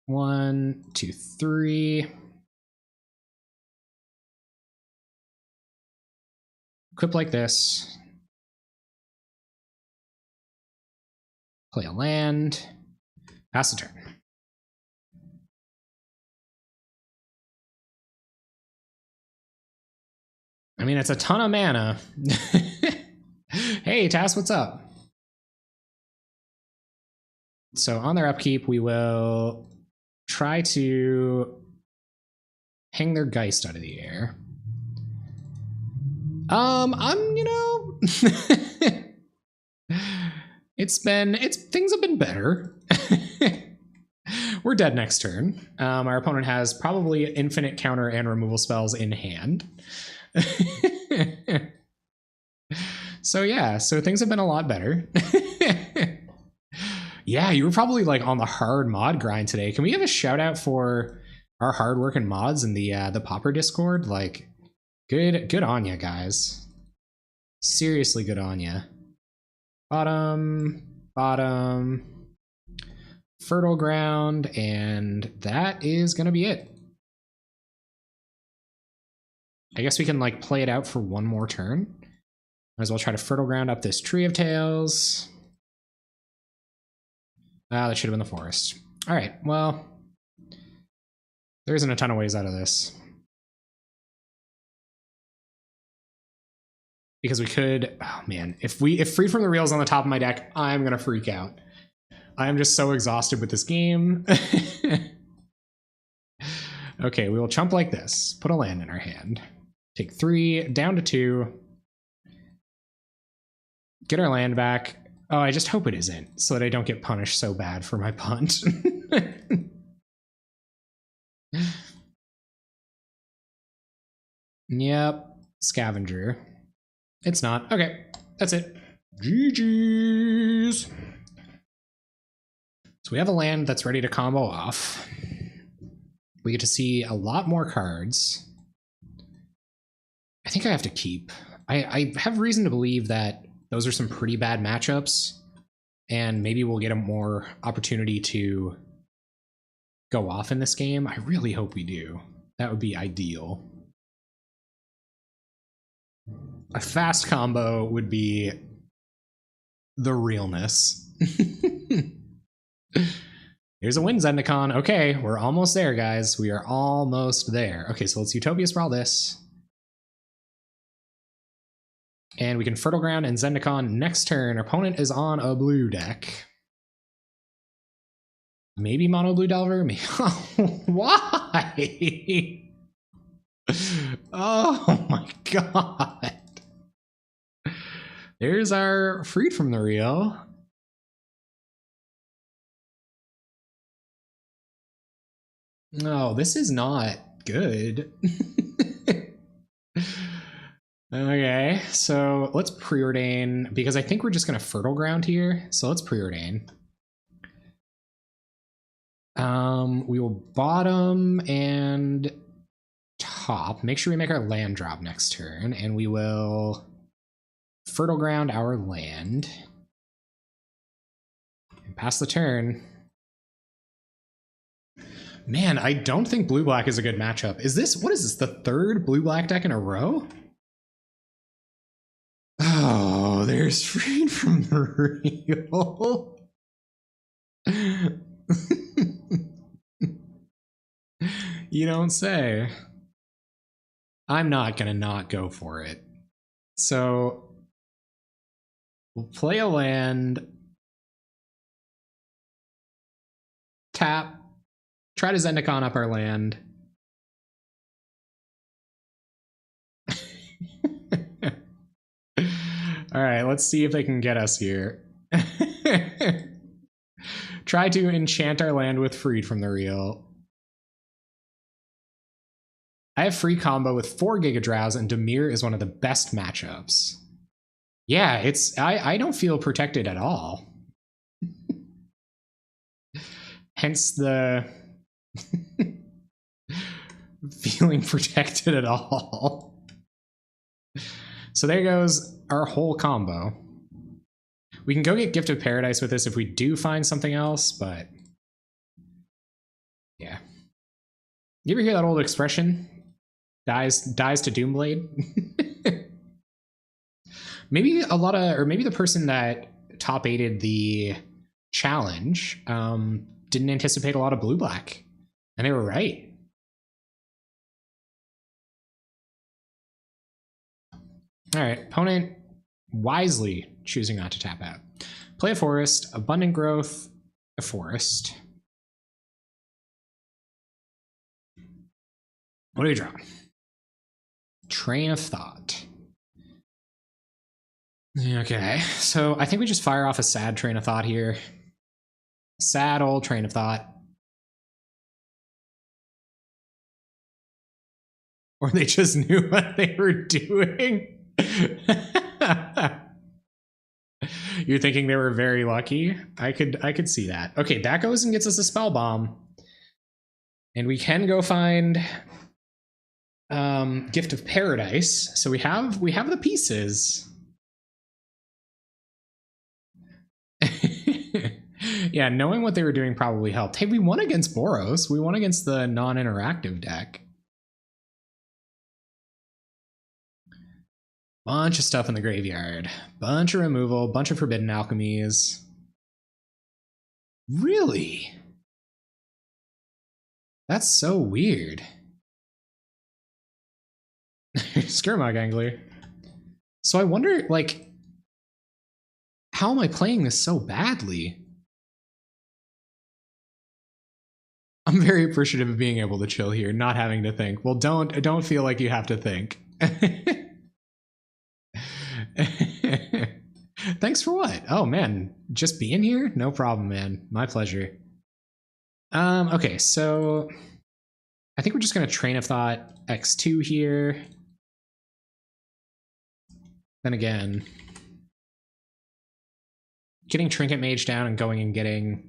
1, 2, 3. Equip like this. Play a land. Pass the turn. I mean, it's a ton of mana. Hey, Tass, what's up? So on their upkeep, we will try to hang their Geist out of the air. You know, things have been better. We're dead next turn. Our opponent has probably infinite counter and removal spells in hand. So yeah, so things have been a lot better. Yeah, you were probably like on the hard mod grind today. Can we have a shout out for our hardworking mods in the Pauper Discord? Like, good on ya, guys. Seriously, good on ya. Bottom, fertile ground, and that is gonna be it. I guess we can like play it out for one more turn. Might as well try to fertile ground up this Tree of Tails. Ah, that should have been the forest. All right, well, there isn't a ton of ways out of this. Because we could, oh man, if Freed from the Real is on the top of my deck, I'm gonna freak out. I am just so exhausted with this game. Okay, we will chump like this. Put a land in our hand. Take 3, down to 2. Get our land back. Oh, I just hope it isn't, so that I don't get punished so bad for my punt. Yep, Scavenger. It's not. Okay, that's it. GG's. So we have a land that's ready to combo off. We get to see a lot more cards. I think I have to keep. I have reason to believe that those are some pretty bad matchups, and maybe we'll get a more opportunity to go off in this game. I really hope we do. That would be ideal. A fast combo would be the realness. Here's a win, Zendikon. Okay, we're almost there, guys. We are almost there. Okay, so let's Utopia Sprawl this. And we can Fertile Ground and Zendikon next turn. Our opponent is on a blue deck. Maybe Mono Blue Delver? Maybe. Why? Oh my god. There's our Freed from the Real. No, this is not good. Okay, so let's preordain, because I think we're just going to Fertile Ground here. So let's preordain. We will bottom and top. Make sure we make our land drop next turn, and we will Fertile Ground our land. And pass the turn. Man, I don't think blue-black is a good matchup. Is this, what is this, the third blue-black deck in a row? Oh, there's Freed from the Real. You don't say. I'm not gonna not go for it. So we'll play a land, tap, try to Zendikon up our land. All right, let's see if they can get us here. Try to enchant our land with Freed from the Real. I have free combo with 4 Giga Drows, and Dimir is one of the best matchups. Yeah, it's I don't feel protected at all. Hence the feeling protected at all. So there goes our whole combo. We can go get Gift of Paradise with this if we do find something else, but yeah. You ever hear that old expression? Dies to Doomblade? Maybe a lot of, or maybe the person that top 8'd the challenge didn't anticipate a lot of blue-black, and they were right. All right, opponent wisely choosing not to tap out. Play a forest, abundant growth, a forest. What do we draw? Train of Thought. Okay, so I think we just fire off a sad Train of Thought here. Sad old Train of Thought. Or they just knew what they were doing. You're thinking they were very lucky? I could see that. Okay, that goes and gets us a spell bomb. And we can go find Gift of Paradise. So we have the pieces. Yeah, knowing what they were doing probably helped. Hey, we won against Boros. We won against the non-interactive deck. Bunch of stuff in the graveyard. Bunch of removal, bunch of forbidden alchemies. Really? That's so weird. Skirmog Angler. So I wonder, like, how am I playing this so badly? I'm very appreciative of being able to chill here, not having to think. Well, don't feel like you have to think. Thanks for what? Oh man, just being here? No problem, man. My pleasure. Okay, so I think we're just gonna Train of Thought X2 here. Then again, getting Trinket Mage down and going and getting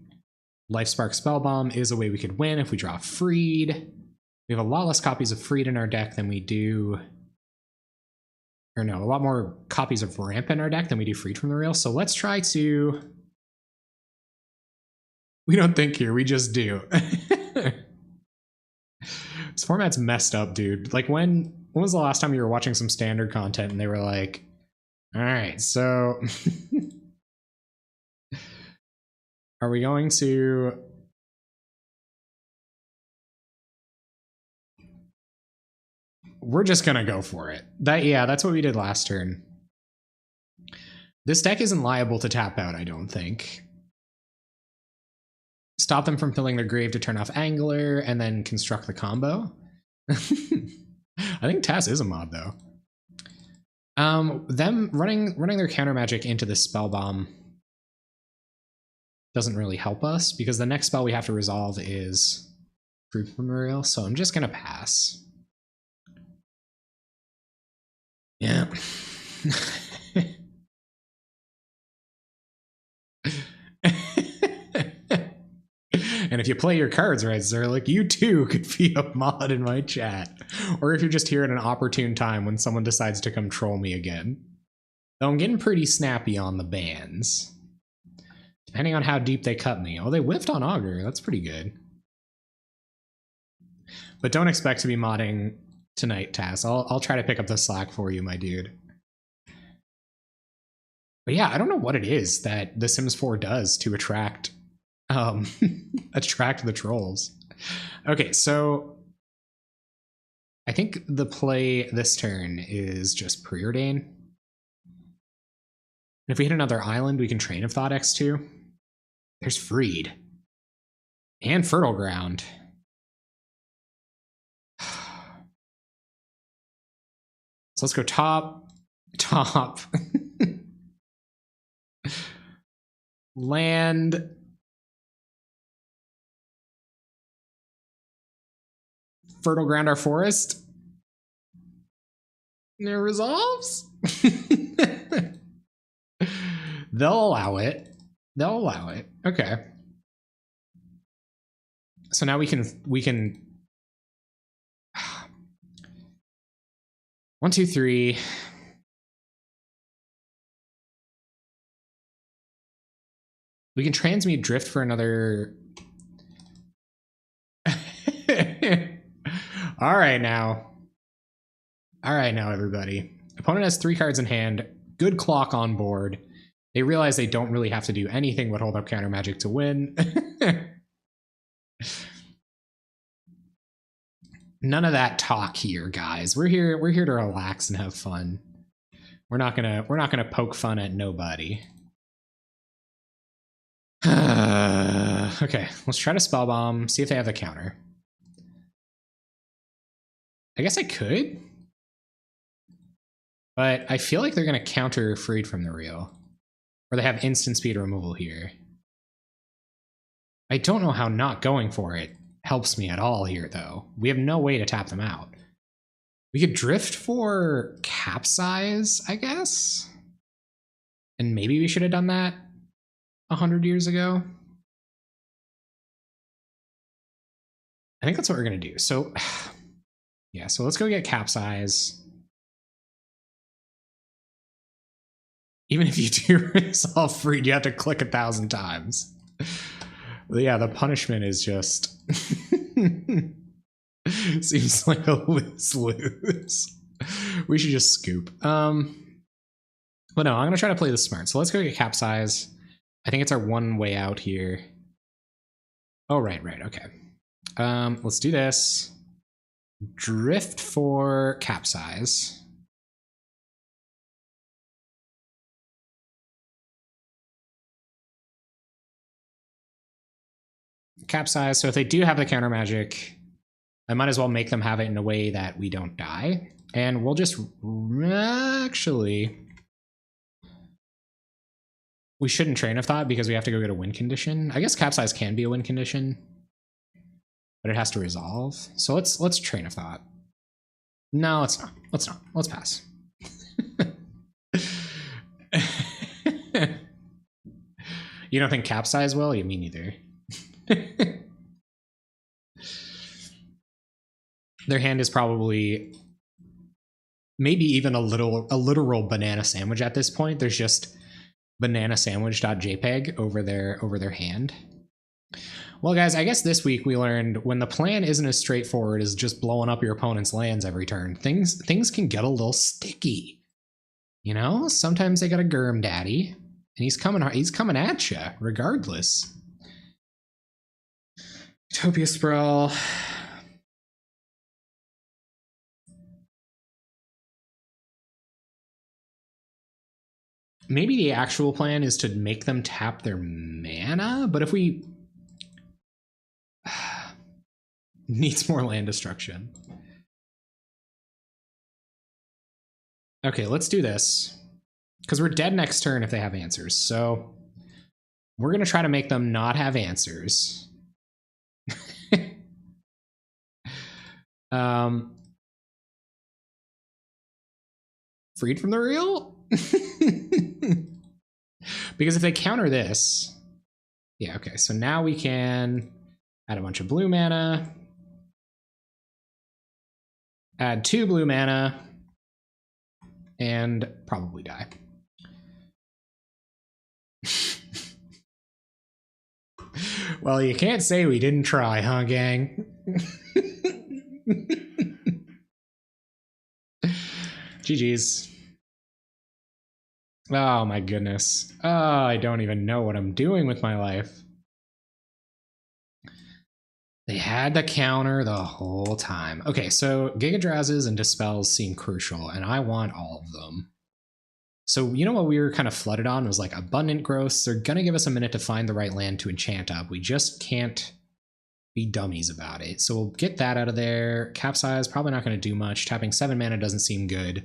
Lifespark Spellbomb is a way we could win if we draw Freed. We have a lot less copies of Freed in our deck than we do... Or no, a lot more copies of Ramp in our deck than we do Freed from the Real. So let's try to... We don't think here, we just do. This format's messed up, dude. Like when was the last time you were watching some standard content and they were like, all right, so... Are we going to... We're just gonna go for it. Yeah, that's what we did last turn. This deck isn't liable to tap out, I don't think. Stop them from filling their grave to turn off Angler, and then construct the combo. I think Tass is a mod, though. Them running their counter magic into the spell bomb doesn't really help us, because the next spell we have to resolve is Fruit Memorial, so I'm just gonna pass. Yeah. And if you play your cards right, Zerlik, you too could be a mod in my chat. Or if you're just here at an opportune time when someone decides to come troll me again. Though I'm getting pretty snappy on the bans. Depending on how deep they cut me. Oh, they whiffed on Augur. That's pretty good. But don't expect to be modding tonight, Tass. I'll try to pick up the slack for you, my dude. But yeah, I don't know what it is that The Sims 4 does to attract attract the trolls. Okay, so I think the play this turn is just Preordain. And if we hit another island, we can Train of Thought X2. There's Freed. And Fertile Ground. So let's go top. Land. Fertile Ground our forest. And it resolves. They'll allow it. They'll allow it. Okay. So now we can 1, 2, 3. We can transmute Drift for another. All right now, everybody. Opponent has 3 cards in hand. Good clock on board. They realize they don't really have to do anything but hold up counter magic to win. None of that talk here, guys. We're here to relax and have fun. We're not gonna poke fun at nobody. Okay, let's try to spell bomb, see if they have the counter. I guess I could, but I feel like they're going to counter Freed from the Real, or they have instant speed removal here. I don't know how not going for it helps me at all here, though. We have no way to tap them out. We could drift for Capsize, I guess? And maybe we should have done that 100 years ago. I think that's what we're going to do. So, yeah, so let's go get Capsize. Even if you do resolve Freed, you have to click 1,000 times. Yeah, the punishment is just seems like a lose-lose. We should just scoop. But no, I'm gonna try to play this smart. So let's go get Capsize. I think it's our one way out here. Oh, right, okay. Let's do this. Drift for Capsize. Capsize. So if they do have the counter magic, I might as well make them have it in a way that we don't die. And we'll just actually, we shouldn't train of thought because we have to go get a win condition. I guess Capsize can be a win condition, but it has to resolve. So let's train of thought. No, let's not. Let's pass. You don't think Capsize will? Yeah, me neither. Their hand is probably maybe even a literal banana sandwich at this point. There's just banana sandwich.jpg over their hand. Well, guys, I guess this week we learned when the plan isn't as straightforward as just blowing up your opponent's lands every turn, things can get a little sticky. You know, sometimes they got a Germ Daddy, and he's coming at you regardless. Utopia Sprawl. Maybe the actual plan is to make them tap their mana, but if we needs more land destruction. Okay, let's do this because we're dead next turn if they have answers. So we're gonna try to make them not have answers. Freed from the Real? Because if they counter this, yeah, okay, so now we can add a bunch of blue mana, add 2 blue mana, and probably die. Well, you can't say we didn't try, huh, gang? GG's. Oh my goodness. Oh, I don't even know what I'm doing with my life. They had the counter the whole time. Okay, so Giga Drazes and Dispels seem crucial, and I want all of them. So you know what we were kind of flooded on was like Abundant Growths. They're going to give us a minute to find the right land to enchant up. We just can't be dummies about it. So we'll get that out of there. Capsize, probably not going to do much. Tapping 7 mana doesn't seem good.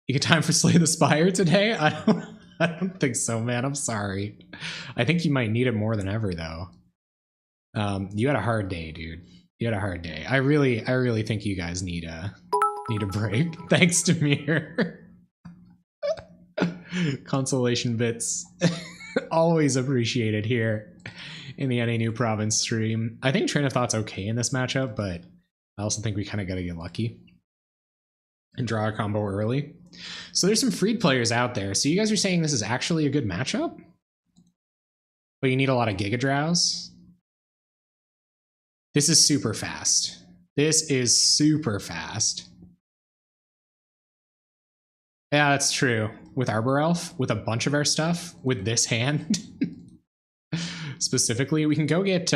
You get time for Slay the Spire today? I don't think so, man. I'm sorry. I think you might need it more than ever, though. You had a hard day, dude. You had a hard day. I really think you guys need a break. Thanks to Mir. Consolation bits. Always appreciated here in the Anynewprovince stream. I think Train of Thought's okay in this matchup, but I also think we kind of got to get lucky and draw a combo early. So there's some freed players out there. So you guys are saying this is actually a good matchup? But you need a lot of Giga Drows? This is super fast. This is super fast. Yeah, that's true. With Arbor Elf, with a bunch of our stuff, with this hand specifically, we can go get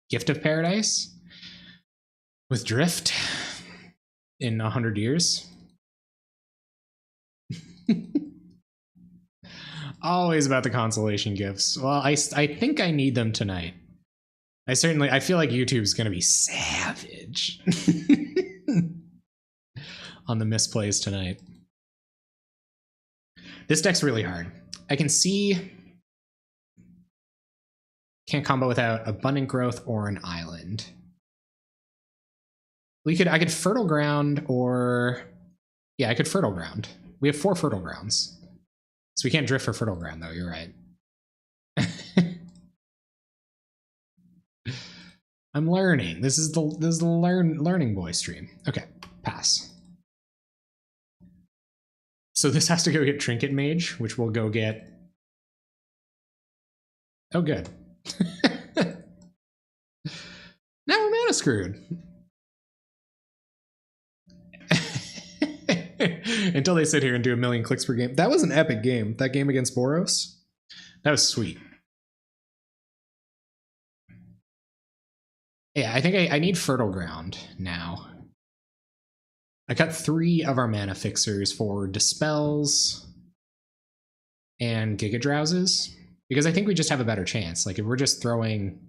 Gift of Paradise with Drift in 100 years. Always about the consolation gifts. Well, I think I need them tonight. I feel like YouTube's going to be savage on the misplays tonight. This deck's really hard. I can see can't combo without Abundant Growth or an Island. I could Fertile Ground or yeah, I could Fertile Ground. We have 4 Fertile Grounds. So we can't drift for Fertile Ground though, you're right. I'm learning. This is the learning boy stream. Okay, pass. So this has to go get Trinket Mage, which will go get. Oh, good. Now we're mana screwed. Until they sit here and do 1,000,000 clicks per game. That was an epic game. That game against Boros. That was sweet. Yeah, I think I need Fertile Ground now. I cut 3 of our mana fixers for Dispels and Giga Drowses, because I think we just have a better chance. Like, if we're just throwing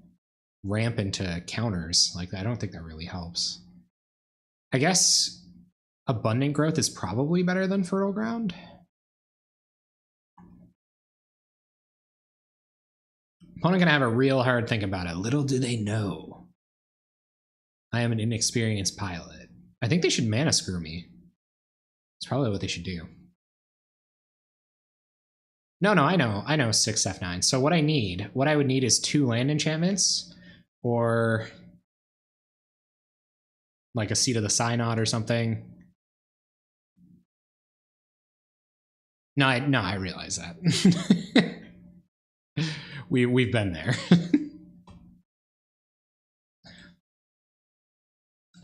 ramp into counters, like, I don't think that really helps. I guess Abundant Growth is probably better than Fertile Ground. Opponent gonna have a real hard think about it. Little do they know I am an inexperienced pilot. I think they should mana screw me. It's probably what they should do. No, I know 6 F9. So what I would need is 2 land enchantments or like a Seat of the Synod or something. No, I realize that. We've been there.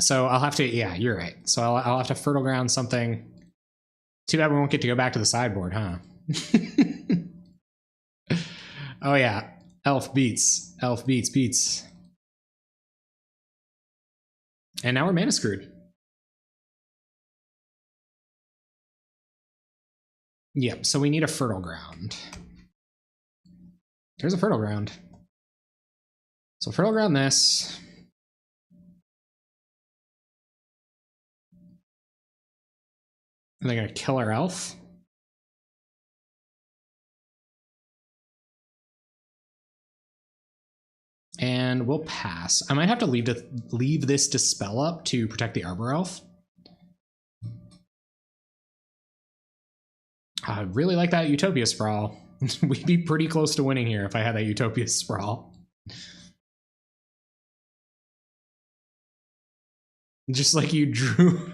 So I'll have to, yeah, you're right. So I'll have to Fertile Ground something. Too bad we won't get to go back to the sideboard, huh? Oh yeah, Elf beats. And now we're mana screwed. Yep, so we need a Fertile Ground. There's a Fertile Ground. So Fertile Ground this. And they're gonna kill our elf. And we'll pass. I might have to leave this Dispel up to protect the Arbor Elf. I really like that Utopia Sprawl. We'd be pretty close to winning here if I had that Utopia Sprawl. Just like you drew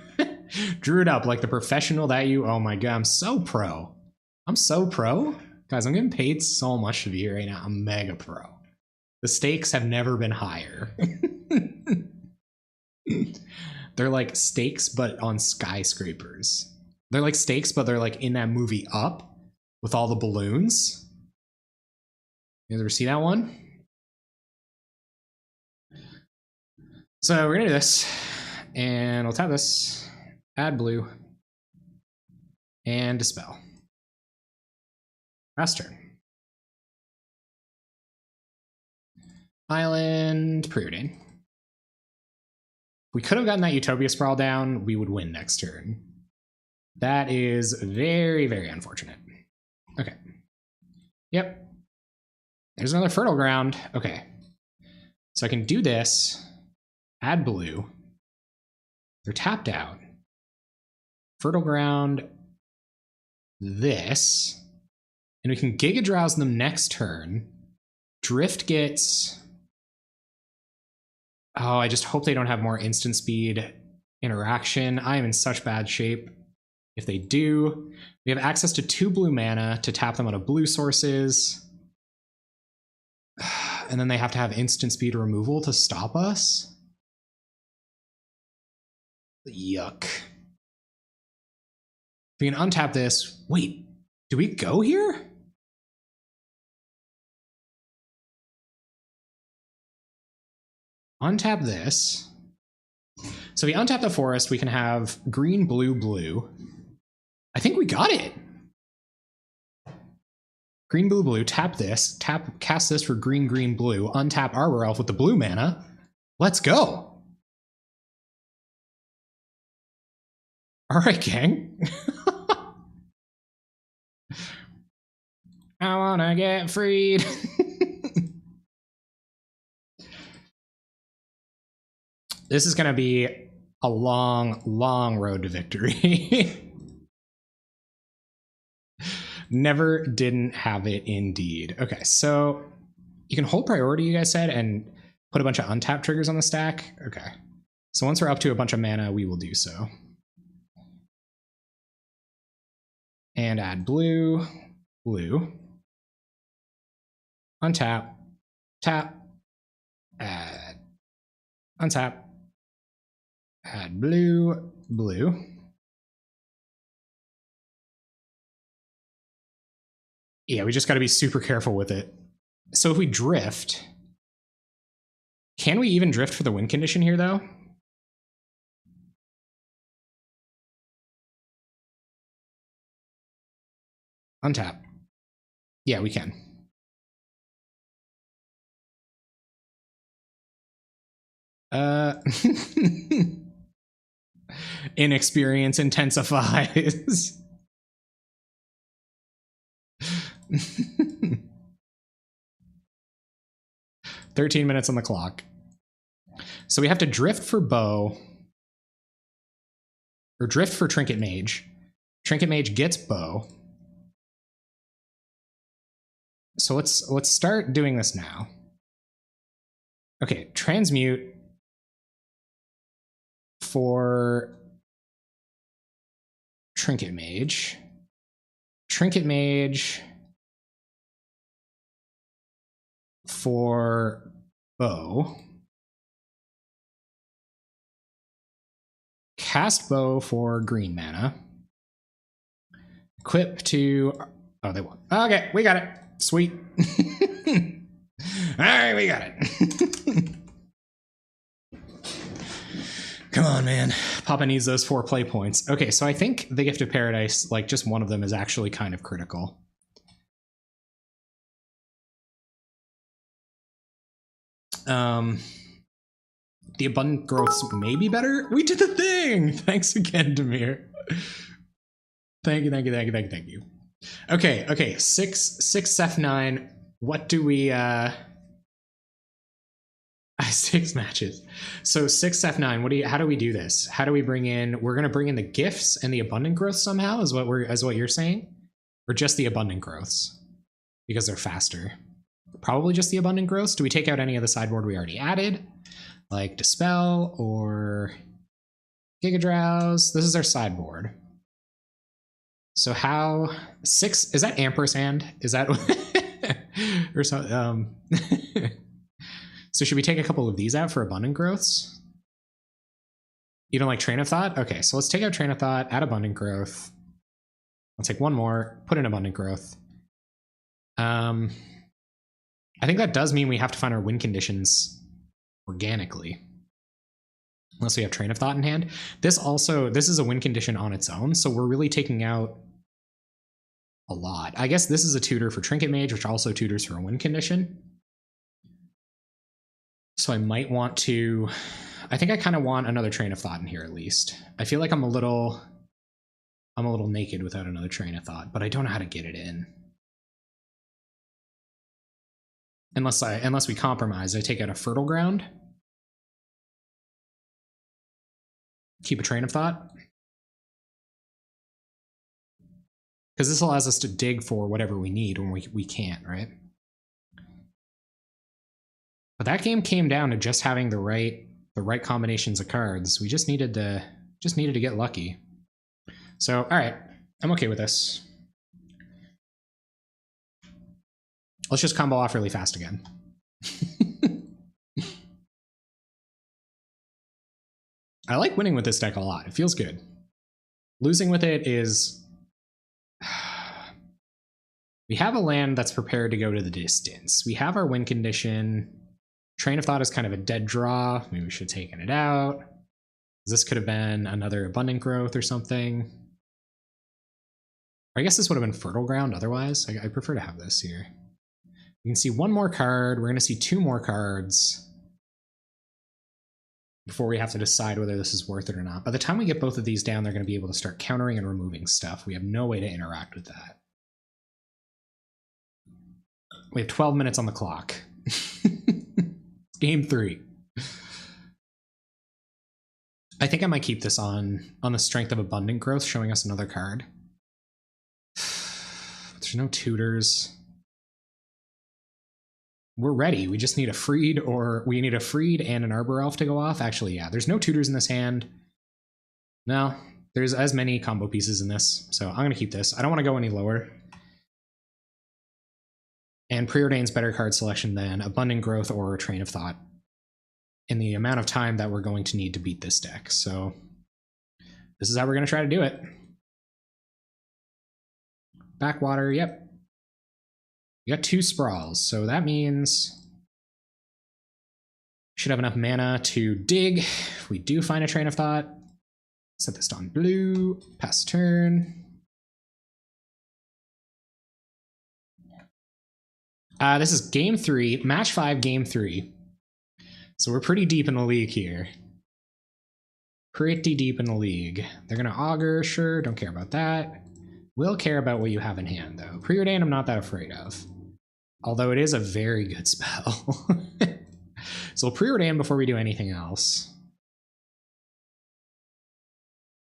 it up like the professional that you. Oh my god, I'm so pro. Guys, I'm getting paid so much to be here right now. I'm mega pro. The stakes have never been higher. They're like stakes, but on skyscrapers. They're like stakes, but they're like in that movie Up with all the balloons. You guys ever see that one? So we're gonna do this, and I'll tap this, add blue, and Dispel. Last turn. Island, Preordain. We could have gotten that Utopia Sprawl down, we would win next turn. That is very, very unfortunate. Okay. Yep. There's another Fertile Ground. Okay. So I can do this, add blue. They're tapped out. Fertile Ground this. And we can Giga Drowse them next turn. Drift gets... Oh, I just hope they don't have more instant speed interaction. I am in such bad shape. If they do, we have access to 2 blue mana to tap them out of blue sources. And then they have to have instant speed removal to stop us. Yuck. We can untap this. Wait, do we go here? Untap this. So if we untap the forest, we can have green, blue, blue. I think we got it. Green, blue, blue, tap this, cast this for green, green, blue, untap Arbor Elf with the blue mana. Let's go. All right, gang. I wanna get freed. This is gonna be a long, long road to victory. Never didn't have it indeed. Okay, so you can hold priority, you guys said, and put a bunch of untapped triggers on the stack. Okay, so once we're up to a bunch of mana, we will do so. And add blue, blue, untap, tap, add, untap, add blue, blue. Yeah, we just got to be super careful with it. So if we drift, can we even drift for the win condition here, though? Untap. Yeah, we can. Inexperience intensifies. 13 minutes on the clock. So we have to drift for bow. Or drift for Trinket Mage. Trinket Mage gets bow. So let's start doing this now. Okay, transmute for Trinket Mage. Trinket Mage for bow. Cast bow for green mana. Equip to... Oh, they won. Okay, we got it. Sweet. All right, we got it. Come on, man. Papa needs those 4 play points. Okay, so I think the Gift of Paradise, like just one of them is actually kind of critical. The Abundant Growths may be better. We did the thing! Thanks again, Demir. Thank you, thank you, thank you, thank you, thank you. Okay, okay, 6 F9. What do we 6 matches. So 6 F9. What do you, how do we do this? How do we bring in, we're gonna bring in the gifts and the abundant growth somehow, is what you're saying? Or just the abundant growths? Because they're faster. Probably just the abundant growths. Do we take out any of the sideboard we already added? Like Dispel or Giga Drowse? This is our sideboard. So how 6 is that ampersand? Is that or so so should we take a couple of these out for abundant growths? You don't like Train of Thought? Okay, so let's take out Train of Thought, add abundant growth. I'll take one more, put in abundant growth. I think that does mean we have to find our win conditions organically. Unless we have Train of Thought in hand. This is a win condition on its own, so we're really taking out a lot. I guess this is a tutor for Trinket Mage, which also tutors for a win condition. So I might want to... I think I kind of want another Train of Thought in here at least. I feel like I'm a little naked without another Train of Thought, but I don't know how to get it in. Unless we compromise, I take out a Fertile Ground. Keep a Train of Thought. Because this allows us to dig for whatever we need when we can't, right? But that game came down to just having the right combinations of cards. We just needed to get lucky. So, all right, I'm okay with this. Let's just combo off really fast again. I like winning with this deck a lot. It feels good. Losing with it is... We have a land that's prepared to go to the distance. We have our win condition. Train of Thought is kind of a dead draw. Maybe we should have taken it out. This could have been another abundant growth or something. I guess this would have been Fertile Ground otherwise. I prefer to have this here. We can see one more card. We're going to see two more cards before we have to decide whether this is worth it or not. By the time we get both of these down, they're going to be able to start countering and removing stuff. We have no way to interact with that. We have 12 minutes on the clock. Game 3. I think I might keep this on the strength of Abundant Growth, showing us another card. There's no tutors. We're ready. We just need a Freed, or we need a Freed and an Arbor Elf to go off. Actually, yeah, there's no tutors in this hand. No, there's as many combo pieces in this, so I'm going to keep this. I don't want to go any lower. And Preordain's better card selection than Abundant Growth or Train of Thought in the amount of time that we're going to need to beat this deck. So this is how we're going to try to do it. Backwater, yep. We got 2 Sprawls, so that means we should have enough mana to dig. If we do find a Train of Thought, set this on blue, pass turn. This is game 3, match 5, game 3. So we're pretty deep in the league here. Pretty deep in the league. They're gonna augur, sure, don't care about that. We'll care about what you have in hand, though. Preordain I'm not that afraid of. Although it is a very good spell. So we'll Preordain before we do anything else.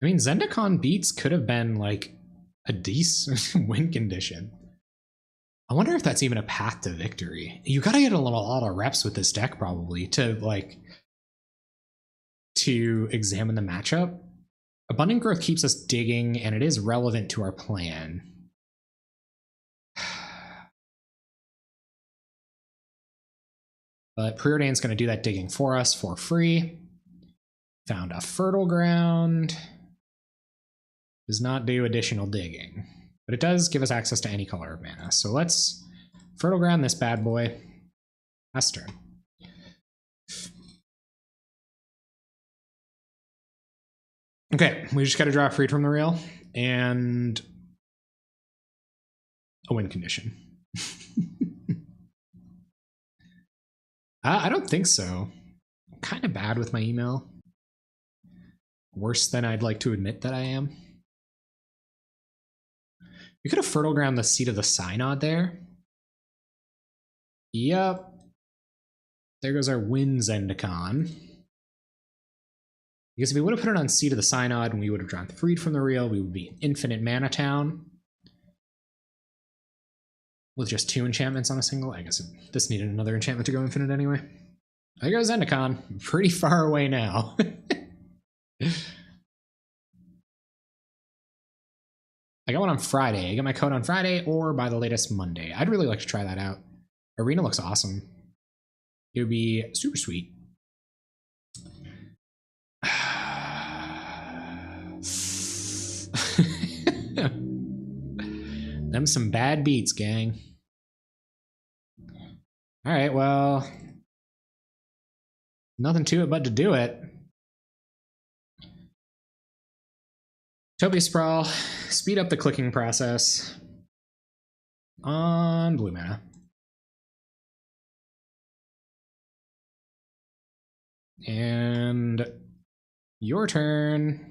I mean, Zendikon Beats could have been, like, a decent win condition. I wonder if that's even a path to victory. You gotta get a lot of reps with this deck, probably, to examine the matchup. Abundant Growth keeps us digging, and it is relevant to our plan. But Preordain's going to do that digging for us for free. Found a Fertile Ground. Does not do additional digging, but it does give us access to any color of mana. So let's Fertile Ground this bad boy. Last turn. Okay, we just got to draw Freed from the Real and a win condition. I don't think so. I'm kind of bad with my email. Worse than I'd like to admit that I am. We could have Fertile Ground the Seat of the Synod there. Yep. There goes our win Zendikon. Because if we would have put it on Seat of the Synod and we would have drawn Freed from the Real, we would be an infinite mana town. With just 2 enchantments on a single. I guess this needed another enchantment to go infinite anyway. There goes Zendikon. Pretty far away now. I got one on Friday. I get my code on Friday or by the latest Monday. I'd really like to try that out. Arena looks awesome. It would be super sweet. Them some bad beats, gang. All right, well, nothing to it but to do it. Utopia Sprawl, speed up the clicking process on blue mana. And your turn.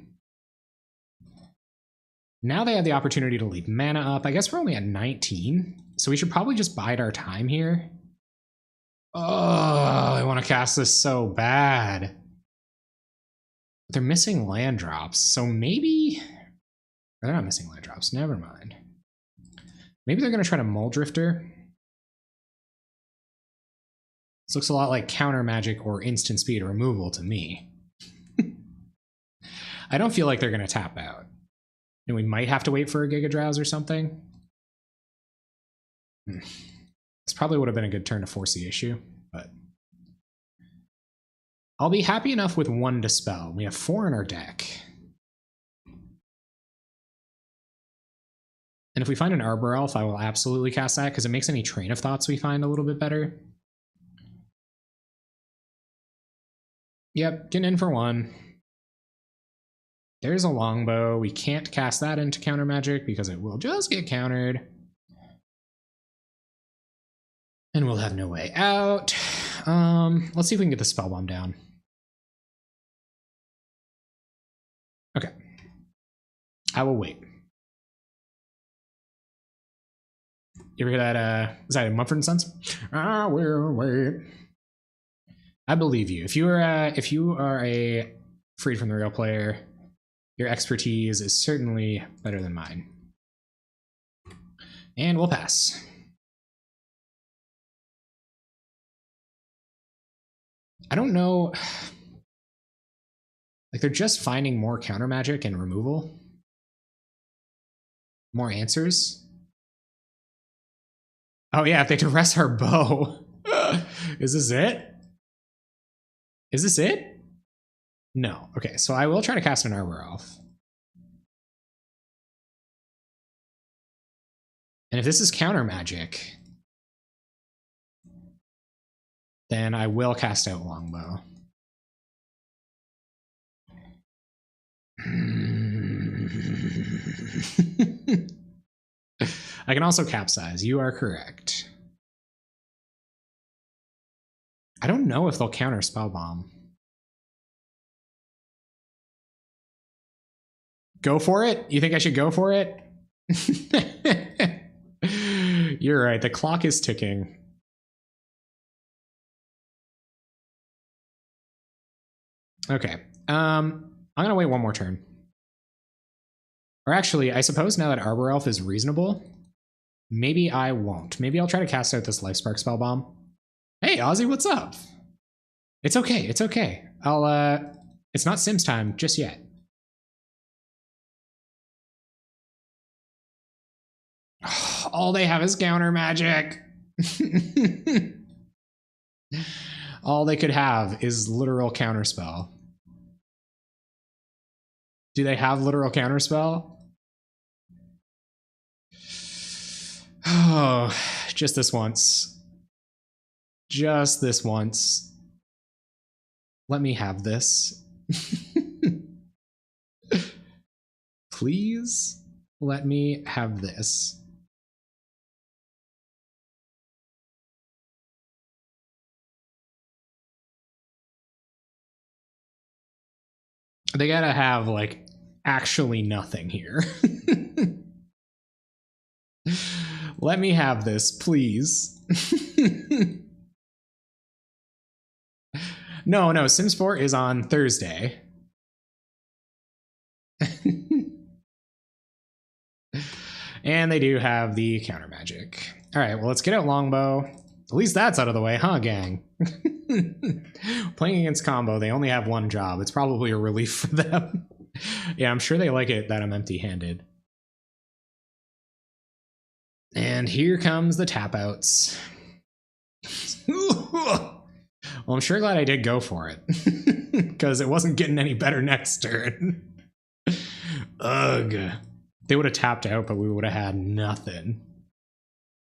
Now they have the opportunity to leave mana up. I guess we're only at 19, so we should probably just bide our time here. Oh, I want to cast this so bad. They're missing land drops, so maybe... They're not missing land drops, never mind. Maybe they're going to try to Mull Drifter. This looks a lot like counter magic or instant speed removal to me. I don't feel like they're going to tap out. And we might have to wait for a Giga Drowse or something. This probably would have been a good turn to force the issue, but I'll be happy enough with 1 Dispel. We have 4 in our deck. And if we find an Arbor Elf, I will absolutely cast that because it makes any Train of Thoughts we find a little bit better. Yep, getting in for 1. There's a longbow. We can't cast that into counter magic because it will just get countered. And we'll have no way out. Let's see if we can get the spell bomb down. Okay. I will wait. You ever hear that? Is that Mumford & Sons? I will wait. I believe you. If you are a freed from the real player, your expertise is certainly better than mine. And we'll pass. I don't know. Like, they're just finding more counter magic and removal. More answers. Oh yeah, if they duress our bow. Is this it? Is this it? No. Okay, so I will try to cast an Arbor Elf. And if this is counter magic, then I will cast out Longbow. I can also capsize. You are correct. I don't know if they'll counter Spell Bomb. Go for it? You think I should go for it? You're right. The clock is ticking. Okay. I'm going to wait one more turn. Or actually, I suppose now that Arbor Elf is reasonable, maybe I won't. Maybe I'll try to cast out this Lifespark Spell Bomb. Hey, Ozzy, what's up? It's okay. It's okay. It's not Sims time just yet. All they have is counter magic. All they could have is literal counterspell. Do they have literal counterspell? Oh, just this once. Just this once. Let me have this. Please let me have this. They gotta have, like, actually nothing here. Let me have this, please. No, Sims 4 is on Thursday. And they do have the counter magic. All right, well, let's get out Longbow. At least that's out of the way, huh, gang? Playing against combo, they only have one job. It's probably a relief for them. Yeah, I'm sure they like it that I'm empty-handed. And here comes the tap outs. Well, I'm sure glad I did go for it, because it wasn't getting any better next turn. Ugh. They would have tapped out, but we would have had nothing.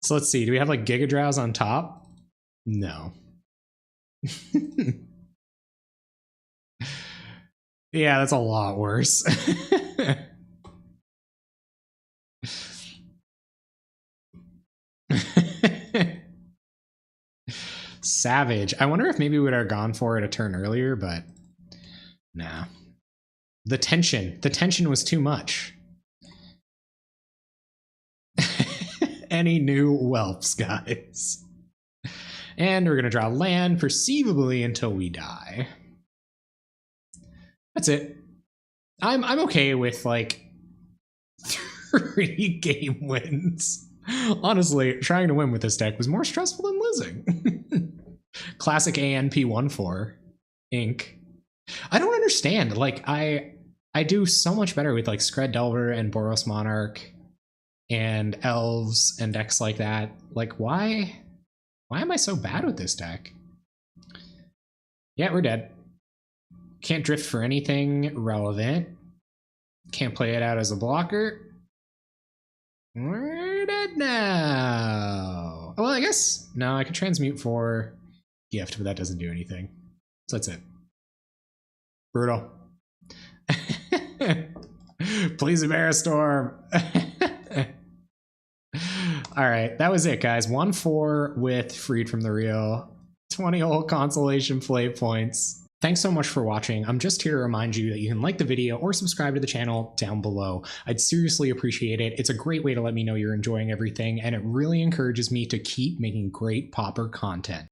So let's see. Do we have like Giga Drowse on top? No. Yeah, that's a lot worse. Savage. I wonder if maybe we would have gone for it a turn earlier, but nah. The tension was too much. Any new whelps, guys? And we're gonna draw land perceivably until we die. That's it. I'm okay with like 3 game wins. Honestly, trying to win with this deck was more stressful than losing. Classic ANP14 Inc. I don't understand. Like I do so much better with like Skred Delver and Boros Monarch and elves and decks like that. Like why am I so bad with this deck? Yeah, we're dead. Can't drift for anything relevant. Can't play it out as a blocker. We're dead now. Well, I guess no, I could transmute for gift, but that doesn't do anything. So that's it. Brutal. Please, a bear storm. All right, that was it, guys. 1-4 with Freed from the Real. 20 whole consolation play points. Thanks so much for watching. I'm just here to remind you that you can like the video or subscribe to the channel down below. I'd seriously appreciate it. It's a great way to let me know you're enjoying everything, and it really encourages me to keep making great Pauper content.